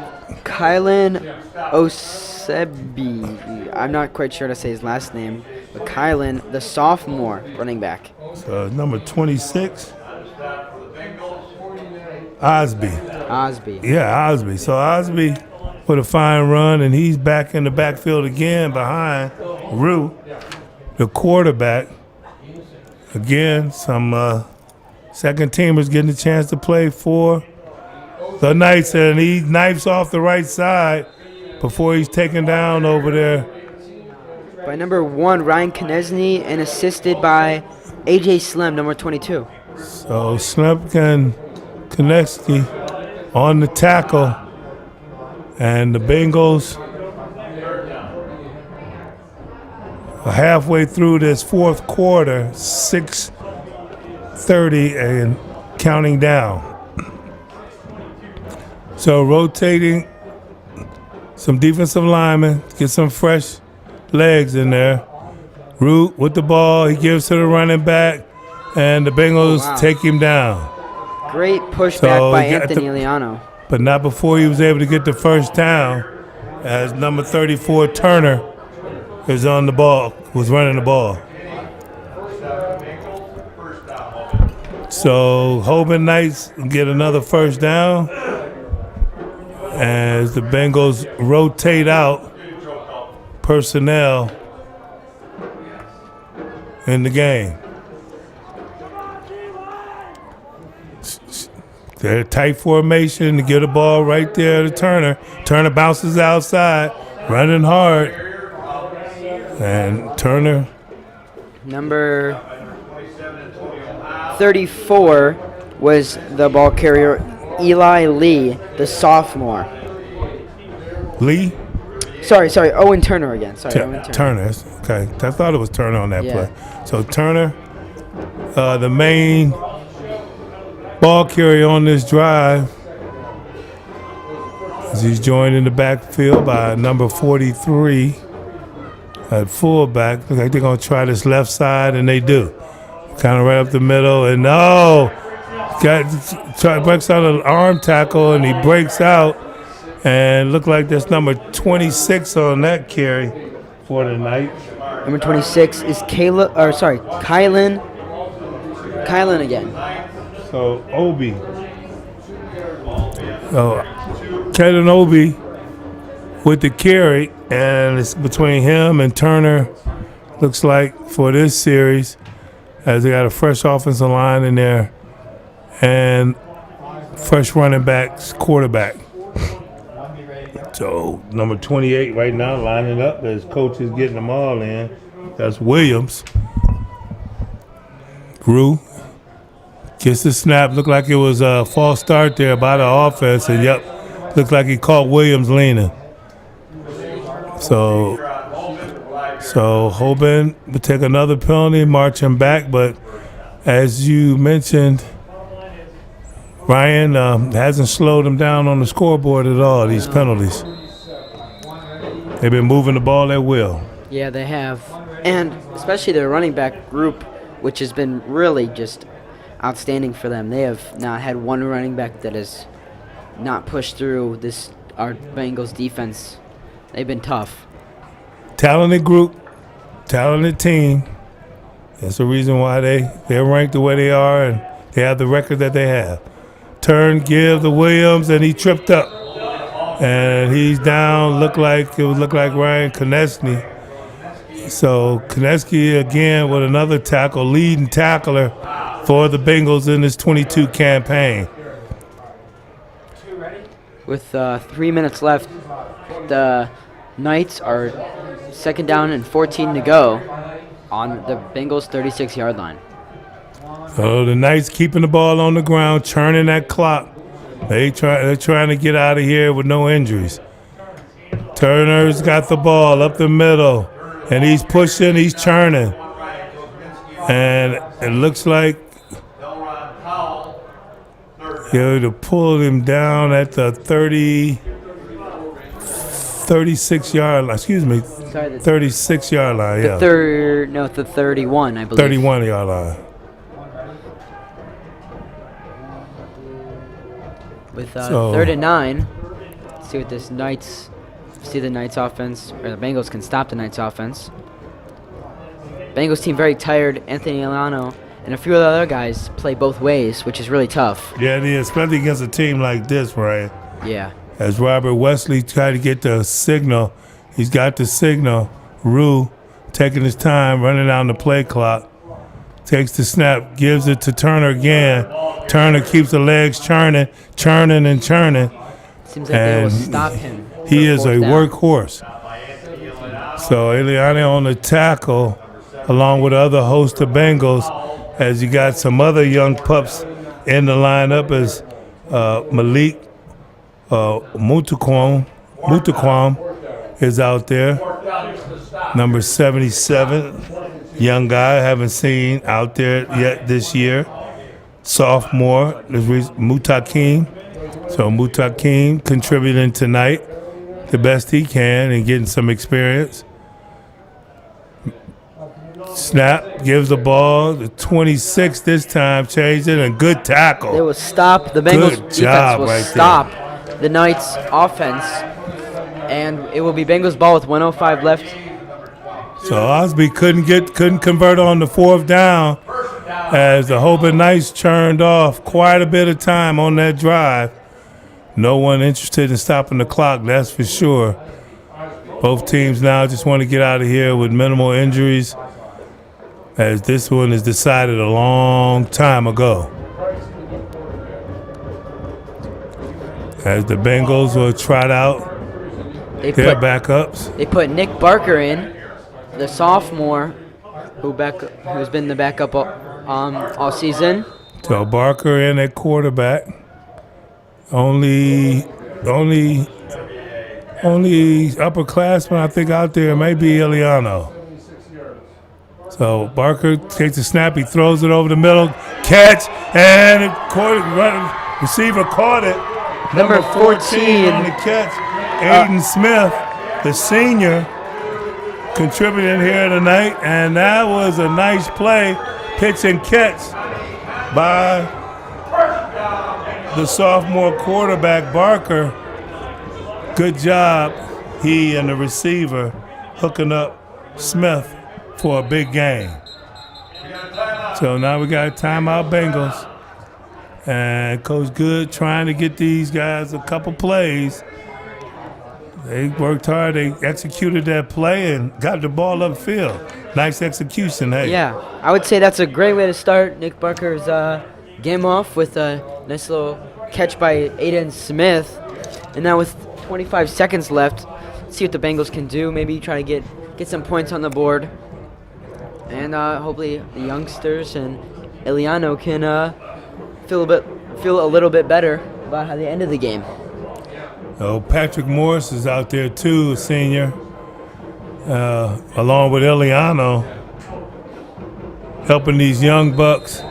Kylan Osebi. I'm not quite sure to say his last name, but Kylan, the sophomore running back. So number 26, Osby. Osby. Yeah, Osby. So Osby with a fine run, and he's back in the backfield again behind Rue, the quarterback. Again, some second teamers getting a chance to play for the Knights, and he knifes off the right side before he's taken down over there. By number 1, Ryan Konechny, and assisted by A.J. Slim, number 22. So Konechny on the tackle, and the Bengals are halfway through this fourth quarter, 6:30 and counting down. So rotating some defensive linemen, get some fresh legs in there. Root with the ball, he gives to the running back, and the Bengals take him down. Great pushback by Anthony Liano. But not before he was able to get the first down, as number 34, Turner, is on the ball, was running the ball. So Hoban Knights get another first down as the Bengals rotate out personnel in the game. They're tight formation to get the ball right there to Turner. Turner bounces outside, running hard. And Turner. Number 34 was the ball carrier, Eli Lee, the sophomore. Lee? Sorry, Owen Turner again. Owen Turner. Okay, I thought it was Turner on that Yeah. play. So Turner, the main ball carrier on this drive, as he's joined in the backfield by number 43 at fullback. Look like they're going to try this left side, and they do. Kind of right up the middle, and breaks out an arm tackle, and he breaks out, and look like that's number 26 on that carry for the Knights. Number 26 is Kylan again. So Obi. Kaden Obi with the carry, and it's between him and Turner, looks like, for this series, as they got a fresh offensive line in there and fresh running backs, quarterback. So number 28 right now lining up as coach is getting them all in. That's Williams. Rue gets the snap. Looked like it was a false start there by the offense, and looked like he caught Williams leaning. So Hoban would take another penalty, march him back, but as you mentioned, Ryan hasn't slowed him down on the scoreboard at all, these penalties. They've been moving the ball at will. Yeah, they have. And especially their running back group, which has been really just outstanding for them. They have not had one running back that has not pushed through our Bengals defense. They've been tough. Talented group, talented team. That's the reason why they're ranked the way they are, and they have the record that they have. Turn, give to Williams, and he tripped up. And he's down, look like Ryan Konechny. So Konechny again with another tackle, leading tackler for the Bengals in this 22 campaign. With 3 minutes left, the Knights are 2nd down and 14 to go on the Bengals' 36-yard line. So the Knights keeping the ball on the ground, churning that clock. They're trying to get out of here with no injuries. Turner's got the ball up the middle, and he's pushing, he's churning. And it looks like to pull him down at the 36-yard line. Excuse me, 36-yard line. Yeah. The 31, I believe. 31-yard line. With 3rd and 9, see what this Knights. See the Knights offense, or the Bengals can stop the Knights offense. Bengals team very tired. Anthony Milano and a few of the other guys play both ways, which is really tough. Yeah, it is, especially against a team like this, Brian. Yeah. As Robert Wesley tried to get the signal, he's got the signal. Rue taking his time, running down the play clock. Takes the snap, gives it to Turner again. Turner keeps the legs churning. Seems like they will stop him. He is a workhorse. So Eliane on the tackle, along with other host of Bengals, as you got some other young pups in the lineup as Malik Mutuquam is out there. Number 77, young guy, haven't seen out there yet this year. Sophomore is Mutakim. So Mutakim contributing tonight the best he can and getting some experience. Snap, gives the ball. The 26 this time, changed it, and good tackle. They will stop. The Bengals defense will stop the Knights offense, and it will be Bengals ball with 1:05 left. So Osby couldn't convert on the 4th down as the Hoban Knights churned off quite a bit of time on that drive. No one interested in stopping the clock, that's for sure. Both teams now just want to get out of here with minimal injuries, as this one is decided a long time ago. As the Bengals will trot out their backups. They put Nick Barker in, the sophomore, who's been the backup all season. So Barker in at quarterback. Only upperclassman I think out there may be Eliano. So Barker takes a snap, he throws it over the middle, catch, and receiver caught it. Number 14 on the catch, Aiden Smith, the senior, contributing here tonight, and that was a nice play, pitch and catch by the sophomore quarterback, Barker. Good job, he and the receiver hooking up Smith for a big game. So now we got a timeout Bengals. And Coach Good trying to get these guys a couple plays. They worked hard, they executed that play and got the ball upfield. Nice execution, hey. Yeah, I would say that's a great way to start Nick Barker's game off with a nice little catch by Aiden Smith. And now with 25 seconds left, let's see what the Bengals can do. Maybe try to get some points on the board. And hopefully the youngsters and Eliano can feel a little bit better about how the end of the game. Oh, Patrick Morris is out there too, a senior, along with Eliano, helping these young bucks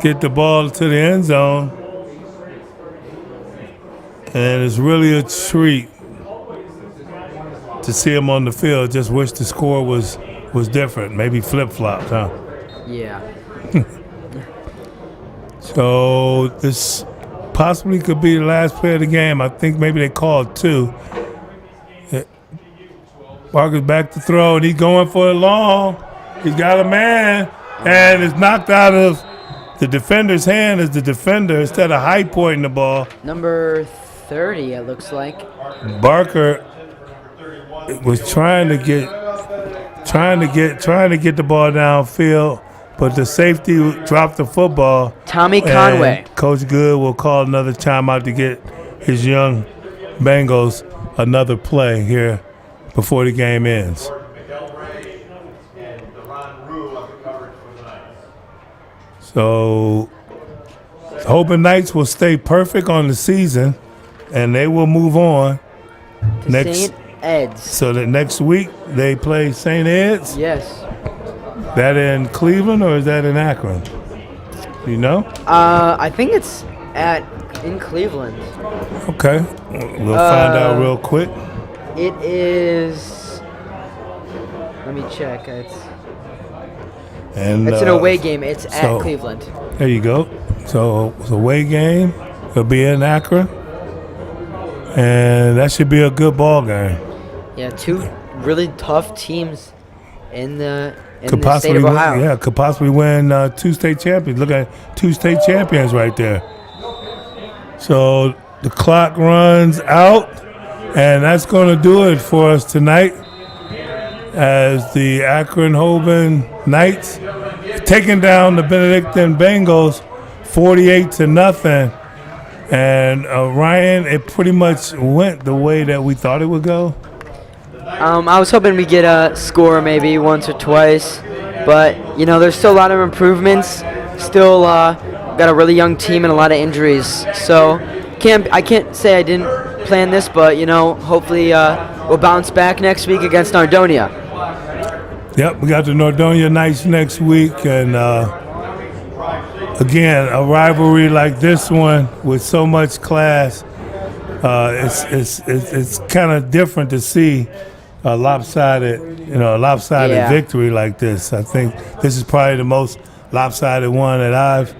get the ball to the end zone. And it's really a treat to see him on the field. Just wish the score was different, maybe flip-flopped, huh? Yeah. So this possibly could be the last play of the game. I think maybe they called 2. Barker's back to throw, and he's going for it long. He's got a man, and it's knocked out of the defender's hand as the defender instead of high pointing the ball. Number 30, it looks like. Barker was trying to get the ball downfield, but the safety dropped the football. Tommy Conway. And Coach Good will call another timeout to get his young Bengals another play here before the game ends. So Hoban Knights will stay perfect on the season, and they will move on To St. Ed's. So that next week they play St. Ed's. Yes. That in Cleveland or is that in Akron? You know? I think it's in Cleveland. Okay, we'll find out real quick. It is. Let me check. It's an away game. It's at Cleveland. There you go. So it's a away game. It'll be in Akron, and that should be a good ball game. Yeah, two really tough teams in the Could state of Ohio. Yeah, could possibly win 2 state champions. Look at 2 state champions right there. So the clock runs out, and that's going to do it for us tonight as the Akron Hoban Knights taking down the Benedictine Bengals 48-0. And Ryan, it pretty much went the way that we thought it would go. I was hoping we get a score maybe once or twice, but there's still a lot of improvements. Still got a really young team and a lot of injuries. So I can't say I didn't plan this, but hopefully we'll bounce back next week against Nordonia. Yep, we got the Nordonia Knights next week, and again, a rivalry like this one with so much class. It's kind of different to see a lopsided victory like this. I think this is probably the most lopsided one that I've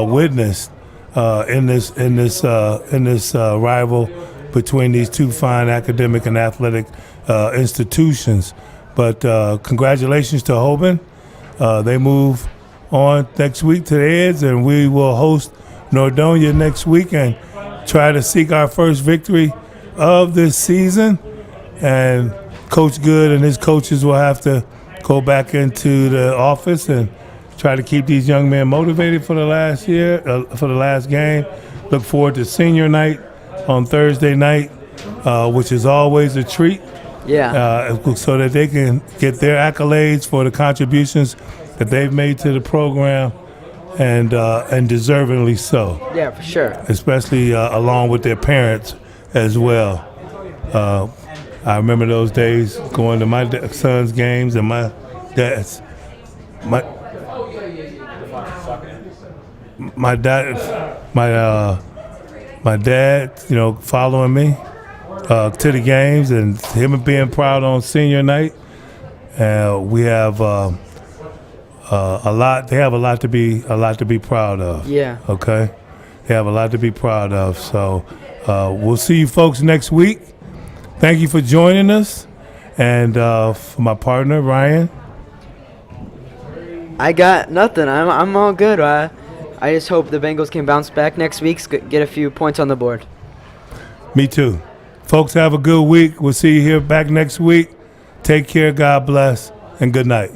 witnessed in this rival between these two fine academic and athletic institutions. But congratulations to Hoban. They move on next week to the Eds, and we will host Nordonia next week and try to seek our first victory of this season. And Coach Good and his coaches will have to go back into the office and try to keep these young men motivated for the last game. Look forward to senior night on Thursday night, which is always a treat. Yeah. So that they can get their accolades for the contributions that they've made to the program, and deservingly so. Yeah, for sure. Especially along with their parents as well. I remember those days going to my son's games and my dad, following me to the games, and him being proud on senior night. We have a lot. They have a lot to be proud of. Yeah. Okay. They have a lot to be proud of. So we'll see you folks next week. Thank you for joining us, and for my partner Ryan. I got nothing. I'm all good. I just hope the Bengals can bounce back next week, get a few points on the board. Me too. Folks, have a good week. We'll see you here back next week. Take care. God bless, and good night.